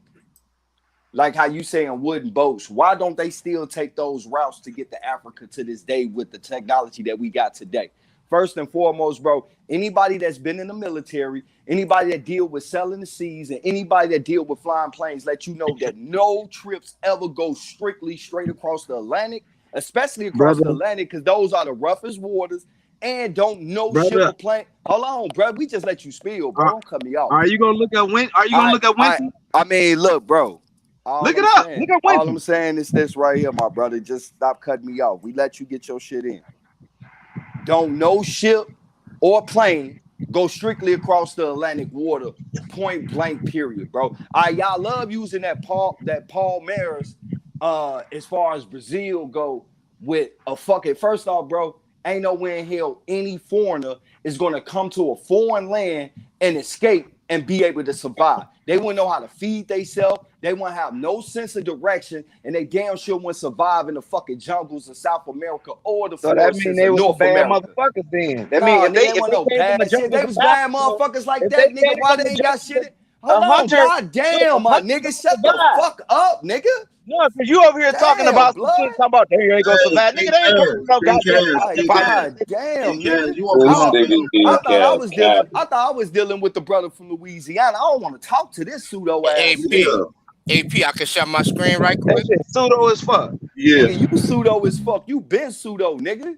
like how you say in wooden boats, why don't they still take those routes to get to Africa to this day with the technology that we got today? First and foremost, bro, anybody that's been in the military, anybody that deal with selling the seas, and anybody that deal with flying planes, let you know that no trips ever go strictly straight across the Atlantic, especially across the Atlantic, because those are the roughest waters. And don't know ship or plane. Hold on, bro. We just let you spill, bro. Don't cut me off. Are you gonna look at Winter? Are you gonna look at Winter? I mean, look, bro. Look it up. Look at Winter. All I'm saying is this right here, my brother. Just stop cutting me off. We let you get your shit in. Don't no ship or plane go strictly across the Atlantic water, point blank, period, bro. Y'all love using that Paul Maris as far as Brazil go with a fucking, first off, bro, ain't nowhere in hell any foreigner is going to come to a foreign land and escape and be able to survive. They wouldn't know how to feed themselves. They wouldn't have no sense of direction, and they damn sure wouldn't survive in the fucking jungles of South America or the forests of North bad America. Motherfuckers then. That mean they was bad motherfuckers like that, nigga. Why they ain't got shit? Hold on, goddamn, my nigga, shut the fuck up, nigga. No, because you over here talking about some shit, talking about they ain't gonna survive. Nigga, they ain't gonna survive. God damn, nigga. I thought I was dealing with the brother from Louisiana. I don't want to talk to this pseudo ass. AP, I can shut my screen right quick. Pseudo as fuck. Yeah, nigga, you pseudo as fuck. You been pseudo, nigga.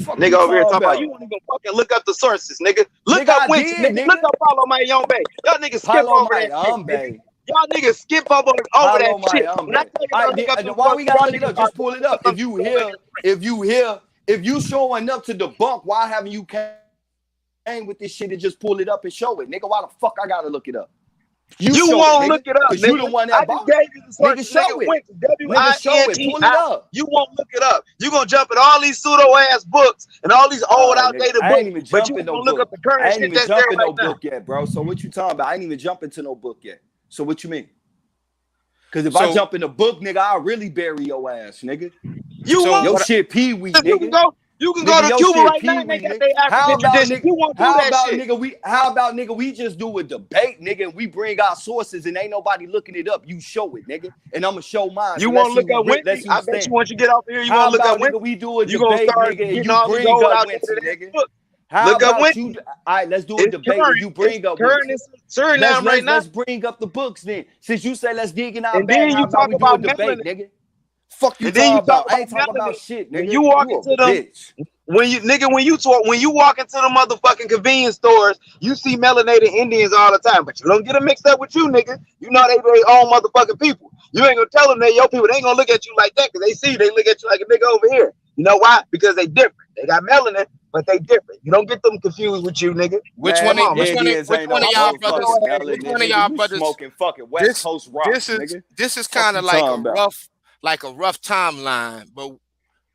Fuck nigga over here talking about you want to go fucking look up the sources, nigga. Look up Winter, nigga. Look up Paulo Mayombe. Y'all niggas skip over that shit. Y'all niggas skip over that shit. Why we gotta look it up? Just pull it up. If you showing up to debunk, why haven't you came with this shit and just pull it up and show it, nigga? Why the fuck I gotta look it up? You won't look it up, nigga. You the one that bought it. Nigga, show it. Nigga, show it. Pull it up. You won't look it up. You gonna jump at all these pseudo ass books and all these old outdated books, but you won't look up the current shit that's there right now. I ain't even jump in no book yet, bro. So what you talking about? I ain't even jump into no book yet. So what you mean? Because if I jump in the book, nigga, I'll really bury your ass, nigga. Your shit pee-wee, nigga. You can go to Cuba right now and they got their African tradition. You won't do that shit. How about, nigga, we just do a debate, nigga, and we bring our sources and ain't nobody looking it up. You show it, nigga, and I'm going to show mine. You won't look at Winter? I bet you once you get off here, you won't look at Winter. We do a debate, nigga, and you bring up Winter, nigga. Look up Winter. All right, let's do a debate. You bring up Suriname right now. Let's bring up the books then. Since you say let's dig in our and then you talk about debate, nigga. Fuck you talking about? I ain't talking about shit, nigga. You walk into the when you walk into the motherfucking convenience stores, you see melanated Indians all the time, but you don't get them mixed up with you, nigga. You know they own motherfucking people. You ain't gonna tell them they your people. They ain't gonna look at you like that because they look at you like a nigga over here. You know why? Because they different. They got melanin, but they different. You don't get them confused with you, nigga. Which one of y'all brothers smoking fucking West Coast rock? This is kind of like a rough timeline, but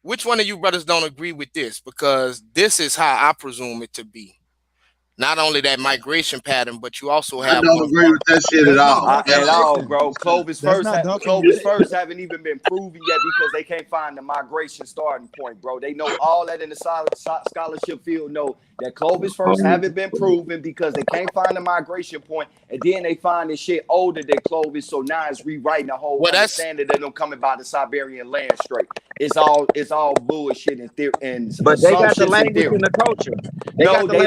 which one of you brothers don't agree with this? Because this is how I presume it to be. Not only that migration pattern, but you also have. I don't agree with that shit at all. At all, bro. Clovis first haven't even been proven yet because they can't find the migration starting point, bro. They know all that in the scholarship field know that Clovis first haven't been proven because they can't find the migration point, and then they find this shit older than Clovis, so now it's rewriting the whole understanding that them coming by the Siberian land straight. It's all bullshit and But they got the assumptions and language theory. and the culture. No, they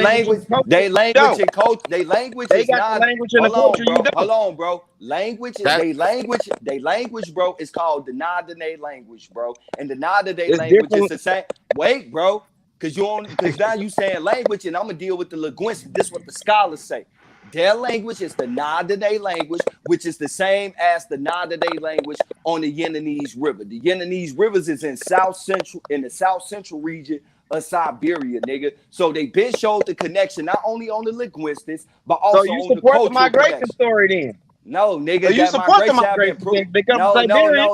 language and culture. They language They is got not. the language and the Hold on, culture. bro. You don't. Hold on, bro. Language is That- they language, bro. Is called the Nada-Day language, bro. And the Nada-Day It's language different. is the same. Wait, bro. Because now you saying language, and I'm gonna deal with the linguistics. This is what the scholars say. Their language is the Nada-Day language, which is the same as the Nada-Day language on the Yeninese River. The Yeninese Rivers is in the South Central region of Siberia, nigga. So they been showed the connection not only on the linguistics, but also So you on the support the cultural migration connection. story then? No, nigga, So you that support the migration have been migration proved. then? They come No, from no, Siberia.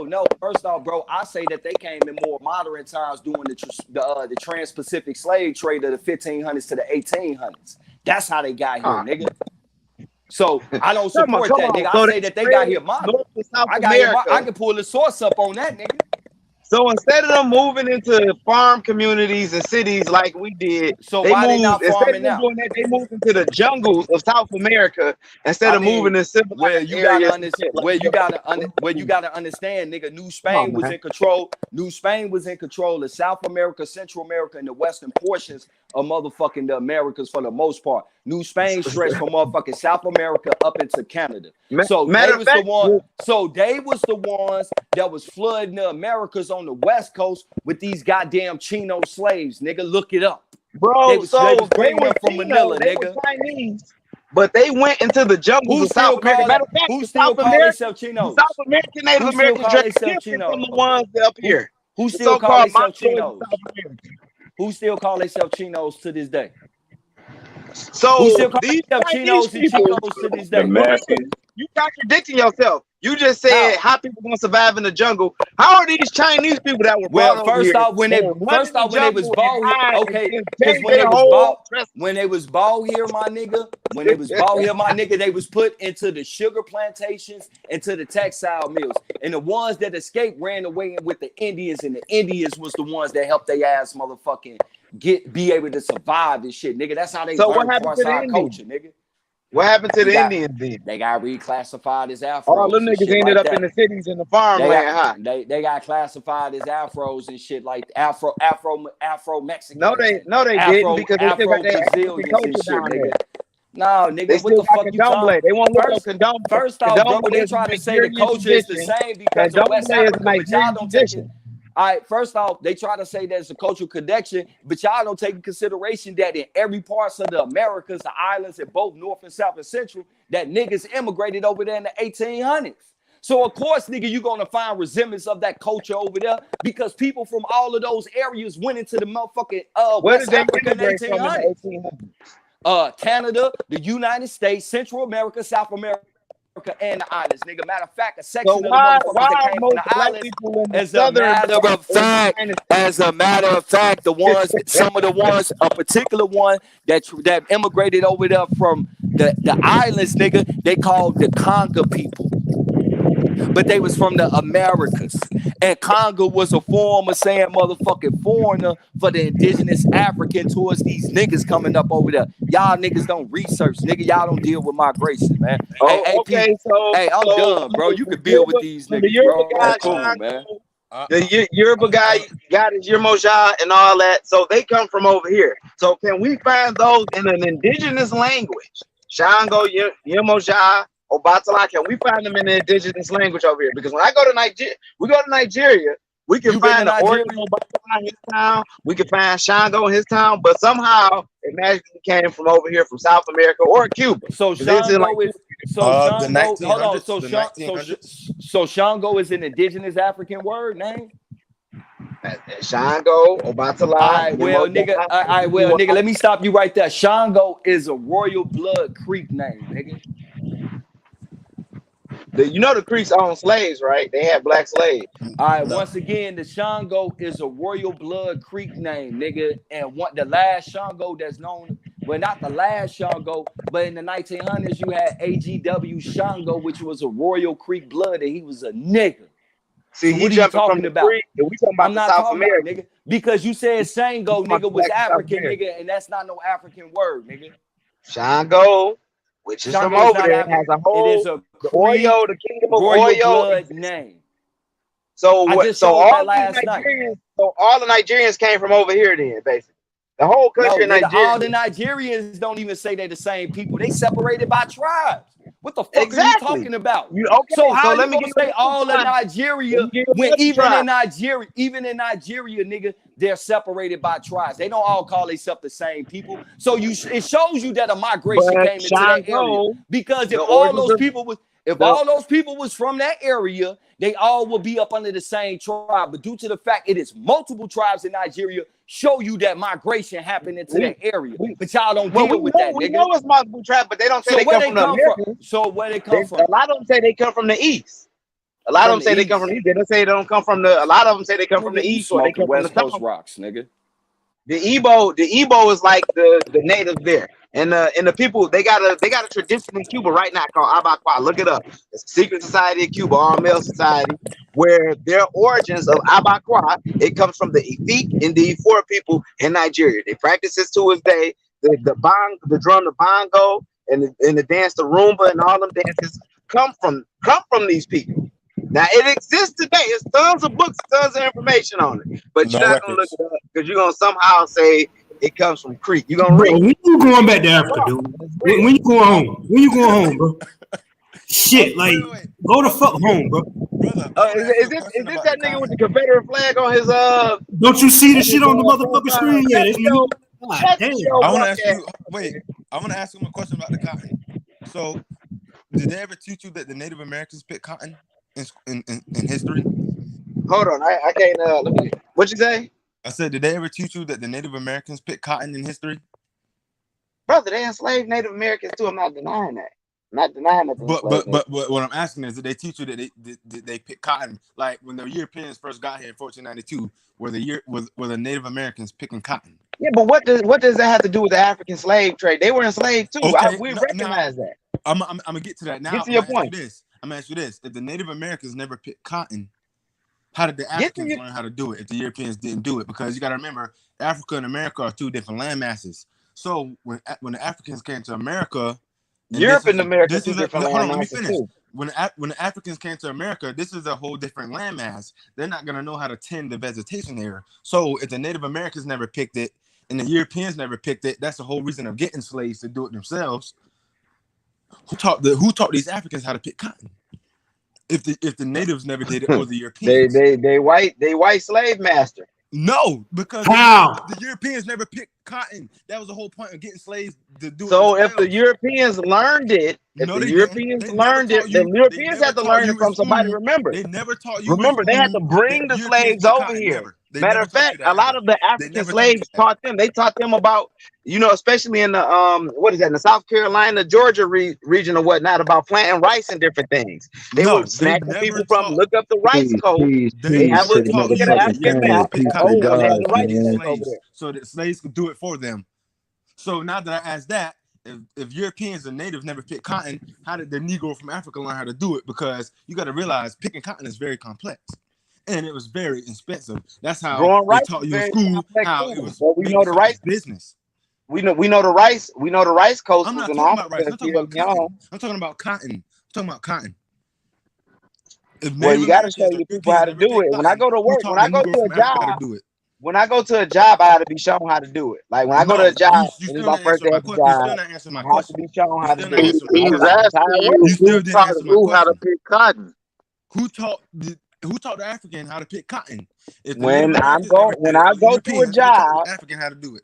no. First off, bro, I say that they came in more modern times doing the trans-Pacific slave trade of the 1500s to the 1800s. That's how they got here, nigga. So I don't Come on, support come that, on. nigga. So I they say that they got here spread modern. North to South I got here. America. I can pull the source up on that, nigga. So instead of them moving into farm communities and cities like we did, So they why they not moved, instead farming of them now? doing that, they moved into the jungles of South America instead of moving to civilized Where you areas. gotta and understand, shit like where you that. gotta understand, nigga. New Come Spain on, was man. in control. New Spain was in control of South America, Central America, and the western portions of motherfucking the Americas for the most part. New Spain stretched from motherfucking South America up into Canada. So Matter they of was the fact, one. So they was the ones that was flooding the Americas on the West Coast with these goddamn Chino slaves, nigga. Look it up. bro, so They was they bringing were them from Chino, Manila, they nigga. were Chinese, but they went into the jungles Who of South still America. call Matter it? of fact, Who the still South call American, themselves the Chinos? South American Native Who still Americans call are themselves different Chinos? from the ones up here. Who The still call so-called themselves Mongols Chinos? of South America. Who still call themselves Chinos to this day? Who So still call these themselves Chinese Chinos and people, Chicos to this The day? Mexicans. you contradicting yourself. You just said How? how people gonna survive in the jungle. How are these Chinese people that were Well, brought over here first off, when they gonna run in the was jungle and bald here, hide okay, and because change their whole dress? when they was bald here, my nigga, they was put into the sugar plantations, into the textile mills, and the ones that escaped ran away with the Indians, and the Indians was the ones that helped their ass motherfucking be able to survive and shit, nigga. That's how they So what learned happened parts to of the our Indians? culture, nigga. What happened to They the got Indians then? they got reclassified as All afros them and niggas shit ended like up that. in the cities and the They farmland, huh? got they got classified as afros and shit like Afro Mexicans, No, they didn't because they still got their African Brazilians culture and shit, down there. nigga. No, nigga, They what still the got fuck you talking? candomblé. They won't look up candomblé. First off, bro, Candomblé they is a try to say the Nigerian culture is the tradition. same because of West Candomblé is a Africa, but y'all Nigerian don't take it. tradition. All right, first off, they try to say there's a cultural connection, but y'all don't take in consideration that in every parts of the Americas, the islands, in both North and South and Central, that niggas immigrated over there in the 1800s. So of course, nigga, you're gonna find resemblance of that culture over there because people from all of those areas went into the motherfucking Where West did they Africa in the immigrate from in 1800s. the 1800s? Canada, the United States, Central America, South America, and the islands, nigga. Matter of fact, a section So of the why motherfuckers that are came from most the black islands, people in the as a southern matter part of of the fact, United the ones, some of the ones, a particular one that immigrated over there from the islands, nigga, they called the Conga people. But they was from the Americas. And Conga was a form of saying motherfucking foreigner for the indigenous African towards these niggas coming up over there. Y'all niggas don't research, nigga. Y'all don't deal with migration, man. Oh, Hey, okay, Pete. so Hey, I'm done, bro. You can build with these the niggas, Yoruba bro. guy, That's cool, Shango, man. the Yoruba guy got his Yermoja and all that. So they come from over here. So can we find those in an indigenous language? Shango, Yermoja, Obatala, can we find them in the indigenous language over here? Because when I go to Nigeria, we can You been find to the Nigeria? Oregon Obatala in his town. We can find Shango in his town, but somehow it magically came from over here from South America or Cuba. So 'Cause it's in, Shango like, is so The Shango. Hold on. 1900s. So The Shan- 1900s. so Shango is an indigenous African word name. Shango, Obatala. All right, well, nigga, let me stop you right there. Shango is a Royal Blood Creek name, nigga. You know the Creeks own slaves, right? They had black slaves. All right, once again, the Shango is a Royal Blood Creek name, nigga. And the last Shango that's known, well, not the last Shango, but in the 1900s, you had AGW Shango, which was a Royal Creek blood, and he was a nigga. See, So he what are you jumping talking from the about? Creek, and we talking about I'm the not South talking America. about, nigga, because you said Shango, talking about nigga, was black South African, America. nigga, and that's not no African word, nigga. Shango, which is from Shango is over not there, African. has a It whole is a the Oyo, the kingdom of Royal Oyo. blood name. So I what? just So showed all that the last night. Nigerians, so all the Nigerians came from over here. Then basically, the whole No, country of nigga, Nigeria. all the Nigerians don't even say they're the same people. They separated by tribes. What the fuck are you Exactly. talking about? You okay? So how So are let you me gonna give you say all of another tribe. Nigeria Let me give you when another even tribe. in Nigeria, nigga, they're separated by tribes. They don't all call themselves the same people. So it shows you that a migration But came into that area. Shango, Because the if all origins those of people was the all those people was from that area, they all will be up under the same tribe. But due to the fact it is multiple tribes in Nigeria, show you that migration happened into that area. But y'all don't well, deal with that, we nigga. know it's multiple tribes, but they don't say So they where come they from the come from? Americans. So where they come from? A lot of them say they come from the east. A lot of them From say the they come from east. the east. They don't say they don't come from the. A lot of them say they come from the Nigga, you east or they smoking come from the West Coast south. rocks, nigga. The Igbo is like the natives there, and the people they got a tradition in Cuba right now called Abacuá. Look it up. It's a secret society in Cuba, all male society, where their origins of Abacuá, it comes from the Efik and the Ifora people in Nigeria. They practice this to this day. The drum, the bongo, and the dance, the rumba, and all them dances come from these people. Now it exists today. There's tons of books, tons of information on it, but you're No not gonna look records. it up because you're gonna somehow say it comes from Crete. You're gonna Bro, read. when you going back to Africa, dude? When you going home? When you going home, bro? Shit, like go the fuck home, bro. Is this that nigga with the Confederate flag on his Don't you see the shit on the motherfucking screen? Yeah, that's me. God damn. I want to ask you. Wait, I want to ask him a question about the cotton. So, did they ever teach you that the Native Americans picked cotton in history? Hold on, I can't. Let me. What you say? I said, did they ever teach you that the Native Americans picked cotton in history? Brother, they enslaved Native Americans too. I'm not denying that. I'm not denying that. But what I'm asking is, did they teach you that they picked cotton like when the Europeans first got here in 1492? Were the Native Americans picking cotton? Yeah, but what does that have to do with the African slave trade? They were enslaved too. Okay, We recognize that. I'm gonna get to that now. Get to your point. I'm gonna ask you this: if the Native Americans never picked cotton, how did the Africans learn how to do it if the Europeans didn't do it? Because you got to remember, Africa and America are two different land masses. So when the Africans came to America, Europe and America are two different land let me masses finish. too. When the Africans came to America, this is a whole different landmass. They're not gonna know how to tend the vegetation there. So if the Native Americans never picked it and the Europeans never picked it, that's the whole reason of getting slaves to do it themselves. Who taught these Africans how to pick cotton? If the natives never did it, or the Europeans, they white slave master. No, because how the Europeans never picked cotton. That was the whole point of getting slaves to do it. So if the Europeans learned it, the Europeans had to learn it from somebody. Remember, they never taught you. Remember, they had to bring the slaves over here. Matter of fact, a lot of the African slaves taught them. They taught them about, especially in the in the South Carolina, Georgia region or whatnot, about planting rice and different things. They were snatching people from. Look up the rice code. They have a look at the African map. So that slaves could do it for them. So now that I asked that, if Europeans and natives never picked cotton, how did the Negro from Africa learn how to do it? Because you got to realize picking cotton is very complex. And it was very expensive. That's how they taught you in school how it was. We know the rice business. We know the rice. We know the rice coast. I'm not talking about rice. I'm talking about cotton. I'm talking about cotton. I'm talking about cotton. Well, you got to show your people how to do it. When I go to work, when I go to a job, I have to be shown how to do it. Like when I go to a job, it's my first day at the job. I have to be shown how to do it. He's asking you who how to pick cotton. Who taught the African how to pick cotton? When I go to a job, African how to do it.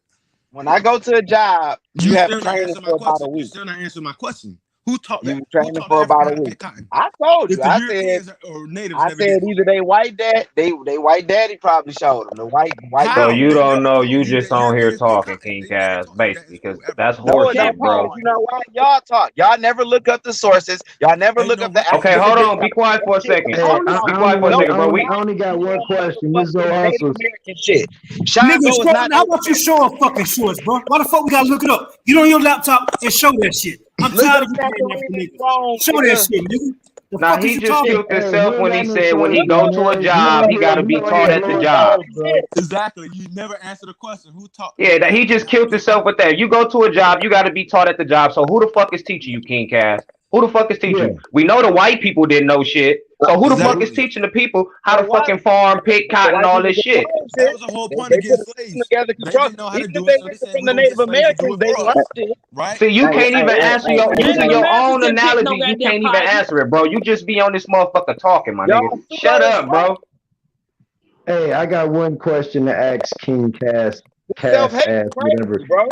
When I go to a job, you have training for about a week. You still not answering my question. Who taught you training for about a week? I told you. I said either they white daddy probably showed them. The white. So you don't know. You just on here talking, King Cass, basically, because that's horseshit, bro. You know why? Y'all talk. Y'all never look up the sources. Y'all never look up the. Okay, hold on. Be quiet for a second. Be quiet for a second, bro. I only got one question. This is also shit. Nigga, how about you show a fucking source, bro? Why the fuck we gotta look it up? Get on your laptop and show that shit. I'm tired of you. Show that shit, nigga. Now he just killed himself when he said when he go to a job, he gotta be taught at the job. Exactly. You never answered the question. Who taught? Yeah, that he just killed himself with that. You go to a job, you gotta be taught at the job. So who the fuck is teaching you, King Cass? Who the fuck is teaching you? We know the white people didn't know shit. So who the fuck is teaching the people how to fucking farm, pick cotton, all this shit? That was the whole point of getting slaves. They didn't know how to do it, so they said from the Native Americans, they learned it. Right? See, you can't even answer using your own Americans didn't pick no analogy. You goddamn can't even cotton. answer it, bro. You just be on this motherfucker talking, my nigga. Shut up, bro. Hey, I got one question to ask King Cass. Self-hate, Whatever. bro.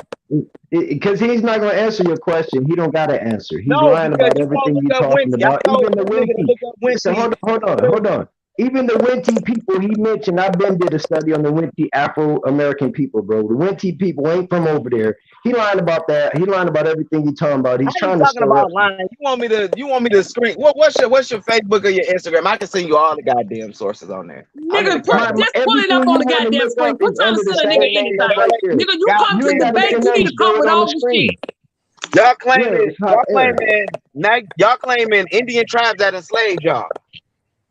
Because he's not gonna answer your question. He don't gotta answer. He's No, lying because about you everything won't you're look up talking Winty. I about. told Even the you nigga to Winty. look up Winty. Listen, hold on. Even the Winty people he mentioned, I've been did a study on the Winty Afro-American people, bro. The Winty people ain't from over there. He lying about that. He lying about everything you talking about. He's How you trying to talking stir up. about lying? You want me to screen? What's your Facebook or your Instagram? I can send you all the goddamn sources on there. Nigga, just pull it up on the goddamn screen. Quit trying to send a nigga anything. Nigga, you come to the debate, you need to come with all the shit. Y'all claiming Indian tribes that enslaved y'all.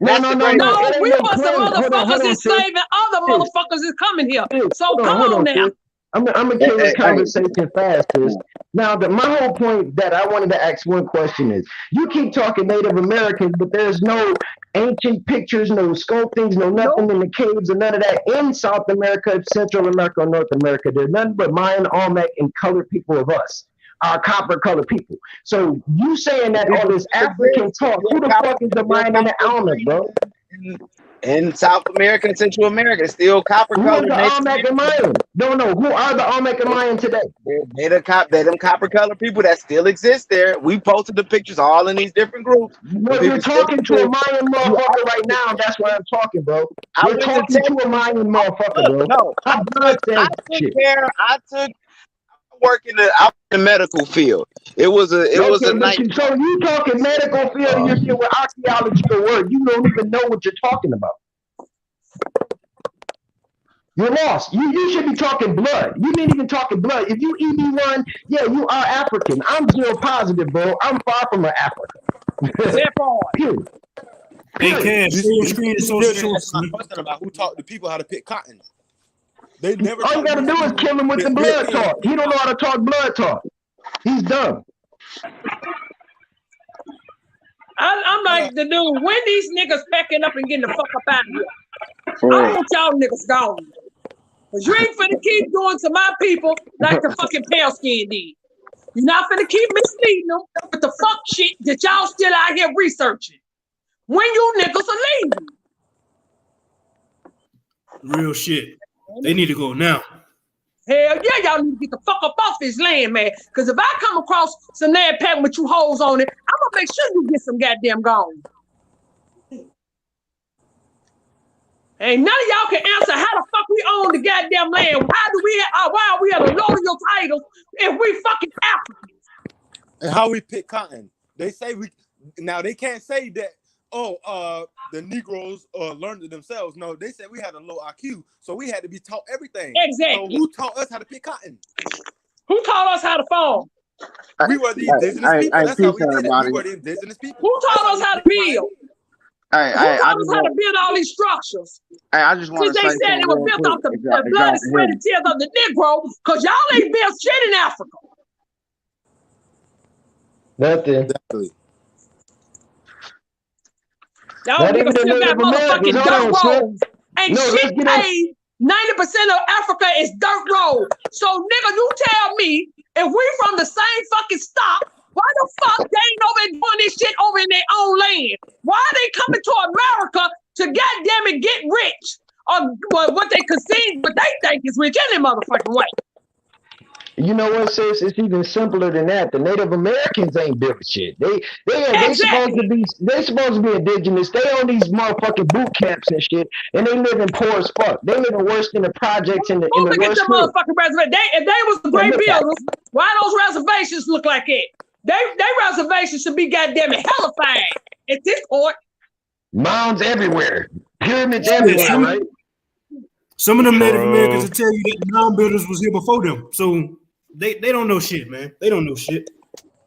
No, we want some motherfuckers enslaving other motherfuckers is coming here. So come on now. I'm gonna kill this conversation fast, sis. Now, my whole point that I wanted to ask one question is: you keep talking Native Americans, but there's no ancient pictures, no sculptings, no nothing in the caves, or none of that in South America, Central America, or North America. There's nothing but Mayan, Olmec, and colored people of us. Our copper colored people. So you saying that all this African talk, who the fuck is the Mayan and the Olmec, bro? In South America and Central America, it's still copper Who colored. are the Olmec and Mayan? No, who are the Olmec and Mayan today? They them copper colored people that still exist there. We posted the pictures all in these different groups. Well, you're talking to a Mayan motherfucker right now. That's why I'm talking, bro. You're talking to a Mayan motherfucker, bro. No, I work in the medical field. It was a night. So you talking medical field and you're here with archaeology or work. You don't even know what you're talking about. You're lost. You should be talking blood. You ain't even talking blood. If you EB1, yeah, you are African. I'm zero positive, bro. I'm far from an African. Period. Hey, Cash, share your screen and social shorts. Question about who taught the people how to pick cotton. They never. All you gotta do is kill him with the blood talk. He don't know how to talk blood talk. He's dumb. I'm like the dude. When these niggas packing up and getting the fuck up out of here, I want y'all niggas gone. Cause you ain't finna keep doing to my people like the fucking pale skin did. You're not finna keep misleading them with the fuck shit that y'all still out here researching. When you niggas are leaving. Real shit. They need to go now. Hell yeah, y'all need to get the fuck up off this land, man. Cause if I come across some land pack with you hoes on it, I'm gonna make sure you get some goddamn gone. Ain't none of y'all can answer how the fuck we own the goddamn land. Why are we at a load of your titles if we fucking Africans? And how we pick cotton. They say they can't say that, the Negroes learned it themselves. No, they said we had a low IQ, so we had to be taught everything. Exactly. So who taught us how to pick cotton? Who taught us how to farm? We were the indigenous people. That's how we did it. We were the indigenous people. Who taught us how to build? Who taught us how to build all these structures? I just want to say they said it was built off the blood and sweat and tears of the Negro, because y'all ain't built shit in Africa. Nothing. Exactly. Y'all niggas still got motherfucking dirt roads. Ain't shit paid. 90% of Africa is dirt road. So nigga, you tell me if we from the same fucking stock, why the fuck they ain't over there doing this shit over in their own land? Why are they coming to America to goddamn it get rich? Or what they conceive, what they think is rich any motherfucking way. You know what, sis? It's even simpler than that. The Native Americans ain't built shit. They supposed to be indigenous. They own these motherfucking boot camps and shit, and they live in poor as fuck. They live in worse than the projects in the worst. Look at the motherfucking reservation. If they was the great builders, why those reservations look like it? They reservations should be goddamn it hella fine at this point. Mounds everywhere, pyramids everywhere, right? Some of them Native Americans will tell you that the mound builders was here before them. So they don't know shit, man. They don't know shit.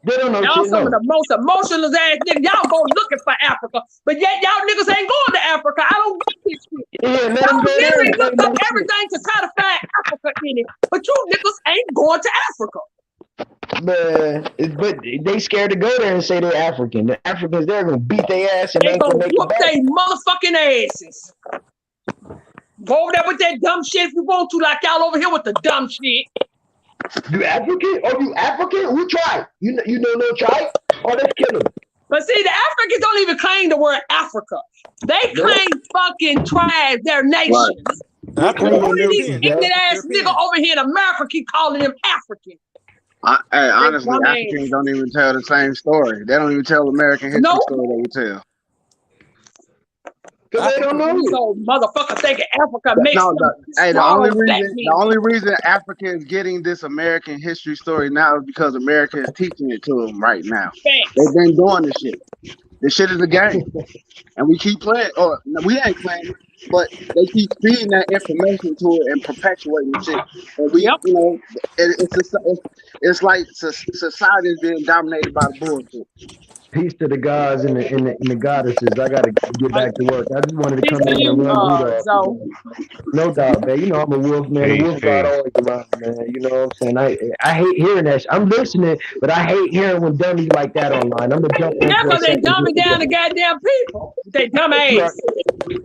They don't know y'all shit. Some of the most emotional ass niggas. Y'all go looking for Africa, but yet y'all niggas ain't going to Africa. I don't get this shit. Yeah, y'all literally look up everything to try to find Africa in it, but you niggas ain't going to Africa. But they scared to go there and say they're African. The Africans, they're gonna beat their ass and They ain't gonna gonna make it whoop back. their motherfucking asses. Go over there with that dumb shit if you want to, like y'all over here with the dumb shit. You African? Oh, you African? Who tried? You know no tribe? Oh, let's kill them. But see, the Africans don't even claim the word Africa. They claim fucking tribes, their nations. One of these ignorant ass nigga over here in America keep calling them African. Hey, honestly, Africans don't even tell the same story. They don't even tell American history story that we tell. Because they don't know. So motherfucker thinking Africa makes them the only reason Africa is getting this American history story now is because America is teaching it to them right now. They've been doing this shit. This shit is a game, and we keep playing. Or we ain't playing it, but they keep feeding that information to it and perpetuating shit. And we, you know, it's like society is being dominated by the bullshit. Peace to the gods and the goddesses. I gotta get back to work. I just wanted to come in and run through no doubt, man. You know I'm a wolf, man. The wolf god always around, man. You know what I'm saying? I hate hearing that shit. I'm listening, but I hate hearing when dummies like that online. I'm gonna jump in. Yeah, because they dumbing down the goddamn people. They dumb ass.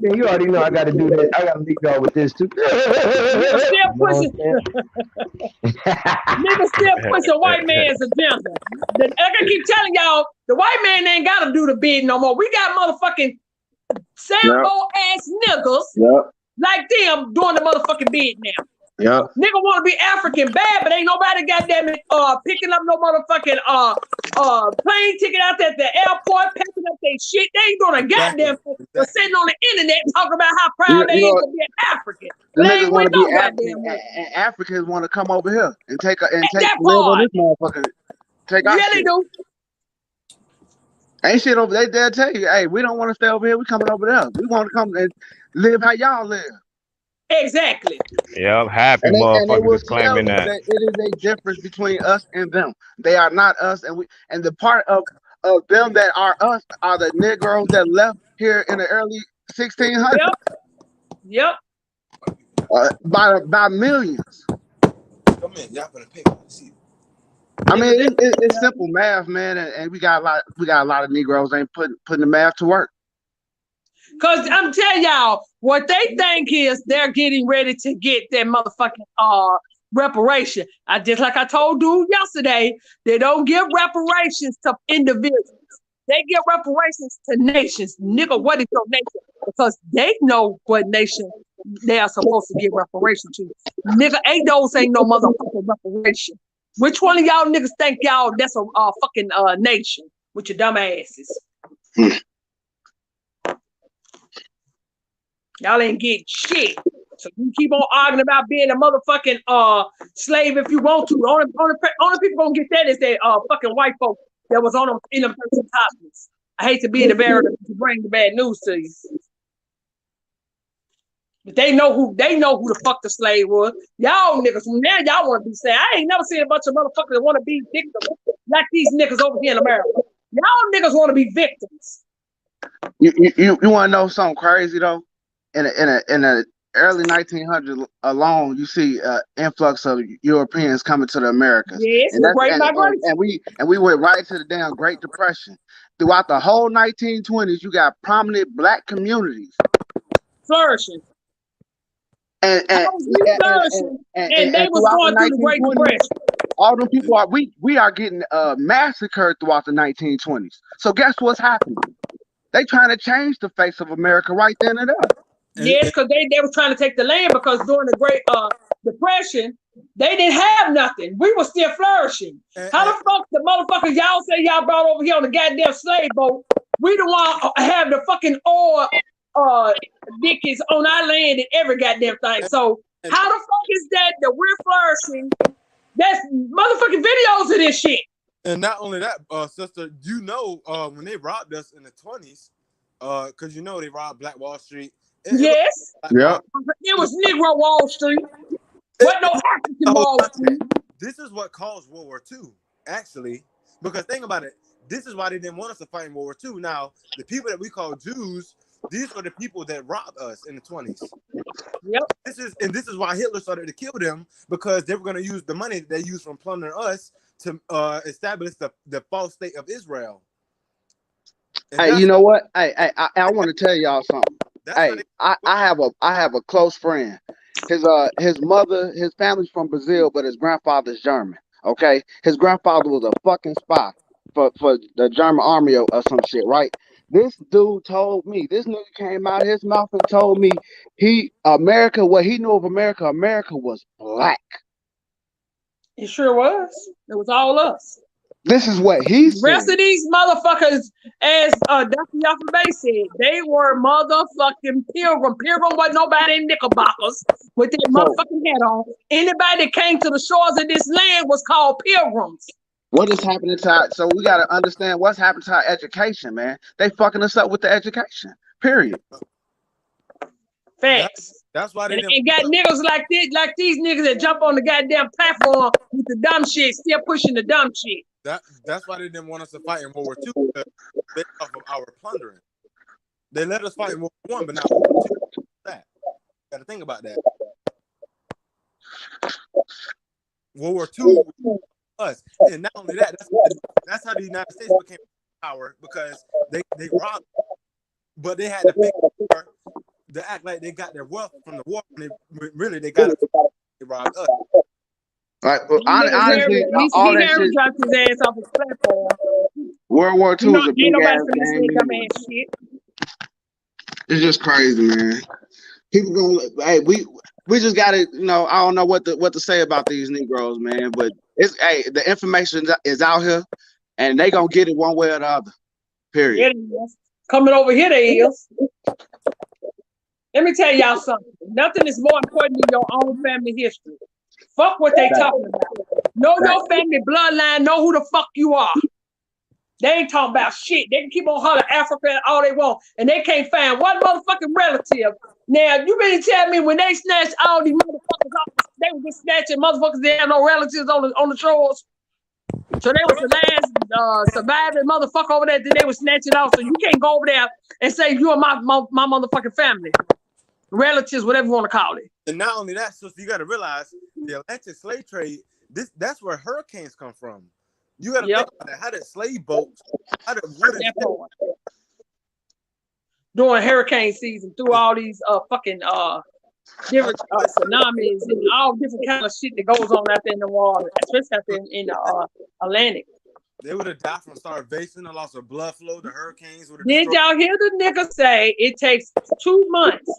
Man, you already know I gotta do that. I gotta leave y'all with this too. Niggas still pushing. Niggas still pushing white man's agenda. I can keep telling y'all, the white man ain't gotta do the bid no more. We got motherfucking Sambo ass niggas like them doing the motherfucking bid now. Yep. Nigga want to be African bad, but ain't nobody goddamn it picking up no motherfucking plane ticket out there at the airport, picking up their shit. They ain't doing a goddamn thing. They're sitting on the internet talking about how proud they is to be an African. The They niggas ain't want with to no be goddamn African, and Africans want to come over here and take live part. on this motherfucker. Take our Yeah, shit. they do. Ain't shit over there. They'll tell you, hey, we don't want to stay over here. We coming over there. We want to come and live how y'all live. Exactly. Yep, happy And they motherfuckers will is tell claiming you that. that it is a difference between us and them. They are not us, and the part of them that are us are the Negroes that left here in the early 1600s. Yep. By millions. Come in, y'all gonna pay. See. I mean, it's simple math, man, and we got a lot of Negroes ain't putting the math to work. Cause I'm telling y'all, what they think is they're getting ready to get their motherfucking reparation. Just like I told dude yesterday, they don't give reparations to individuals. They give reparations to nations. Nigga, what is your nation? Because they know what nation they are supposed to give reparation to. Nigga, ain't no motherfucking reparation. Which one of y'all niggas think y'all that's a fucking nation with your dumb asses? Y'all ain't getting shit. So you keep on arguing about being a motherfucking slave if you want to. The only people gonna get that is that fucking white folks that was on them in them 13 topics. I hate to be the bearer to bring the bad news to you. But they know who the fuck the slave was. Y'all niggas, now y'all want to be saying, I ain't never seen a bunch of motherfuckers that want to be victims like these niggas over here in America. Y'all niggas want to be victims. You want to know something crazy though? In the early 1900s alone, you see influx of Europeans coming to the Americas. Yes, and Great Migration. And we went right to the damn Great Depression. Throughout the whole 1920s, you got prominent black communities flourishing. And they was going through the Great Depression. All them people we are getting massacred throughout the 1920s. So guess what's happening? They trying to change the face of America right then and there. Yes, because they were trying to take the land because during the Great Depression, they didn't have nothing. We were still flourishing. How the fuck the motherfuckers y'all say y'all brought over here on the goddamn slave boat? We the one have the fucking oil dickies on our land and every goddamn thing. So how the fuck is that we're flourishing? That's motherfucking videos of this shit. And not only that, sister, you know, when they robbed us in the 20s, because you know they robbed Black Wall Street. Yes. Yeah. It was Negro Wall Street. What no African Wall Street. This is what caused World War II, actually. Because think about it, this is why they didn't want us to fight in World War II. Now, the people that we call Jews, these are the people that robbed us in the 20s. Yep. This is why Hitler started to kill them, because they were going to use the money that they used from plundering us to establish the false state of Israel. Hey, you know what? Hey, I want to tell y'all something. Hey, I have a close friend. His mother, his family's from Brazil, but his grandfather's German. Okay, his grandfather was a fucking spy for the German army or some shit, right? This dude told me, this nigga came out of his mouth and told me what he knew of America was black. It sure was. It was all us. This is what he said. The rest of these motherfuckers, as Dr. Yafa Bay said, they were motherfucking pilgrim. Pilgrim wasn't nobody in knickerbockers with their motherfucking hat on. Anybody that came to the shores of this land was called pilgrims. What is happening to our, so we got to understand what's happening to our education, man. They fucking us up with the education, period. Facts. That's why they and got niggas like these niggas that jump on the goddamn platform with the dumb shit, still pushing the dumb shit. That's why they didn't want us to fight in World War II based off of our plundering. They let us fight in World War I, but not World War II. That. Got to think about that. World War II us, and not only that, that's how the United States became power, because they robbed, but they had to pay to act like they got their wealth from the war. When they got it, they robbed us. Right. Well, honestly, all that shit. Dropped his ass off his platform. World War II is a big ass game. Shit. It's just crazy, man. People gonna, hey, we just gotta, I don't know what to say about these Negroes, man. But the information is out here, and they gonna get it one way or the other. Period. Coming over here, they is. Let me tell y'all something. Nothing is more important than your own family history. Fuck what they talking about. Know your family bloodline. Know who the fuck you are. They ain't talking about shit. They can keep on hollering Africa all they want, and they can't find one motherfucking relative. Now, you really tell me when they snatched all these motherfuckers off, they were just snatching motherfuckers that had no relatives on the shores. So they was the last surviving motherfucker over there that they was snatching off. So you can't go over there and say you're my motherfucking family. Relatives, whatever you want to call it. And not only that, so you got to realize the Atlantic slave trade, that's where hurricanes come from. You got to think about that. How did slave boats, during hurricane season, through all these fucking different tsunamis and all different kind of shit that goes on out there in the water, especially out there in the Atlantic. They would have died from starvation, a loss of blood flow. The hurricanes would have. Did y'all hear the nigga say it takes 2 months?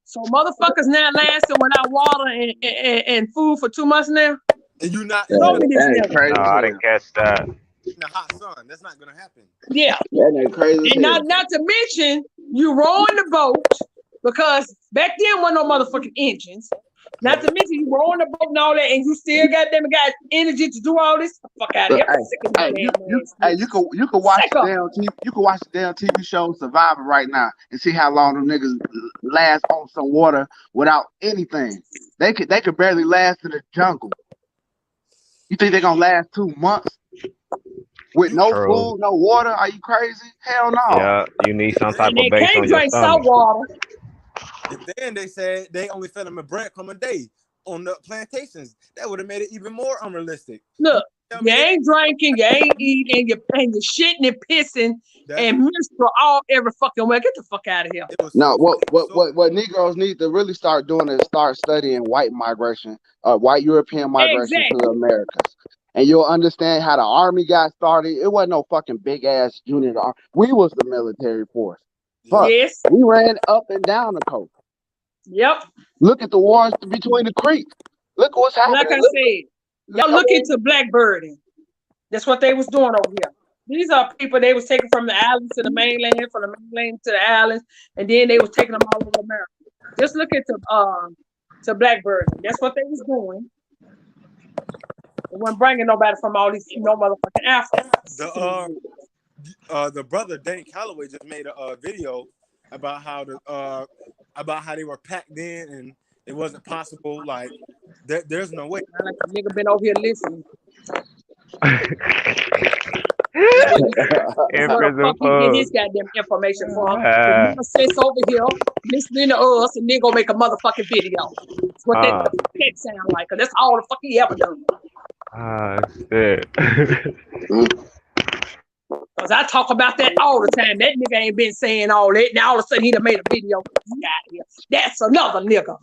So motherfuckers now lasting without water and food for 2 months now? And you not crazy. I didn't catch that. In the hot sun, that's not gonna happen. Yeah. That crazy. And not to mention you rowing the boat, because back then wasn't no motherfucking engines. Not to mention you rowing the boat and all that, and you still got energy to do all this. Fuck out of here. You can watch the damn TV show Survivor right now and see how long them niggas last on some water without anything. They could barely last in the jungle. You think they're gonna last 2 months with no food, no water? Are you crazy? Hell no. Yeah, you need some type of base on your They can't drink salt water. And then they said they only fed them a breadcrumb a day on the plantations. That would have made it even more unrealistic. Look, you ain't drinking, you ain't eating, you're shitting and pissing and menstrual all every fucking way. Get the fuck out of here. No, what Negroes need to really start doing is start studying white migration, white European migration to the Americas. And you'll understand how the army got started. It wasn't no fucking big ass unit. We was the military force. Fuck. Yes. We ran up and down the coast. Yep. Look at the wars between the creeks. Look what's happening. Like I said, y'all look into blackbirding. That's what they was doing over here. These are people they was taking from the islands to the mainland, from the mainland to the islands, and then they was taking them all over America. Just look at to blackbirding. That's what they was doing. They wasn't bringing nobody from all these motherfucking Africans. The brother Danny Calloway just made a video about how they were packed in and it wasn't possible. Like there's no way. Like a nigga been over here listening. Where the fuck he get his goddamn information from? Sits over here listening to us and then go make a motherfucking video. That's what that sound like. Cause that's all the fuck he ever done. Shit. Cause I talk about that all the time. That nigga ain't been saying all that. Now all of a sudden he done made a video. He out here. That's another nigga.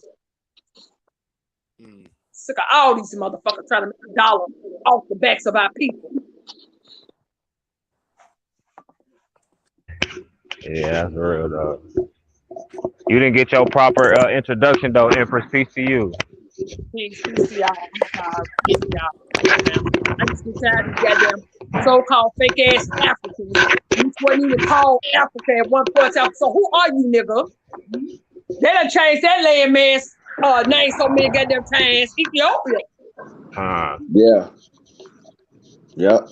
Sick of all these motherfuckers trying to make a dollar off the backs of our people. Yeah, that's real though. You didn't get your proper introduction though, Empress PCU. Peace, y'all. Get y'all. I just get tired of goddamn so-called fake ass Africans. Which wasn't even called Africa at one point. So who are you, nigga? They done changed that landmass name so many goddamn times. Ethiopia. Yeah. Yep.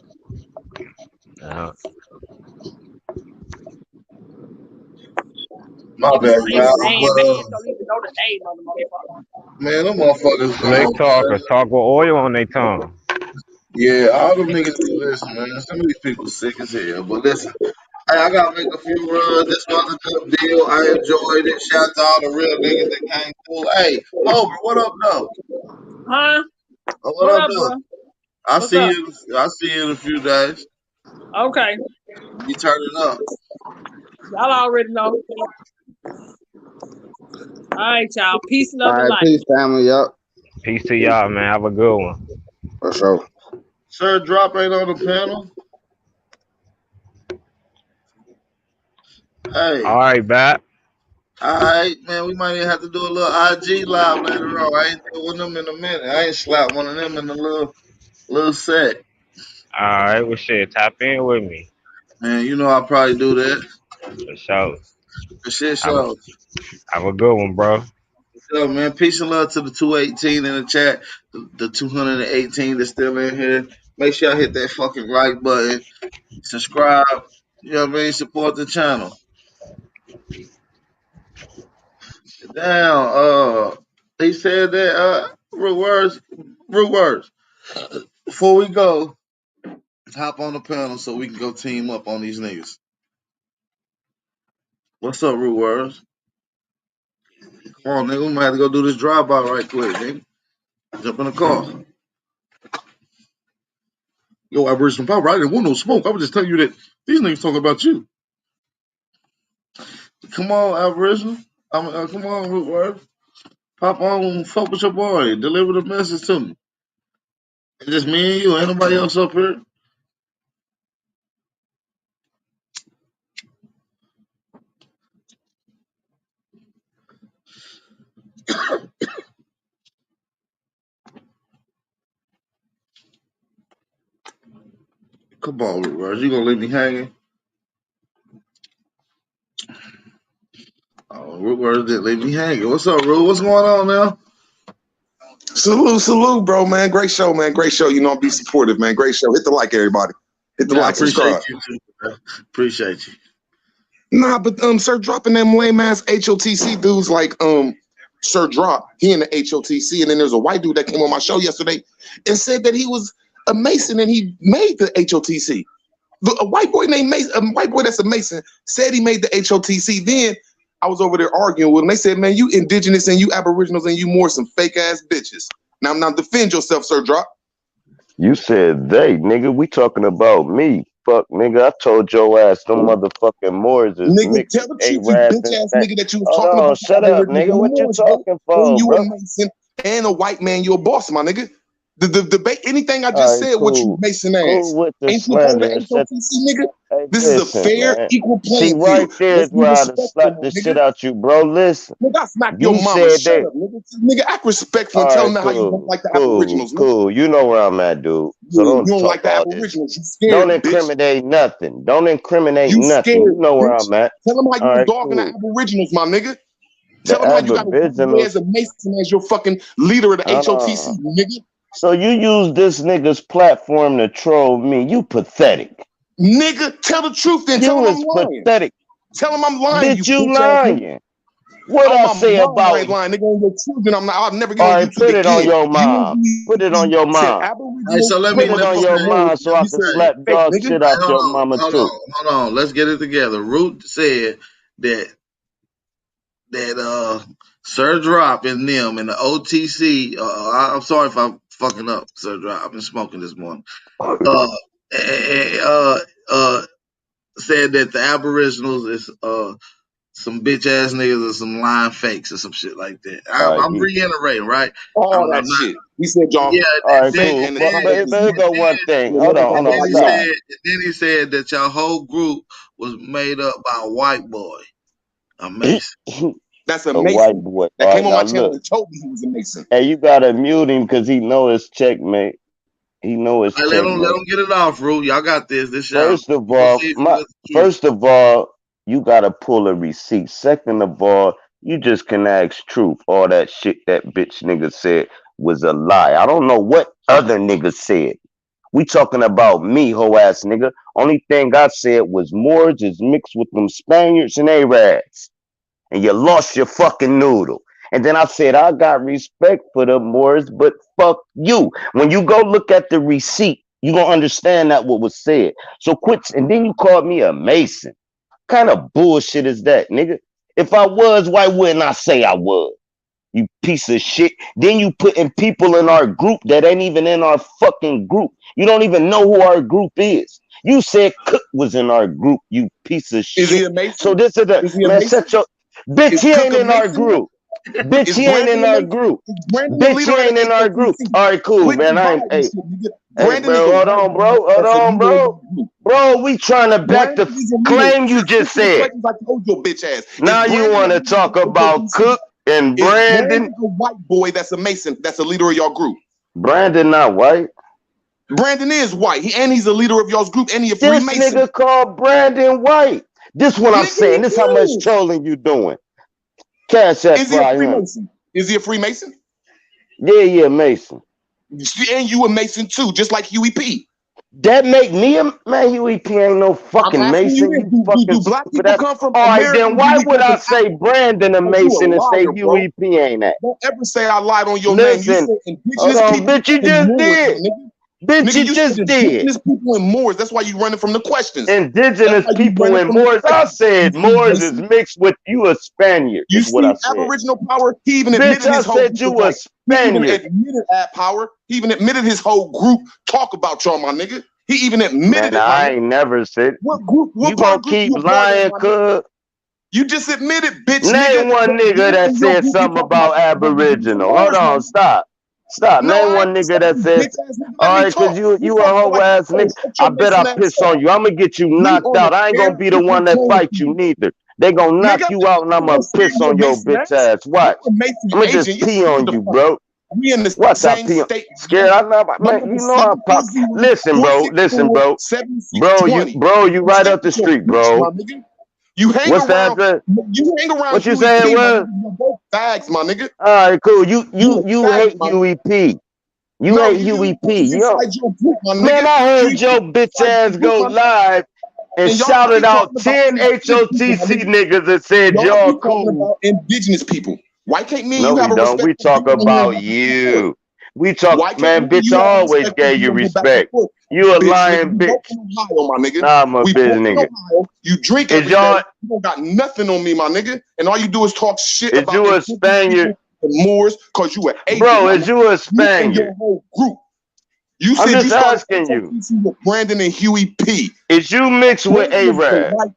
My bad, man. Don't even know the name of the motherfucker. Man, them motherfuckers. Slick talkers talk with oil on their tongue. Yeah, all them niggas do this, man. Some of these people sick as hell. But listen, hey, I gotta make a few runs. This was a good deal. I enjoyed it. Shout out to all the real niggas that came through. Hey, Homer, what up, though? Huh? What up, though? bro? I What's see up? you. I see you in a few days. Okay. You turning up? Y'all already know. All right, y'all. Peace, love, All and right, light. peace, family. Yup. Peace to y'all, man. Have a good one. For sure. Sir, drop ain't on the panel. Hey. All right, Bat. All right, man. We might even have to do a little IG live later on. I ain't doing them in a minute. I ain't slapped one of them in a little set. All right, well, shit. Tap in with me. Man, you know I'll probably do that. For sure. For shit show. Have a good one, bro. Yo, man, peace and love to the 218 in the chat, the 218 that's still in here. Make sure y'all hit that fucking like button, subscribe. You know what I mean? Support the channel. Damn, he said that, root words. Before we go, hop on the panel so we can go team up on these niggas. What's up, root words? Come on, nigga, we might have to go do this drive-by right quick, nigga. Jump in the car. Yo, Aboriginal Power, I didn't want no smoke. I was just telling you that these niggas talking about you. Come on, Aboriginal. Come on, root word. Pop on, fuck with your boy. Deliver the message to me. It's just me and you. Ain't nobody else up here. Come on, root words. You gonna leave me hanging? Oh, root words didn't leave me hanging. What's up, root? What's going on now? Salute, bro, man. Great show, man. Great show. You know, be supportive, man. Great show. Hit the like, everybody. Hit the like, subscribe. You too, man. Appreciate you. Nah, but sir, dropping them lame ass HOTC dudes like Sir Drop. He in the HOTC, and then there's a white dude that came on my show yesterday and said that he was a Mason and he made the HOTC. A white boy named Mason, a white boy that's a Mason, said he made the HOTC. Then I was over there arguing with him. They said, man, you indigenous and you aboriginals and you more some fake ass bitches. Now defend yourself, Sir Drop. You said they, nigga. We talking about me. Fuck, nigga. I told your ass them motherfucking Moors is Nigga, mixed tell the with truth, you Arabs bitch ass and nigga that you was Hold talking on, about. shut up, nigga. What you talking for, you bro? a Mason and a white man, you a boss, my nigga. The debate, anything I just All right, said, what you cool. Mason ass. Cool with the Ain't you part of slander the and shut. HOTC, nigga? Hey, This is a listen, fair, man. equal See, playing right field. there Let's is be where I'd have respectful, slapped my the nigga. shit out you, bro. Listen. Nigga, I smack You your mama. said Shut that. up, nigga. Nigga, act respectful and All tell right, them how you don't cool. like the Cool. aboriginals, nigga. Cool. You know where I'm at, dude. So You don't don't talk like the all this. aboriginals. You scared, Don't bitch. incriminate nothing. Don't incriminate You nothing. You scared, know where bitch. I'm at. Tell them how you All was right, dogging the cool. aboriginals, my nigga. The Tell them how you got a white boy as aboriginals. a Mason as your fucking leader of the HOTC, nigga. So you use this nigga's platform to troll me. You pathetic. Nigga, tell the truth then. Tell You him I'm is lying. pathetic. Tell him I'm lying, Bitch, you you bitch ass nigga. lying. What Oh, I my say mom about ain't lying, nigga. On your children, I'll never get All on right, YouTube put it on again. your You mom. Put it on your said mom. Hey, so aboriginal. let Put it on me your say. mom so I You can said slap fake, dog nigga. shit Hey, out your mama too. hold on. Let's get it together. Root said that Sir Drop and them and the OTC. I'm sorry if fucking up, Sir Drop. I've been smoking this morning. Said that the Aboriginals is some bitch ass niggas or some lying fakes or some shit like that. I'm reiterating, right? All that shit. He said, y'all. Yeah. All right, cool. But there you go. One thing. Hold on. Then he said that your whole group was made up by a white boy. A Mason. That's a A Mason. white boy. That All came right, on my now channel look. and told me he was a Mason. Hey, you gotta mute him because he know it's checkmate. He know it's Let checkmate. him get it off, Rue. Y'all got this. This y'all. First of all, you gotta pull a receipt. Second of all, you just can ask truth. All that shit that bitch nigga said was a lie. I don't know what other niggas said. We talking about me, hoe ass nigga. Only thing I said was Moors is mixed with them Spaniards and Arabs. And you lost your fucking noodle. And then I said, I got respect for the Moors, but fuck you. When you go look at the receipt, you gonna understand that what was said. So quit. And then you called me a Mason. What kind of bullshit is that, nigga? If I was, why wouldn't I say I was? You piece of shit. Then you putting people in our group that ain't even in our fucking group. You don't even know who our group is. You said Cook was in our group, you piece of shit. Is he a Mason? So this is the man, set your bitch, he ain't in our group. Bitch, he ain't in our group. Bitch, he ain't in our group. All right, cool, man. I ain't. Hey, bro, hold on, bro. Bro, we trying to back the claim you just said. Now you want to talk about Cook and Brandon? A white boy that's a Mason. That's a leader of your group. Brandon not white. Brandon is white. He's a leader of y'all's group, and he a This Freemason. nigga called Brandon White. This what I'm saying. This how much trolling you doing. Cash that Is he a 500. Freemason? Is he a Freemason? Yeah, Mason. And you a Mason too, just like Huey P. That make me a man. Huey P ain't no fucking Mason. You fucking do black people that. come from All right, America? then why would I say Brandon a Mason and say liar, bro. Huey P ain't that? Don't ever say I lied on your name. You Listen, said indigenous hold on, people. bitch, you and just Moors, did. nigga. Bitch, Nigga, you just said did. indigenous people and Moors. That's why you running from the questions. Indigenous people and Moors. I said Moors is mixed with you a Spaniard. You Is what I see said. Aboriginal power. He even Bitch, admitted I his whole said group you was a white. He even Spaniard. admitted that power. He even admitted his whole group talk about y'all, my nigga. He even admitted Man, it. I My ain't nigga. never said. What group? What You power gonna group keep you a part of, lying, my nigga? cuz? You just admitted, bitch. Name nigga. one nigga that In your said group, you something talking about about Aboriginal. Hold Moors, on, man. stop. Stop. No, Name I one ain't nigga that saying says, bitch ass nigga. all Let me right, cause talk. you a talk hoe like ass oh, nigga. shut I your bet I Mason ass piss up. on you. I'm gonna get you We knocked on out. the I ain't gonna damn be the one that fight you neither. They gonna knock Nigga, you out and I'm I'm gonna saying piss you a on your Mason bitch ass. ass. Watch. You a Mason I'm gonna agent. just You pee on the you, fuck. bro. We in the Watch I same pee on. state. Scared? I know, man. You know I pop. Listen, bro. Listen, bro. Bro, you right up the street, bro. You hang What's the around. address? You hang around. What you Huey saying P, my was? nigga. You're both bags, my nigga. All right, cool. You fags, hate my Huey P. You No, hate Huey P. You know, inside your group, my nigga. man, I heard Huey your P bitch inside your ass group, go my nigga. live and And y'all shouted keep out talking about 10 indigenous people, my HOTC nigga. niggas and said Y'all y'all keep talking cool. about indigenous people. Why can't me and No, you we have a don't. We respectful talk build in here about and back and forth? you. We talk, Why can't man, me and bitch, you I have a always respectful gave you build and back and respect. forth? You a Bitch, lying nigga, we bitch. both in Ohio, my nigga. Nah, I'm a We bitch both in nigga. Ohio. You drink Is every day. y'all, You don't got nothing on me, my nigga. And all you do is talk shit is about you a indigenous Spaniard? people and Moors because you an agent, Bro, my is nigga. you a You and Spaniard? your whole group. You I'm said just you started asking you. HOTC with Brandon and Huey P. Is you mixed with Brandon is the Arab? white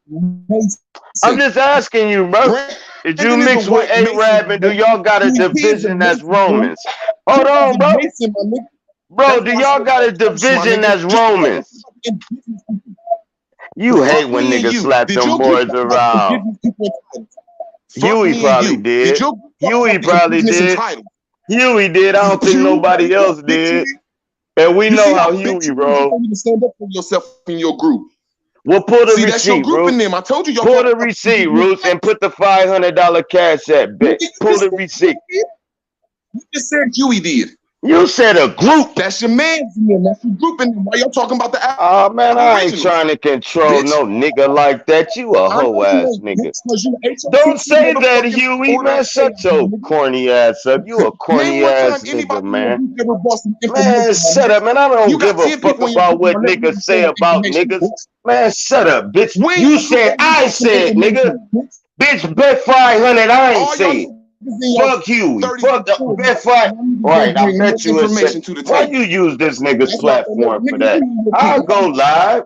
Mason. I'm just asking you, bro. Is you Brandon is mixed the with white Mason. Arab and do y'all got a Huey P is the division that's Mason, bro. Romans? Hold You are on, the bro. Mason, my nigga. Bro, That's do why I y'all said got a that first, my division nigga. that's Just Romans? indigenous people. You hate Fuck when me and niggas you. slap Did them your group boys got like around. indigenous people entitled? Fuck Huey me and probably you. Did did. your group got Huey like the probably indigenous did. entitled? Huey did. I don't think You nobody right, else bitch, did. you And we You know see how how bitch Huey you roll. don't even stand up for yourself in your group. Well, pull the See, that's your receipt, group in Roots. them. I told you y'all Pull talking the about receipt, indigenous Roots, and facts. put the $500 cash at bet. Nigga, you Pull just the said receipt. You just said Huey did. You said a group. That's your man's in them. That's your group in them. Why y'all talking about the Oh man, I ain't Aboriginals? trying to control Bitch. no nigga like that. You a I know hoe you ass ain't, nigga. bitch, because you HOTC Don't say that, motherfucking Huey, order man. of Shut chaos, your nigga. corny ass up. You a Name corny one time ass nigga, anybody in your man. group ever brought some Man, information, my shut nigga. up, man. I You don't got give a 10 fuck people in your about group, my what nigga. niggas You say saying about information, niggas. bitch. Man, shut up, bitch. When You your group said ever I brought some said, nigga. information, bitch? Bitch, bet 500. I ain't All y'all said. Fuck Huey. Fuck the right. I bet you why you use this nigga's platform for that? I'll go live.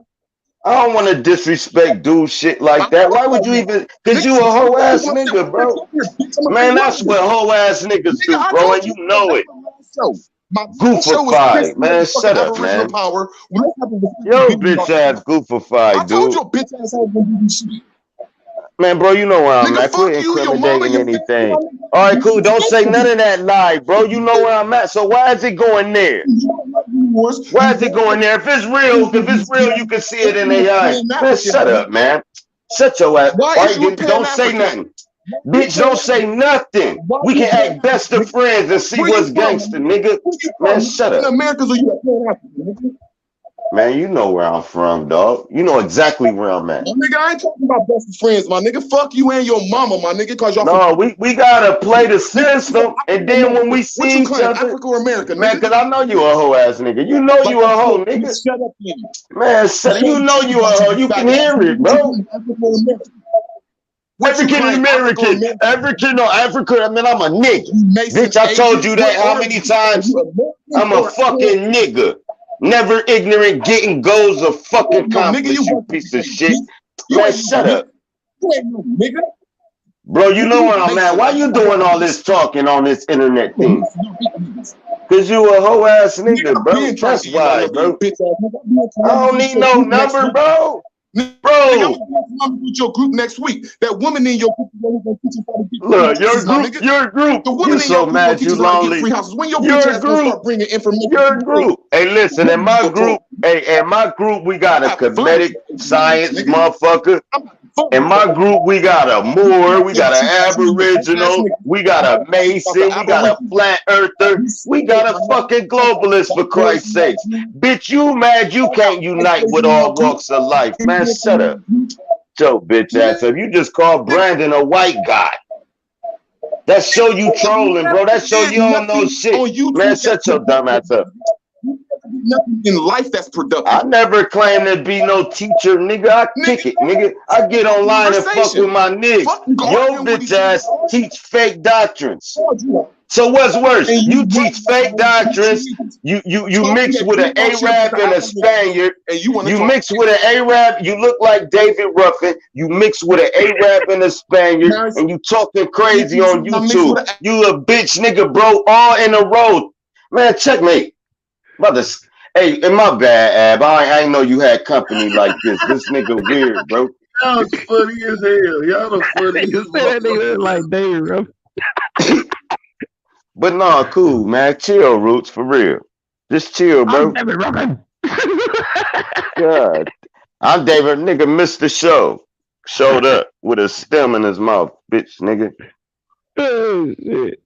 I don't want to disrespect dude shit like that. Why would you even? Cause you a hoe ass nigga, bro. Man, that's what hoe ass niggas do, bro, and you know it. Goofified, man. Shut up, man. Yo, bitch ass goofified, dude. Man, bro, you know where I'm at. Quit incriminating anything. All right, cool. Don't say none of that lie, bro. You know where I'm at. So why is it going there? Why is it going there? If it's real, you can see it in their eyes. Man, shut up, man. Shut your ass. Right, don't say nothing. Bitch, don't say nothing. We can act best of friends and see what's gangster, nigga. Man, shut up. Man, you know where I'm from, dog. You know exactly where I'm at. Nigga, I ain't talking about best friends, my nigga. Fuck you and your mama, my nigga. Cause y'all. No, we gotta play the system, and then when we see each other, Africa or America, man, cause I know you a hoe ass nigga. You know you a hoe, nigga. Shut up, man. You know you a hoe. You can hear it, bro. African American, African or Africa. I mean, I'm a nigga. Bitch, I told you that how many times? I'm a fucking nigga. Never ignorant, getting goals of fucking accomplished, you piece of shit. Man, shut up. Bro, you know where I'm at. Why you doing all this talking on this internet thing? Cause you a hoe ass nigga, bro. That's why, bro. I don't need no number, bro. Bro, your group next week. That woman in your group. Look, your group. The woman you so mad you lonely. When your group start bringing information. Your group. Hey, listen, in my group, we got a comedic science motherfucker. In my group, we got a Moor, we got an Aboriginal, we got a Mason, we got a flat earther, we got a fucking globalist, for Christ's sake. Bitch, you mad you can't unite with all walks of life, man. Shut up. Joe, bitch ass up. You just called Brandon a white guy. That show you trolling, bro. That show you don't know shit. Man, shut your dumb ass up. Nothing in life that's productive. I never claimed to be no teacher, nigga. I kick it, nigga. I get online and fuck with my niggas. Yo, bitch ass teach fake doctrines. So what's worse? You teach fake doctrines. You mix with an Arab and a Spaniard. You mix with an Arab. You look like David Ruffin. You mix with an Arab and a Spaniard, and you talking crazy on YouTube. You a bitch, nigga, bro. All in a row, man. Checkmate. Brothers, hey, in my bad, Ab. I ain't know you had company like this. This nigga weird, bro. Y'all funny as hell. Y'all the funniest. That nigga like David, bro. But nah, cool, man. Chill, Roots, for real. Just chill, bro. I'm David Ruffin. God. I'm David, nigga, missed the show. Showed up with a stem in his mouth, bitch, nigga. Oh, shit.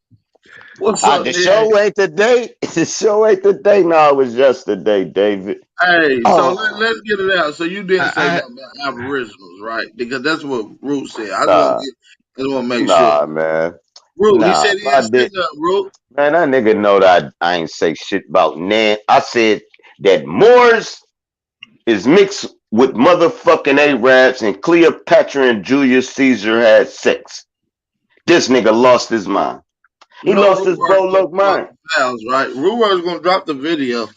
What's up, the show ain't today. The show ain't today. No, it was yesterday, David. Hey, so let's get it out. So you didn't say nothing about Aboriginals, right? Because that's what Root said. I just want to make sure. Nah, man. Root, he said he didn't say nothing, Root. Man, that nigga know that I ain't say shit about Nan. I said that Moors is mixed with motherfucking Arabs and Cleopatra and Julius Caesar had sex. This nigga lost his mind. He lost his bro mind. Right? Ruler's gonna drop the video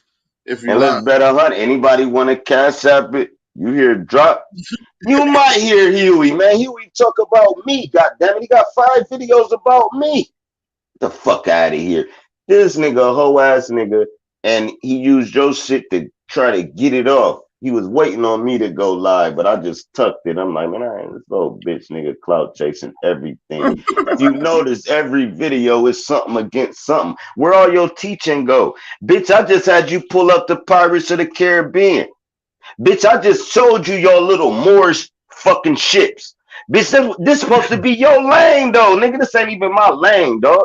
if you and let's bet 100. Anybody want to cash up it? You hear drop? You might hear Huey, man. Huey talk about me. Goddamn it, he got 5 videos about me. Get the fuck out of here. This nigga, a hoe ass nigga, and he used your shit to try to get it off. He was waiting on me to go live, but I just tucked it. I'm like, man, I ain't this old bitch nigga clout chasing everything. If you notice, every video is something against something. Where all your teaching go? Bitch, I just had you pull up the Pirates of the Caribbean. Bitch, I just showed you your little Moorish fucking ships. Bitch, this supposed to be your lane, though. Nigga, this ain't even my lane, dog.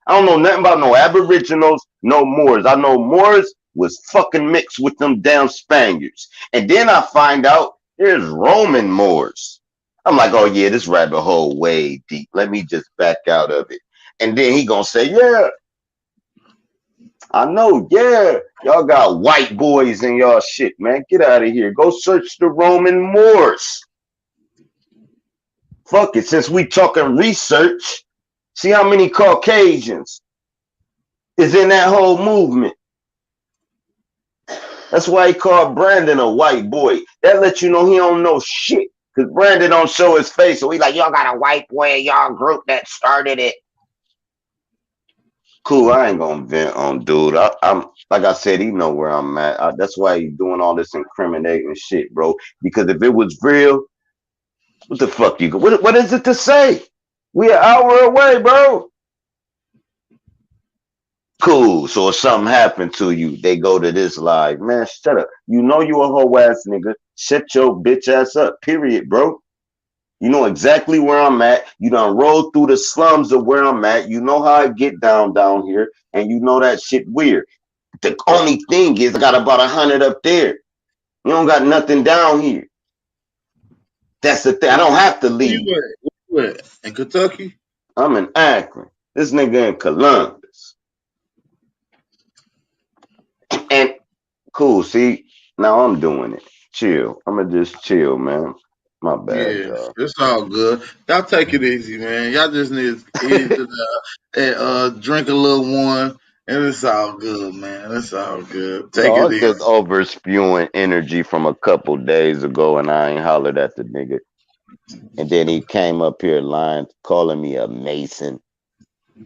I don't know nothing about no Aboriginals, no Moors. I know Moors was fucking mixed with them damn Spaniards. And then I find out there's Roman Moors. I'm like, oh yeah, this rabbit hole way deep. Let me just back out of it. And then he gonna say, yeah, I know, yeah, y'all got white boys in y'all shit, man. Get out of here. Go search the Roman Moors. Fuck it, since we talking research, See how many Caucasians is in that whole movement. That's why he called Brandon a white boy. That lets you know he don't know shit. Because Brandon don't show his face. So he like, y'all got a white boy in y'all group that started it. Cool, I ain't gonna vent on dude. I'm like I said, he know where I'm at. That's why he's doing all this incriminating shit, bro. Because if it was real, what the fuck you? What is it to say? We an hour away, bro. Cool. So if something happened to you, they go to this live. Man, shut up. You know you a hoe ass nigga. Shut your bitch ass up. Period, bro. You know exactly where I'm at. You done rolled through the slums of where I'm at. You know how I get down here, and you know that shit weird. The only thing is I got about 100 up there. You don't got nothing down here. That's the thing. I don't have to leave. Where? In Kentucky? I'm in Akron. This nigga in Columbus. And cool, see, now I'm doing it. Chill. I'ma just chill, man. My bad, y'all. It's all good. Y'all take it easy, man. Y'all just need to eat it and drink a little one, and it's all good, man. It's all good. Take I it was easy. just over spewing energy from a couple days ago, and I ain't hollered at the nigga. And then he came up here lying, calling me a Mason.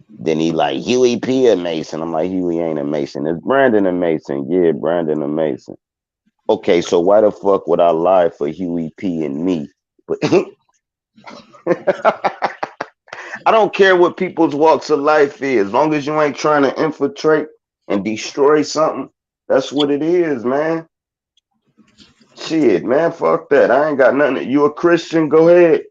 Then he like, Huey P. a Mason. I'm like, Huey ain't a Mason. It's Brandon a Mason. Yeah, Brandon a Mason. Okay, so why the fuck would I lie for Huey P. and me? But I don't care what people's walks of life is. As long as you ain't trying to infiltrate and destroy something, that's what it is, man. Shit, man, fuck that. I ain't got nothing. You a Christian? Go ahead.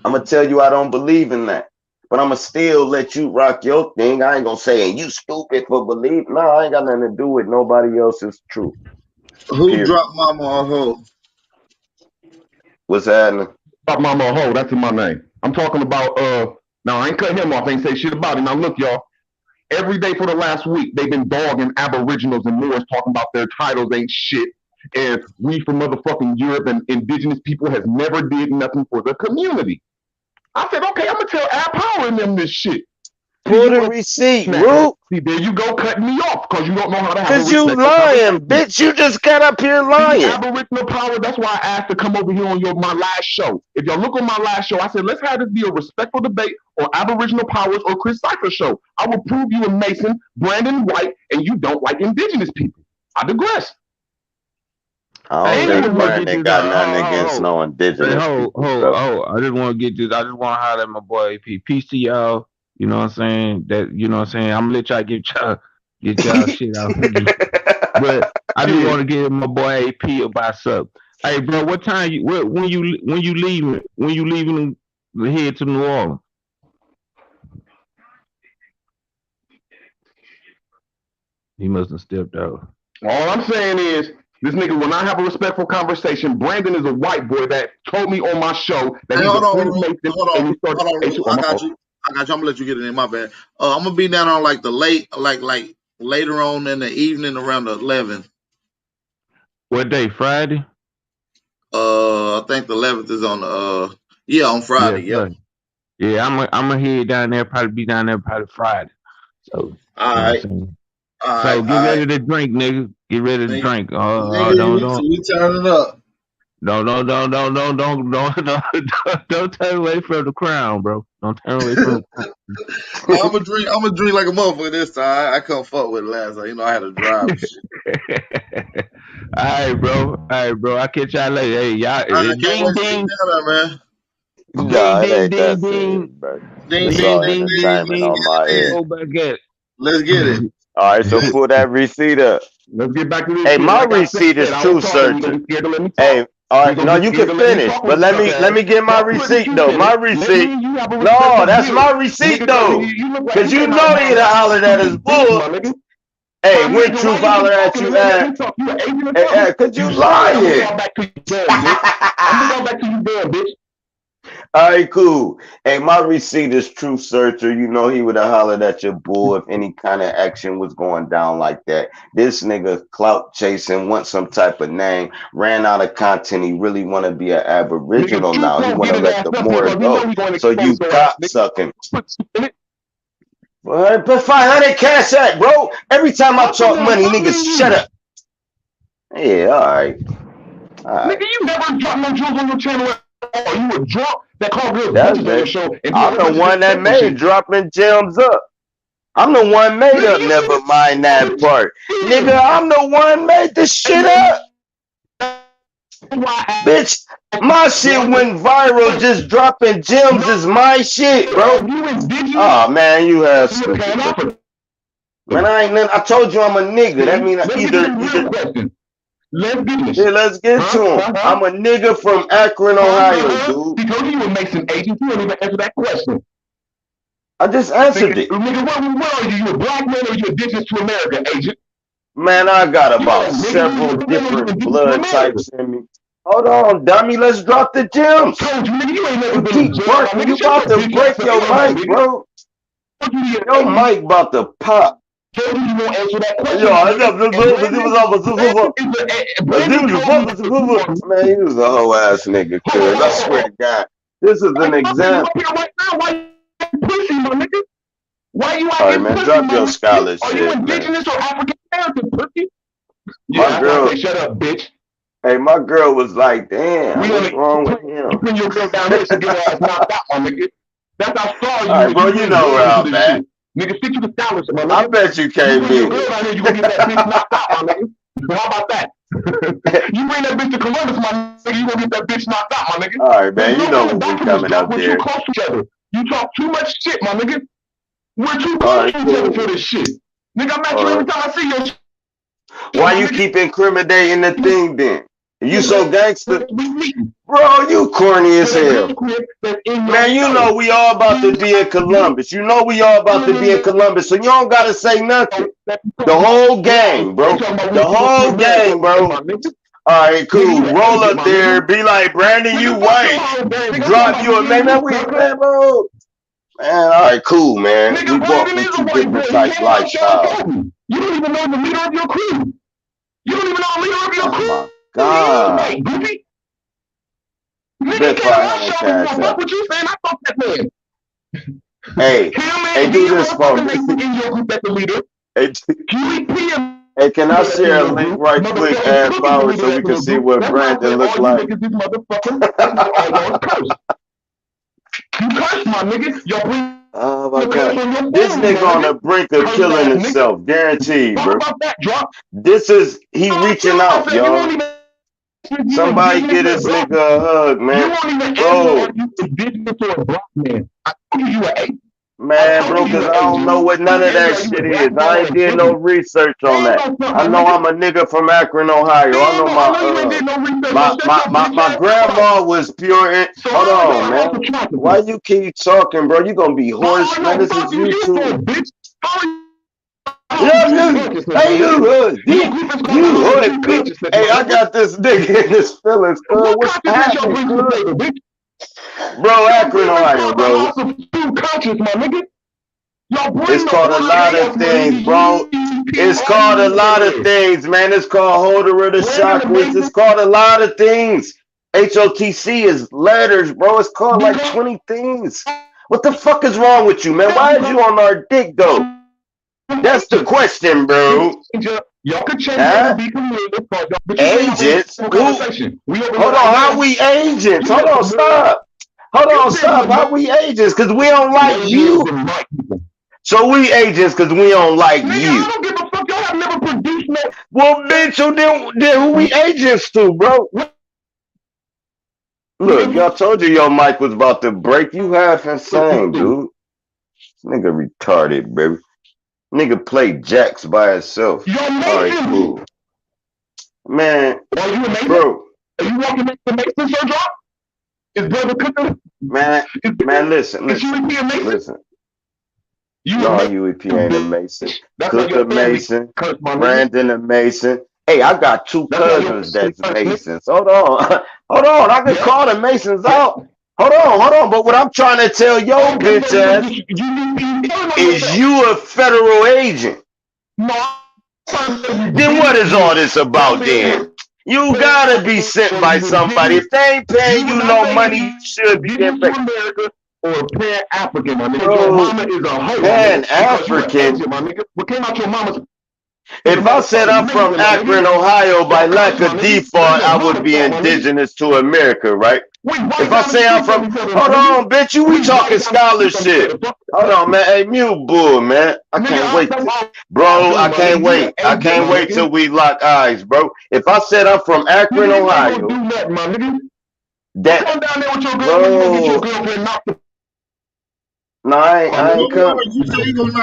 I'm going to tell you I don't believe in that. But I'm going to still let you rock your thing. I ain't going to say, you stupid for believing. No, I ain't got nothing to do with nobody else's truth. Who Period. dropped Mama a hoe? What's happening? Drop Mama a hoe. That's in my name. I'm talking about, now I ain't cut him off. I ain't say shit about it. Now look, y'all. Every day for the last week, they've been dogging Aboriginals and Moors, talking about their titles ain't shit. And we from motherfucking Europe and indigenous people has never did nothing for the community. I said, okay, I'm going to tell Ab Power and them this shit. Pull the receipt, Root. See, there you go cutting me off because you don't know how to have Because you lying, bitch. You just got up here lying. Aboriginal Power, that's why I asked to come over here on my last show. If y'all look on my last show, I said, let's have this be a respectful debate on Aboriginal Powers or Chris Cypher show. I will prove you a Mason, Brandon White, and you don't like indigenous people. I digress. I don't think Brandon got nothing against no indigenous people. I just want to get this. I just want to holler at my boy AP. Peace to y'all. You know what I'm saying? That you know what I'm saying? I'm gonna let y'all get y'all shit out. But I just want to give my boy AP about something. Hey bro, what time when you leaving to head to New Orleans? He must have stepped out. All I'm saying is, this nigga will not have a respectful conversation. Brandon is a white boy that told me on my show that he's Hold a on. friend of Mason. I got you. I'm gonna let you get it in. My bad. I'm gonna be down on like the later on in the evening around the 11. What day? Friday? I think the 11th is on the on Friday. Yeah. Yeah, I'm gonna head down there. Probably be down there probably Friday. So all right. So get ready to drink, nigga. Get ready to drink. We turn it up. Don't turn away from the crown, bro. Don't turn away from the crown. I'm gonna drink like a motherfucker this time. I couldn't fuck with it last time. You know I had to drive and shit. All right, bro. I'll catch y'all later. Hey, y'all. Ding, ding. Man. No, it ain't that serious, bro. It's all entertainment on my end. Let's get it. All right, so pull that receipt up. Let's get back to this. Hey, my receipt is too certain. Hey, all right, no, you can finish, but let me get my receipt though. My receipt. No, that's my receight though, because you know he'd have hollered at his bull. Hey, when Truth holler at you, hey, cause you lying. I'm going back to you, damn bitch. All right, cool. Hey, my receipt is Truth Searcher. You know he would have hollered at your bull if any kind of action was going down like that. This nigga clout chasing, want some type of name, ran out of content. He really want to be an aboriginal now. He want to let the Moors go. So you cop sucking. Well, but 500 cash out, bro. Every time I talk money, niggas shut up. Yeah, all right. Nigga, you never dropped no jewels on your channel. Or you were drunk that called real That's on your show. I'm the one that made dropping gems up. I'm the one made up. Never mind that part, nigga. I'm the one made this shit up. Bitch, my shit went viral. Just dropping gems is my shit, bro. Oh man, you have stupid. Man, I ain't nothing. I told you I'm a nigga. That means either. Let's get to him. I'm a nigga from Akron, Ohio, dude. He told you would make some agent. You didn't even answer that question. I just answered it. Nigga, what are you? You a black man or you indigenous to America, agent? Man, I got about several different blood types in me. Hold on, dummy. Let's drop the gems. You keep barking. You about to break your mic, bro. Your mic about to pop. You won't answer that question. Man, he was a whole ass nigga, cuz. I swear to God. This is an example. Why you All right, man, drop your scholar Are you shit, man. indigenous or African American, pussy? My girl, Shut up, bitch. hey, my girl was like, damn, what's wrong with him? Bring your girl down here to get her ass knocked out, my nigga. That's how far you. All right, bro, you know where I'm at. Nigga, stick to the scholarship, my nigga. I bet you can't You beat bring your it. girl down here, you gonna get that bitch knocked out, my nigga. How about that? You bring that bitch to Columbus, my nigga, you gonna get that bitch knocked out, my nigga. All right, man, you know when we coming up We're there. too close to each other. You talk too much shit, my nigga. We're too All close right, to each other cool. for this shit. Nigga, I'm at you All every right. time I see your shit. Why you keep incriminating the thing then? You so gangster? Bro, you corny as hell. Man, you know we all about to be in Columbus. You know we all about to be in Columbus, so you don't gotta say nothing. The whole gang, bro. The whole gang, bro. All right, cool. Roll up there, be like, Brandon, you white. Drop you a man, we man, bro. Man, all right, cool, man. We walk through two different types of lifestyles. You don't even know the leader of your crew. You don't even know the leader of your crew. Oh my God. Goofy. Bet $500 cash out. What you saying? I thought that man. Hey, hey, do this for me. In your group as the leader. Hey, hey, can I share a link right quick, add power, so we can see what Brandon look like? You curse, my nigga. Your Oh my God, this nigga on the brink of killing himself, guaranteed, bro. This is he reaching out, y'all. Somebody get this nigga a hug, man. Bro, man, bro, because I don't know what none of that shit is. I ain't did no research on that. I know I'm a nigga from Akron, Ohio. I know my grandma was pure. Hold on, man. Why you keep talking, bro? You gonna be hoarse, man. This is YouTube. Hey, you hood, bitch. Hey, I got this nigga in his feelings, cuz. What's happening, cuz? Bro, Akron, Ohio, bro. It's called a lot of things, bro. It's called a lot of things, man. It's called holder of the chakras. It's called a lot of things. HOTC is letters, bro. It's called like 20 things. What the fuck is wrong with you, man? Why is you on our dick, though? That's the question, bro. Huh? Agents? Who? Hold on, how we agents? Hold on, stop. Hold on, stop. How we agents? Because we don't like you. So we agents because we don't like you. Well, bitch, so then who we agents to, bro? Look, y'all told you your mic was about to break. You half insane, dude. This nigga retarded, baby. Nigga played jacks by himself. All right, cool. Man, bro. Are you walking the Mason, Sir Drop? Is brother Cooker? Man, listen. No, UEP ain't a Mason. Cooker Mason, Brandon a Mason. Hey, I got two cousins that's Masons. Hold on. I can call the Masons out. Hold on. But what I'm trying to tell your bitch ass is you a federal agent. Then what is all this about then? You gotta be sent by somebody. If they ain't paying you no money, you should be getting paid. Or Pan-African, my nigga. Bro, Your mama is a hoe. Pan-African. My nigga. What came out your mama's? If I said I'm from Akron, Ohio, by lack of default, I would be indigenous to America, right? If I say I'm from, hold on, bitch, we talking scholarship. Hold on, man. Hey, mute bull, man. I can't wait, bro. I can't wait. I can't wait till we lock eyes, bro. If I said I'm from Akron, Ohio, that, bro. No, I ain't coming.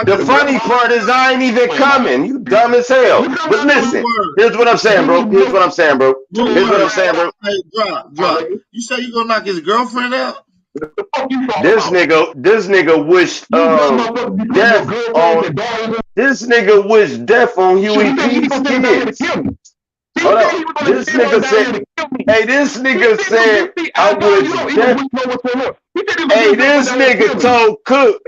The funny part is I ain't even coming. You dumb as hell. But listen, here's what I'm saying, bro. Hey, drop. You say you gonna knock his girlfriend out? This nigga wished death on. This nigga wished death on Huey P's kids. Hold on. This nigga said, hey, this nigga said I wish death. Hey, this nigga told Cook.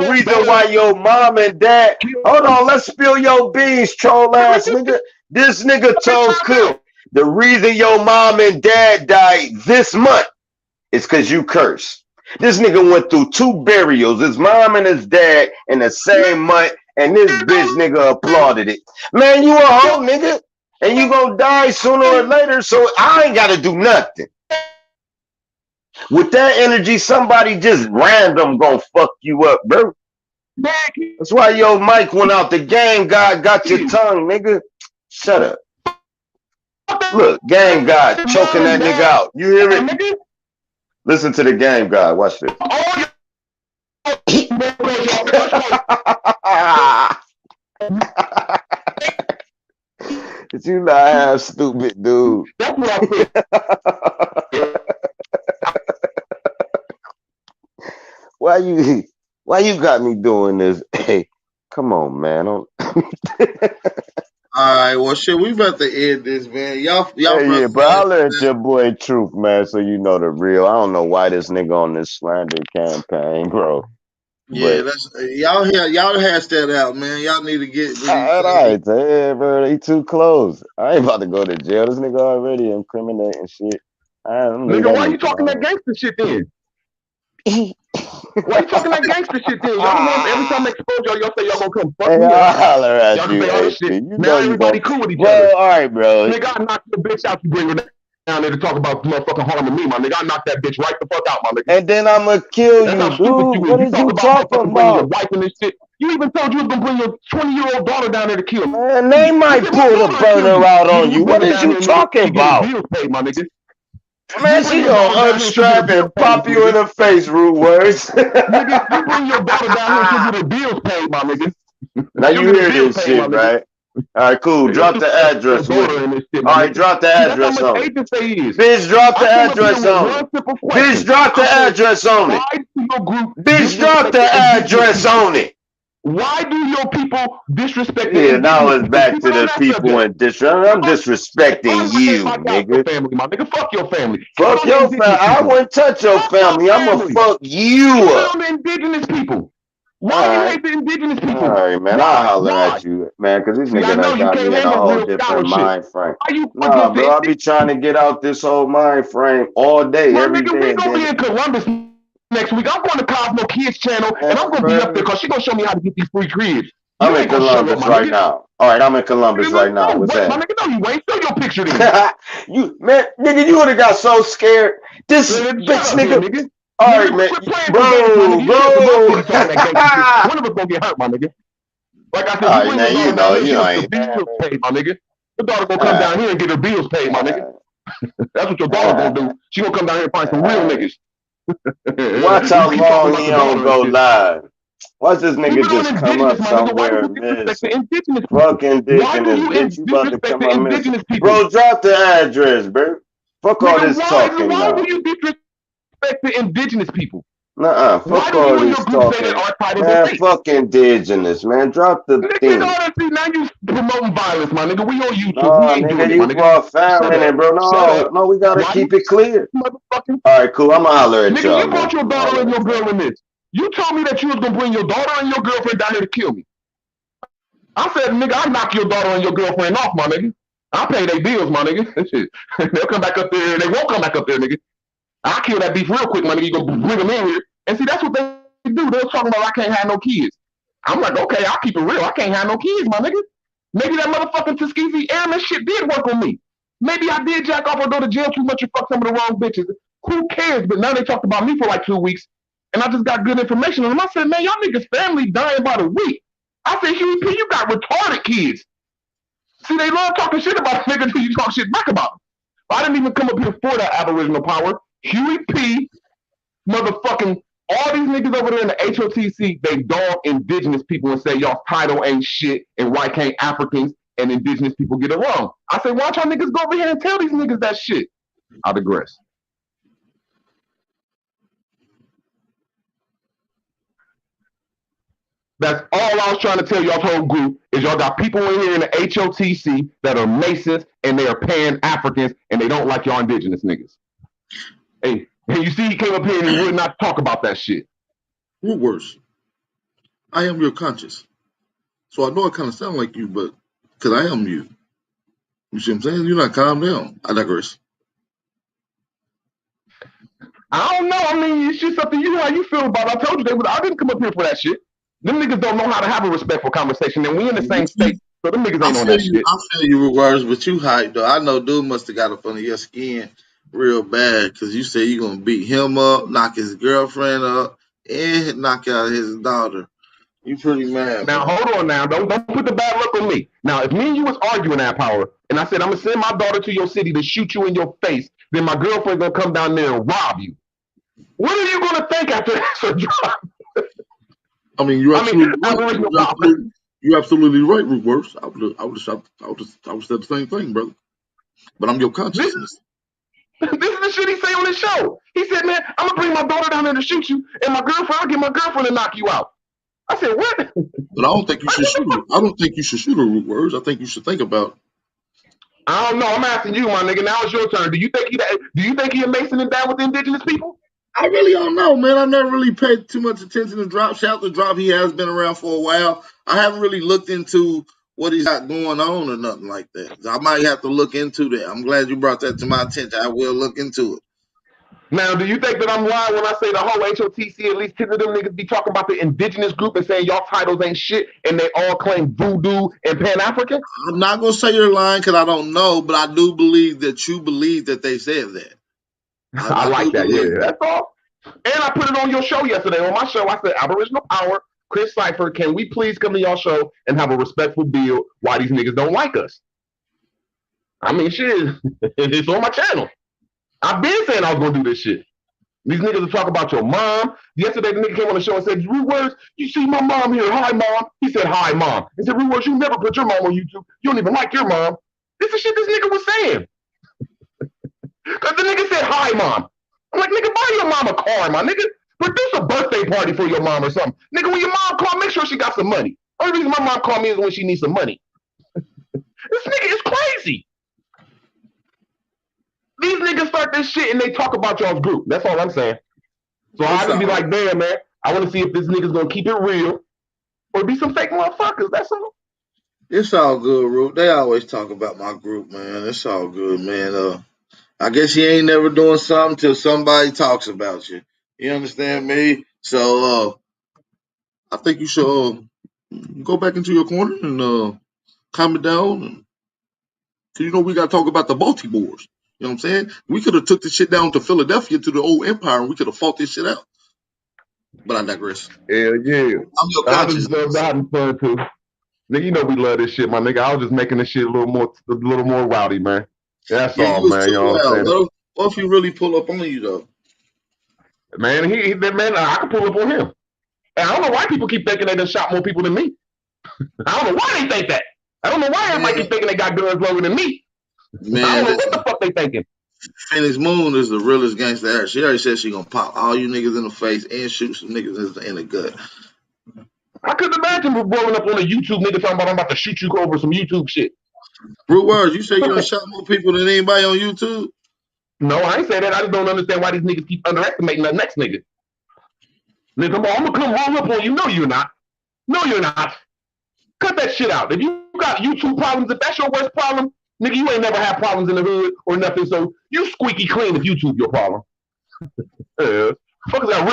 Reason why your mom and dad. Hold on, let's spill your beans, troll ass nigga. This nigga told Cook the reason your mom and dad died this month is because you cursed. This nigga went through 2 burials, his mom and his dad in the same month, and this bitch nigga applauded it. Man, you a hoe, nigga, and you gonna die sooner or later, so I ain't gotta do nothing. With that energy, somebody just random gonna fuck you up, bro. That's why your mic went out. The game god got your tongue, nigga. Shut up. Look, game god choking that nigga out. You hear it? Listen to the game god. Watch this. Did you not have stupid dude? That's what I said. Why you got me doing this? Hey, come on, man. All right, well, shit, we about to end this, man. Y'all, yeah, but I'll let your boy Truth, man, so you know the real. I don't know why this nigga on this slander campaign, bro. Yeah, that's y'all hash that out, man. Y'all need to get. All right, yeah, bro, they too close. I ain't about to go to jail. This nigga already incriminating shit. Nigga, why you talking that gangster shit then? Why you talking that gangster shit then? Y'all every time I expose y'all say y'all gonna come fuck me I'll up. holler at Y'all you, say all this AP. shit. You Now know you everybody gonna, cool with each bro, other. all right, bro. Nigga, I knock the bitch out. You bring her down there to talk about motherfucking harming me, my nigga. I knock that bitch right the fuck out, my nigga. And then I'ma kill That's you, how stupid dude. you What is. is you talking talking bringing your about? wife and this shit. You even told you was gonna bring your 20-year-old daughter down there to kill me. Man, they might pull the burner out on you. What is you talking about? Paid, my nigga. Man, she gonna unstrap and pop you in the face, rude words. Nigga, you bring your daughter down here to get her bills paid, my nigga. Now you hear this shit, right? All right, cool. Drop the address with it. All right, drop the address on it. Bitch, drop the address on it. Bitch, drop the address on it. Bitch, drop the address on it. Why do your people disrespect? Yeah, now it's back to the people in disrespect. I'm disrespecting you, nigga. Family, my nigga. Fuck your family. Fuck your family. I wouldn't touch your family. I'ma fuck you up. The indigenous people. Why you hate the indigenous people? All right, man. I'll holler at you, man, because this nigga done got me in a whole different mind frame. Nah, bro, I be trying to get out this whole mind frame all day, every day. We gonna be in Columbus next week. I'm going to Cosmo Kids channel, and I'm gonna be up there because she's gonna show me how to get these free kids. I'm in Columbus right now. All right, I'm in Columbus right now. What's that? My nigga, no, you ain't. Show your picture then. You, man, nigga, you would have got so scared. This bitch, nigga. All right, man. Bro. One of us gonna get hurt, my nigga. Like I said, you know, ain't. Bills paid, my nigga. Your daughter gonna come down here and get her bills paid, my nigga. That's what your daughter gonna do. She gonna come down here and find some real niggas. Watch how long he don't go live. Watch this nigga just come up somewhere and miss. Fuck indigenous, bitch. You about to come up missing. Bro, drop the address, bro. Fuck all this talking now. Why do you disrespect the indigenous people? Nuh-uh. Fuck all this talking. Man, fuck indigenous, man. Drop the thing. Now you promoting violence, my nigga. We on YouTube. No, We ain't nigga, doing it, you my nigga. brought family in, bro. No, we gotta Why keep you it clear. motherfucking All right, cool. I'ma holler at nigga? y'all, You man. brought your daughter and your girl in this. You told me that you was gonna bring your daughter and your girlfriend down here to kill me. I said, nigga, I'll knock your daughter and your girlfriend off, my nigga. I'll pay their bills, my nigga. They'll come back up there. They won't come back up there, nigga. I'll kill that beef real quick, my nigga. You gonna bring them in here. And see, that's what they do. They was talking about I can't have no kids. I'm like, okay, I'll keep it real. I can't have no kids, my nigga. Maybe that motherfucking Tuskegee Airman shit did work on me. Maybe I did jack off or go to jail too much and fuck some of the wrong bitches. Who cares? But now they talked about me for like 2 weeks, and I just got good information on them. I said, man, y'all niggas family dying by the week. I said, Huey P, you got retarded kids. See, they love talking shit about niggas until you talk shit back about them. I didn't even come up here for that Aboriginal power. Huey P, motherfucking, all these niggas over there in the HOTC, they dog indigenous people and say y'all title ain't shit and why can't Africans and indigenous people get along? I say, why don't y'all niggas go over here and tell these niggas that shit? I digress. That's all I was trying to tell y'all whole group is y'all got people in here in the HOTC that are Masons and they are Pan-Africans and they don't like y'all indigenous niggas. Hey, and you see he came up here and he would not talk about that shit. What worse? I am your conscience. So I know I kind of sound like you, but because I am you. You see what I'm saying? You're not calm down. I digress. I don't know. I mean, it's just up to you how you feel about it. I told you I didn't come up here for that shit. Them niggas don't know how to have a respectful conversation, and we in the same state, so them niggas ain't on that shit. I feel you with words, but you hyped though. I know dude must have got up under your skin real bad because you said you're gonna beat him up, knock his girlfriend up, and knock out his daughter. You pretty mad. Now bro. hold on now. Don't put the bad look on me. Now, if me and you was arguing that power, and I said I'm gonna send my daughter to your city to shoot you in your face, then my girlfriend gonna come down there and rob you. What are you gonna think after that, Sir John? I mean, you're absolutely right. You're absolutely right, Root Worse. I would have said the same thing, brother. But I'm your consciousness. This is the shit he say on his show. He said, man, I'm gonna bring my daughter down there to shoot you, and my girlfriend, I'll get my girlfriend to knock you out. I said, what? But I don't think you should shoot her. I don't think you should shoot her, Root Words. I think you should think about it. I don't know. I'm asking you, my nigga. Now it's your turn. Do you think he a Mason and down with the indigenous people? I really don't know, man. I never really paid too much attention to Drop. Shout out to Drop. He has been around for a while. I haven't really looked into what he's got going on or nothing like that. So I might have to look into that. I'm glad you brought that to my attention. I will look into it. Now, do you think that I'm lying when I say the whole HOTC, at least 10 of them niggas be talking about the indigenous group and saying y'all titles ain't shit and they all claim voodoo and Pan-African? I'm not going to say you're lying because I don't know, but I do believe that you believe that they said that. I like that, yeah. That's all. And I put it on your show yesterday. On my show, I said, Aboriginal Power, Chris Cypher, can we please come to y'all show and have a respectful bill why these niggas don't like us? I mean, shit, it's on my channel. I've been saying I was going to do this shit. These niggas will talk about your mom. Yesterday, the nigga came on the show and said, Root Words, you see my mom here. Hi, mom. He said, hi, mom. He said, Root Words, you never put your mom on YouTube. You don't even like your mom. This is shit this nigga was saying. Because the nigga said, hi, mom. I'm like, nigga, buy your mom a car, my nigga. Produce a birthday party for your mom or something. Nigga, when your mom call, make sure she got some money. Only reason my mom called me is when she needs some money. This nigga is crazy. These niggas start this shit and they talk about y'all's group. That's all I'm saying. So I just be like, damn, man, I want to see if this nigga's going to keep it real or be some fake motherfuckers. That's all. It's all good, Root. They always talk about my group, man. It's all good, man. I guess you ain't never doing something till somebody talks about you. You understand me? So I think you should go back into your corner and calm it down. Cause you know we got to talk about the Baltimores. You know what I'm saying? We could have took this shit down to Philadelphia to the old empire and we could have fought this shit out. But I digress. Hell yeah. I'm your conscious. having fun too. Nigga, you know we love this shit, my nigga. I was just making this shit a little more rowdy, man. That's all, man. You know what I'm saying? What if he really pull up on you though? Man, man, I can pull up on him. And I don't know why people keep thinking they done shot more people than me. I don't know why they think that. I don't know why everybody keep thinking they got guns lower than me. Man, I don't know what the fuck they thinking. Phoenix Moon is the realest gangster ever. She already said she gonna pop all you niggas in the face and shoot some niggas in the gut. I couldn't imagine rolling up on a YouTube nigga talking about I'm about to shoot you over some YouTube shit. Rude words. You say you done shot more people than anybody on YouTube? No, I ain't say that. I just don't understand why these niggas keep underestimating the next nigga. Nigga, I'm gonna come roll up on you. No, you're not. No, you're not. Cut that shit out. If you got YouTube problems, if that's your worst problem, nigga, you ain't never had problems in the hood or nothing. So you squeaky clean if YouTube your problem. Yeah. Fuckers got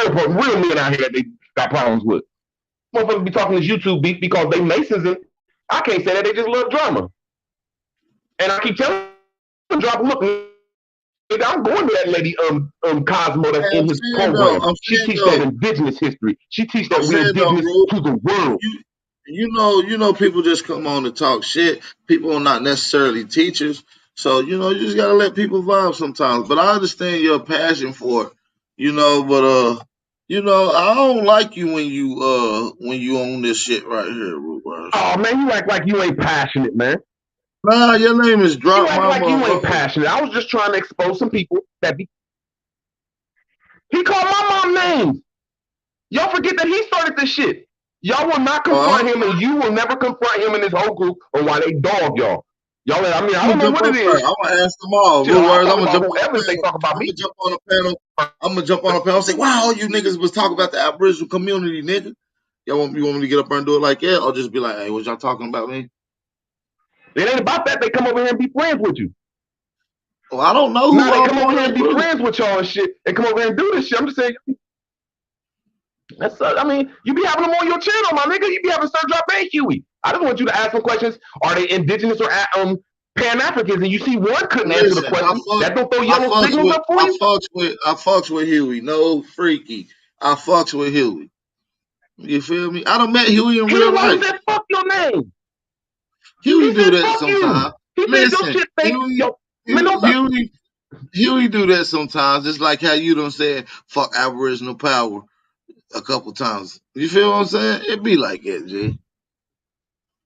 real men out here that they got problems with. Motherfuckers be talking this YouTube beef because they Masons and I can't say that, they just love drama. And I keep telling them, drop, look, I'm going to that lady Cosmo that's in his program. She teach that indigenous history. She teach that we're indigenous to the world. You know, people just come on to talk shit. People are not necessarily teachers. So, you know, you just gotta let people vibe sometimes. But I understand your passion for it, you know, but you know, I don't like you when you own this shit right here, Ruben. Oh man, you act like you ain't passionate, man. Nah, your name is Drop You act My like you Mama. ain't passionate. I was just trying to expose some people that be. He called my mom names. Y'all forget that he started this shit. Y'all will not confront him, and you will never confront him and his whole group on why they dog y'all. Y'all, I mean, I don't know what it is. I'm gonna ask them all. Shit, Rude words. I'm about gonna whoever they talk about me. jump on the panel. I'm gonna jump on the panel and say, "Wow, all you niggas was talking about the Aboriginal community, nigga. You want me to get up there and do it like that, or just be like, hey, what y'all talking about me? It ain't about that. They come over here and be friends with you. Well, I don't know who Now they all come over part here of and the be group. friends with y'all and shit. They come over here and do this shit. I'm just saying. That's I mean, you be having them on your channel, my nigga. You be having Sir Drop and Huey. I just want you to ask some questions. Are they indigenous or Pan-Africans? And you see one couldn't answer the question. That don't throw yellow signals up for you? I fucks with Huey. No freaky. I fucks with Huey. You feel me? I done met Huey in real life. He said, fuck your name. Huey do that sometimes. Listen, Huey do that sometimes. It's like how you done said fuck Aboriginal power a couple times. You feel what I'm saying? It be like that, G.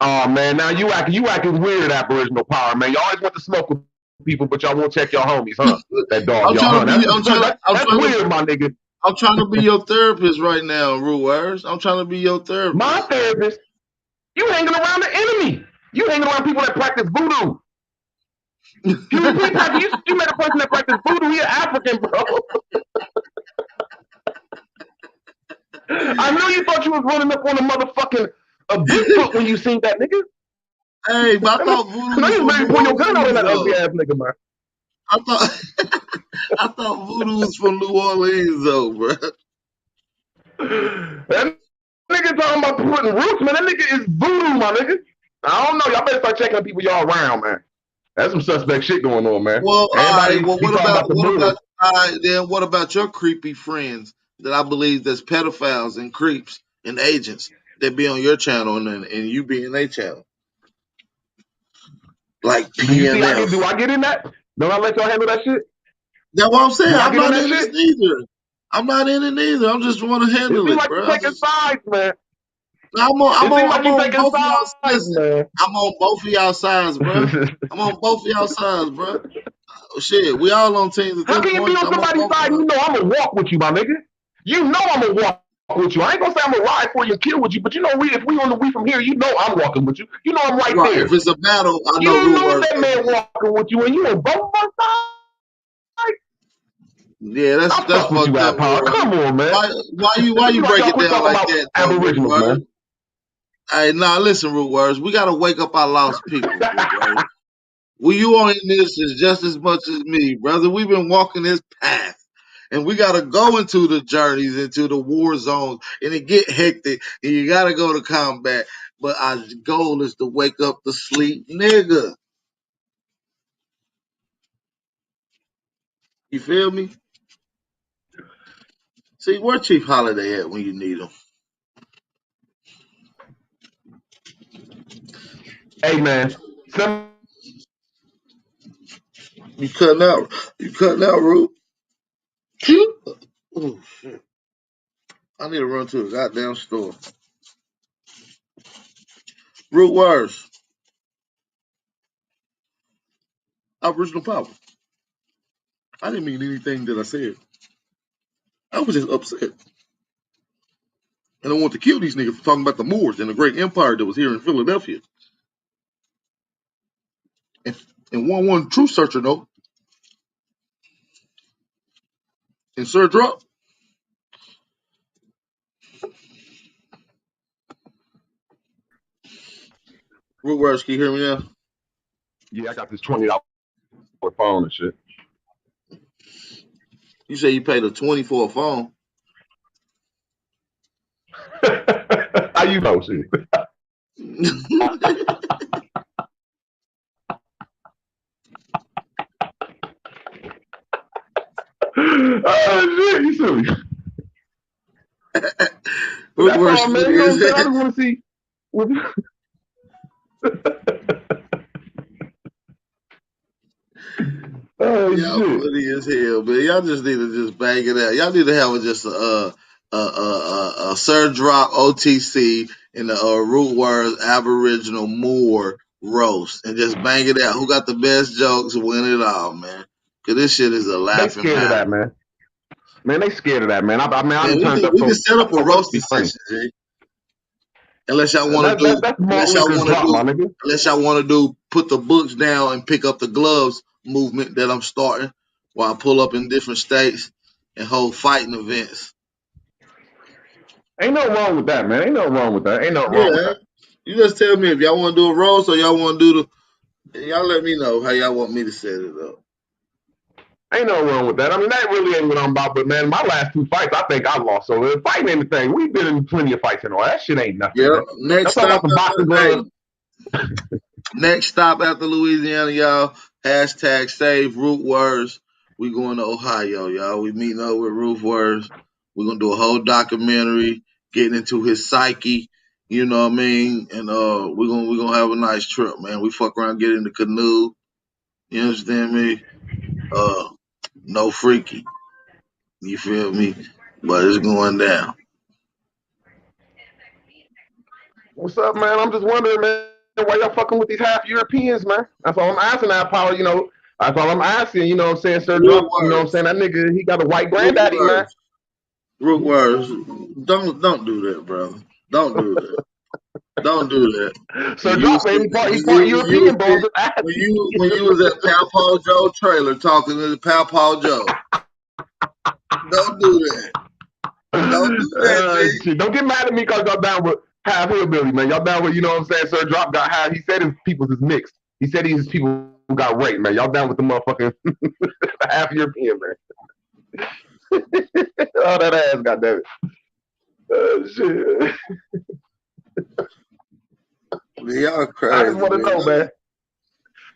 Oh man, now you acting weird, Aboriginal power, man. You always want to smoke with people, but y'all won't check your homies, huh? That dog, y'all, huh? That's weird, my nigga. I'm trying to be your therapist right now, Ruers. I'm trying to be your therapist. My therapist? You hanging around the enemy. You hanging around people that practice voodoo. You met a person that practice voodoo. He an African, bro. I know you thought you was running up on a motherfucking Bigfoot when you seen that nigga. Hey, but I thought voodoo was you ready to pull your gun out on that ugly ass nigga, man. I thought voodoo was from New Orleans, though, bro. That nigga talking about putting roots, man. That nigga is voodoo, my nigga. I don't know. Y'all better start checking the people y'all around, man. That's some suspect shit going on, man. Well, Everybody, what about your creepy friends that I believe that's pedophiles and creeps and agents that be on your channel and you be in their channel? Like PNF. do I get in that? Don't I let y'all handle that shit? That's what I'm saying. I'm not in this neither. I'm not in it neither. I just want to handle it, bro. Taking sides, man. I'm on both of y'all sides, man. I'm on both of y'all sides, bro. I'm on both of y'all sides, bro. Shit, we all on teams. How can you be on somebody's side and you know I'm gonna walk with you, my nigga? You know I'm gonna walk with you. I ain't gonna say I'm gonna ride for you and kill with you, but you know if we on the way from here, you know I'm walking with you. You know I'm right there. If it's a battle, I know you know that man walking with you, and you on both of our sides. Yeah, that's fucked up. Come on, man. Why you break it down like that? Aboriginals, man. Hey, nah, listen, Root Words. We gotta wake up our lost people, Root Words. Well, you on this is just as much as me, brother. We've been walking this path. And we gotta go into the journeys, into the war zones, and it get hectic, and you gotta go to combat. But our goal is to wake up the sleep nigga. You feel me? See, where Chief Holiday at when you need him? Hey, man. You cutting out. You cutting out, Root. Oh, shit. I need to run to a goddamn store. Root Words. Aboriginal power. I didn't mean anything that I said. I was just upset. And I want to kill these niggas for talking about the Moors and the great empire that was here in Philadelphia. And one truth searcher, though. And Sir Drop. Root words, can you hear me now? Yeah, I got this $20 phone and shit. You say you paid a 20 for a phone. How you know, shit? Oh shit, you silly. That's all, man. You know what I'm saying? I just want to see. Oh, y'all funny as hell, man. Y'all just need to just bang it out. Y'all need to have just a Sir Drop OTC and the Root Words Aboriginal Moor roast and just bang it out. Who got the best jokes win it all, man. Cause this shit is a laughing They scared of that, man. Man, they scared of that, man. I mean, we can set up a roasting session, G. Unless y'all want to do, unless y'all want to do, put the books down and pick up the gloves movement that I'm starting, while I pull up in different states and hold fighting events. Ain't no wrong with that, man. Ain't no wrong with that. Ain't no wrong with that. You just tell me if y'all want to do a roast or y'all want to do y'all let me know how y'all want me to set it up. Ain't no wrong with that. I mean, that really ain't what I'm about. But man, my last 2 fights, I think I lost. So fighting anything, we've been in plenty of fights and all that shit ain't nothing. Yeah. Man. Next stop after Louisiana, y'all. Hashtag save Root Words. We going to Ohio, y'all. We meeting up with Root Words. We're gonna do a whole documentary, getting into his psyche. You know what I mean? And we're gonna have a nice trip, man. We fuck around, get in the canoe. You understand me? No freaky. You feel me? But it's going down. What's up, man? I'm just wondering, man, why y'all fucking with these half Europeans, man? That's all I'm asking that power, you know. That's all I'm asking, you know what I'm saying, Sir Drop, you know what I'm saying? That nigga, he got a white granddaddy, man. Root Words. Don't do that, brother. Don't do that. Don't do that. Sir Drop, man, he's part European, bro. When you was at Pal Paul Joe trailer talking to the Pal Paul Joe. Don't do that. Don't do that, shit. Don't get mad at me because y'all down with half hillbilly, man. Y'all down with, you know what I'm saying? Sir Drop got half. He said his people is mixed. He said his people got raped, man. Y'all down with the motherfucking half European, man. Oh, that ass, goddamn it. Oh, shit. Y'all crazy. I just want to know, man.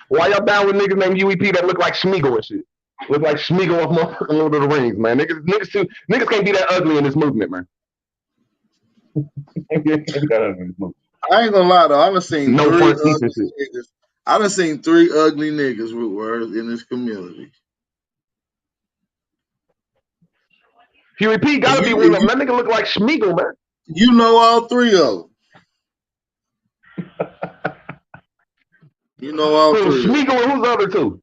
Why y'all down with niggas named UEP that look like Schmeagle and shit? Look like Schmeagle off motherfucking Lord of the Rings, man. Niggas can't be that ugly in this movement, man. I ain't gonna lie though. I done seen three ugly niggas with words in this community. Huey P gotta be one of them. That nigga look like Schmeagle, man. You know all three of them. You know all three. Schmeagle and who's the other two?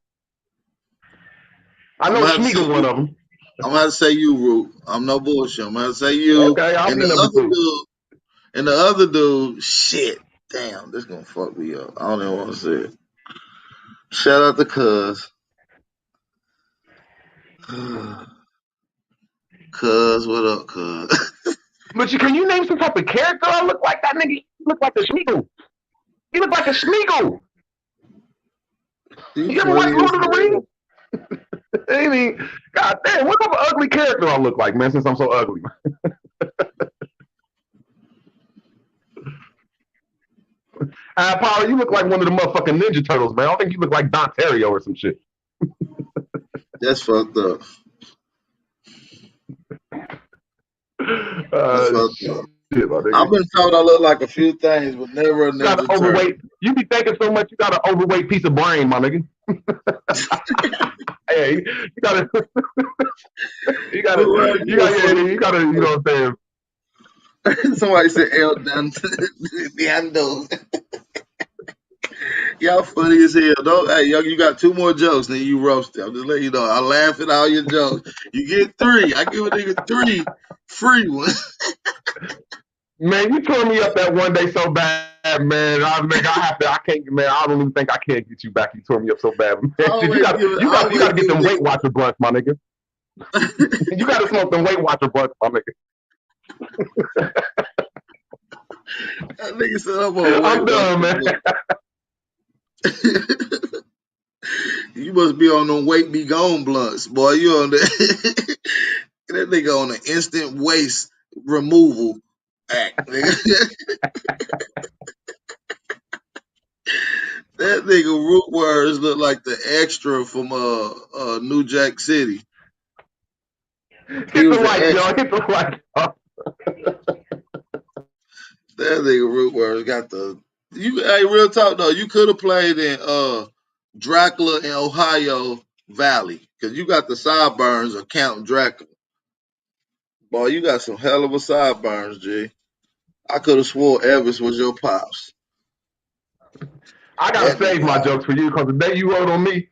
I know Schmeagle one of them. I'm gonna have to say you, Root. I'm no bullshit. I'm gonna have to say you. Okay, I'll and be number 2. And the other dude, shit. Damn, this gonna fuck me up. I don't even want to say it. Shout out to Cuz. Cuz, what up, Cuz? But can you name some type of character I look like that nigga? He look like a Schmeagle. He look like a Schmeagle. You ever watch Lord of the Rings? I mean, god damn, what type of ugly character I look like, man, since I'm so ugly. Power, you look like one of the motherfucking Ninja Turtles, man. I don't think you look like Don Terrio or some shit. That's fucked up. Shit, I've been told I look like a few things, but never a Ninja Turtle. You be thinking so much, you got an overweight piece of brain, my nigga. Hey, you gotta, you know what I'm saying? Somebody said El Diando. Y'all funny as hell. Hey, you got 2 more jokes, then you roast it. I'm just letting you know. I laugh at all your jokes. You get 3. I give a nigga 3 free ones. Man, you tore me up that one day so bad, man. I can't, man. I don't even think I can get you back. You tore me up so bad, man. You got to get them Weight Watcher blunts, my nigga. You got to smoke them Weight Watcher blunts, my nigga. That nigga said I'm done, man. You must be on them weight be gone blunts, boy. You on that? That nigga on the instant waste removal act, nigga. That nigga Root Words look like the extra from New Jack City. Hit the like, y'all. Hit the like, y'all. That nigga Root Words got the. Hey, real talk though, you could have played in Dracula in Ohio Valley because you got the sideburns of Count Dracula. Boy, you got some hell of a sideburns, G. I could have swore Elvis was your pops. I gotta save my jokes for you because the day you wrote on me,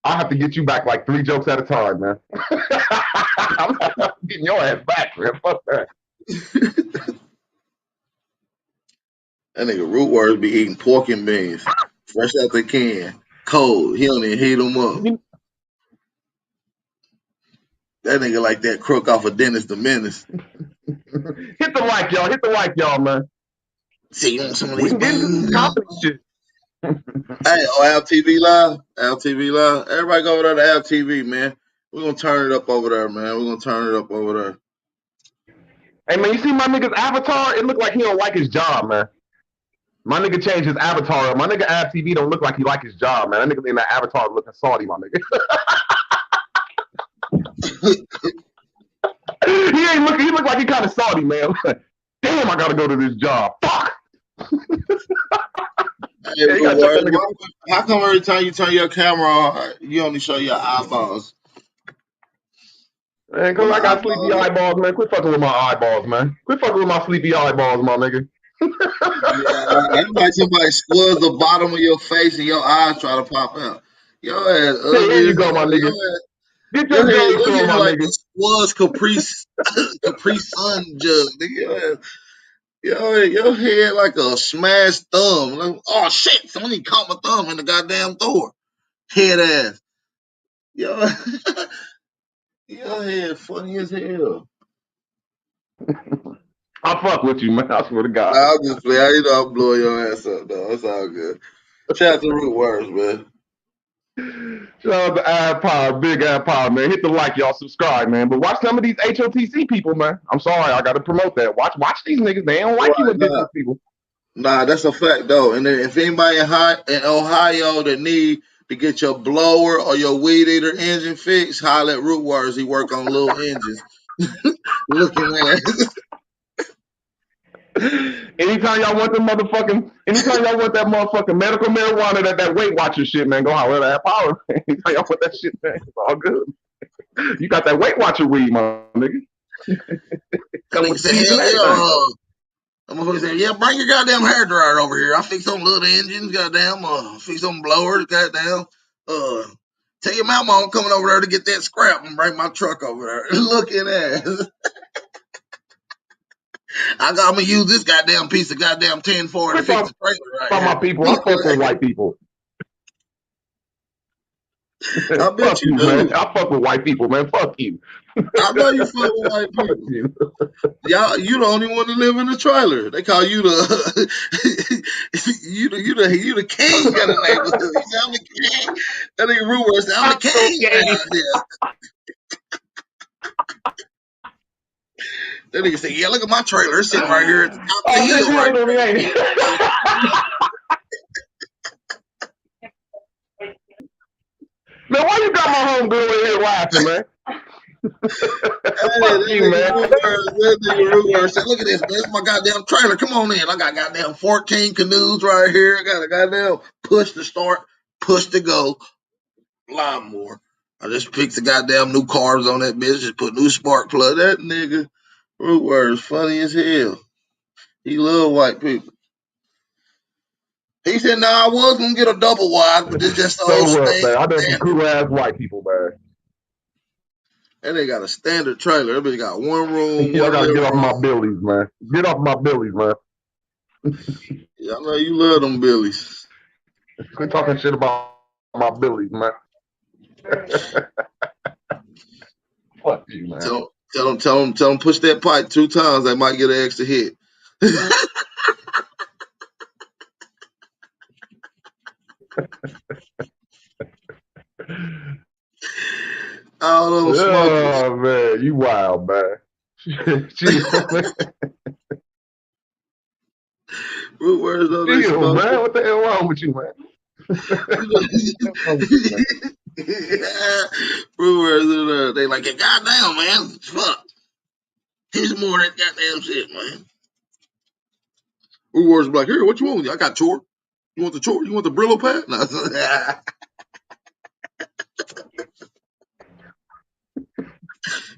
I have to get you back like 3 jokes at a time, man. I'm getting your ass back, man. Fuck that. That nigga Root Words be eating pork and beans, fresh out the can, cold. He don't even heat them up. That nigga like that crook off of Dennis the Menace. Hit the like, y'all. Hit the like, y'all, man. See you on some of We these can get into beans. some comedy shit. Hey, Al TV Live. Al TV Live. Everybody go over there to Al TV, man. We're gonna turn it up over there, man. We're gonna turn it up over there. Hey, man, you see my nigga's avatar? It look like he don't like his job, man. My nigga changed his avatar. My nigga Ab TV don't look like he like his job, man. That nigga in that avatar looking salty, my nigga. He look like he kind of salty, man. Damn, I gotta go to this job. Fuck. Hey, how come every time you turn your camera on, you only show your eyeballs? Man, cause I got sleepy eyeballs, man. Quit fucking with my eyeballs, man. Quit fucking with my sleepy eyeballs, my nigga. It's like somebody squirrels the bottom of your face and your eyes try to pop out. Your ass ugly. There you go, my nigga. Get your jokes on, my like nigga. the squirrels Capri Sun jug, nigga. Your head like a smashed thumb. Like, oh shit, somebody caught my thumb in the goddamn door. Head ass. Your head funny as hell. I fuck with you, man. I swear to God. I'll just play. You know I'm blowing your ass up, though. It's all good. Shout out to Root Words, man. Shout out to Ad Power, big Ad Power, man. Hit the like, y'all. Subscribe, man. But watch some of these HOTC people, man. I'm sorry, I gotta promote that. Watch these niggas. They don't like you indigenous people. Nah, that's a fact though. And then if anybody in Ohio that need to get your blower or your weed eater engine fixed, holler at Root Words. He work on little engines. Looking at Anytime y'all want that motherfucking medical marijuana, that Weight Watcher shit, man, go holler at Power. Anytime y'all want that shit, man, it's all good. You got that Weight Watcher weed, my nigga. Come with seeds and everything. I'm gonna say, yeah, bring your goddamn hair dryer over here. I'll fix some little engines, goddamn, fix some blowers, goddamn. Tell your mama I'm coming over there to get that scrap and bring my truck over there. Looking at I'm gonna use this goddamn piece of goddamn 10-4 to fix the trailer right here. My people, I fuck with white people. I bet you do. Man. I fuck with white people, man. Fuck you. I know you fuck with white people. Y'all, you the only one to live in the trailer. They call you the you the king of the neighborhood. You say, I'm the king. That nigga Root Words said, I'm the king. That nigga said, yeah, look at my trailer. It's sitting right here at the top of the hill. Right man, why you got my homegirl in here laughing, man? Fuck you, man. That nigga Root Words said, look at this, man. It's my goddamn trailer. Come on in. I got goddamn 14 canoes right here. I got a goddamn push to start, push to go, lawnmower. I just picked the goddamn new carbs on that bitch. Just put new spark plug. That nigga Root Words funny as hell. He love white people. He said, "Nah, I was gonna get a double wide, but it's just the old so thing." Man, I done some cool ass white people, man. And they got a standard trailer. Everybody got one room, Y'all one gotta living get off room. my billies, man. Get off my billies, man. Yeah, I know you love them Billies. Quit talking shit about my billies, man. Fuck you, man. Tell them push that pipe 2 times. They might get an extra hit. All them smokers. Oh man, you wild, man. Root words though, they Chill, smoke. man. What the hell wrong with you, man? Root words, they like, goddamn, man. Fuck. Here's more of that goddamn shit, man. Root words be like, here, what you want? I got chore. You want the chore? You want the Brillo pad? No.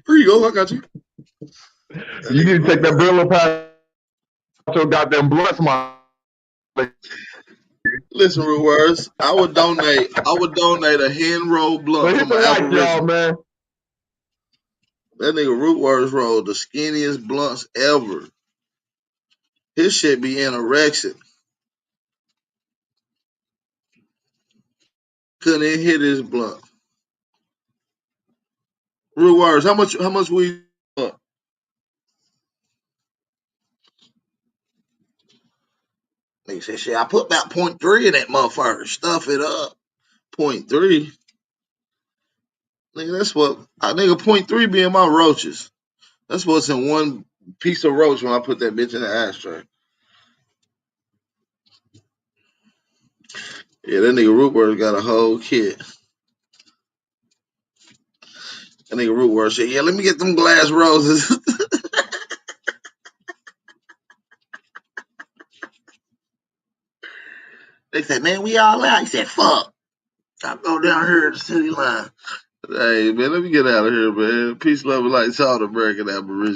Here you go. I got you. You need to take that Brillo pad out your goddamn blood smile. Listen, Root words. I would donate a hand rolled blunt from an Aboriginal. Man. That nigga Root words rolled the skinniest blunts ever. His shit be anorexic. Couldn't even hit his blunt. Root words. How much weed? Nigga said, shit, I put about 0.3 in that motherfucker. Stuff it up. 0.3. Nigga, that's what 0.3 be in my roaches. That's what's in one piece of roach when I put that bitch in the ashtray. Yeah, that nigga Rootworth got a whole kit. That nigga Rootworth said, yeah, let me get them glass roses. They said, man, we all out. He said, fuck. I'll go down here to the city line. Hey, man, let me get out of here, man. Peace, love, and light to all the American Aborigines.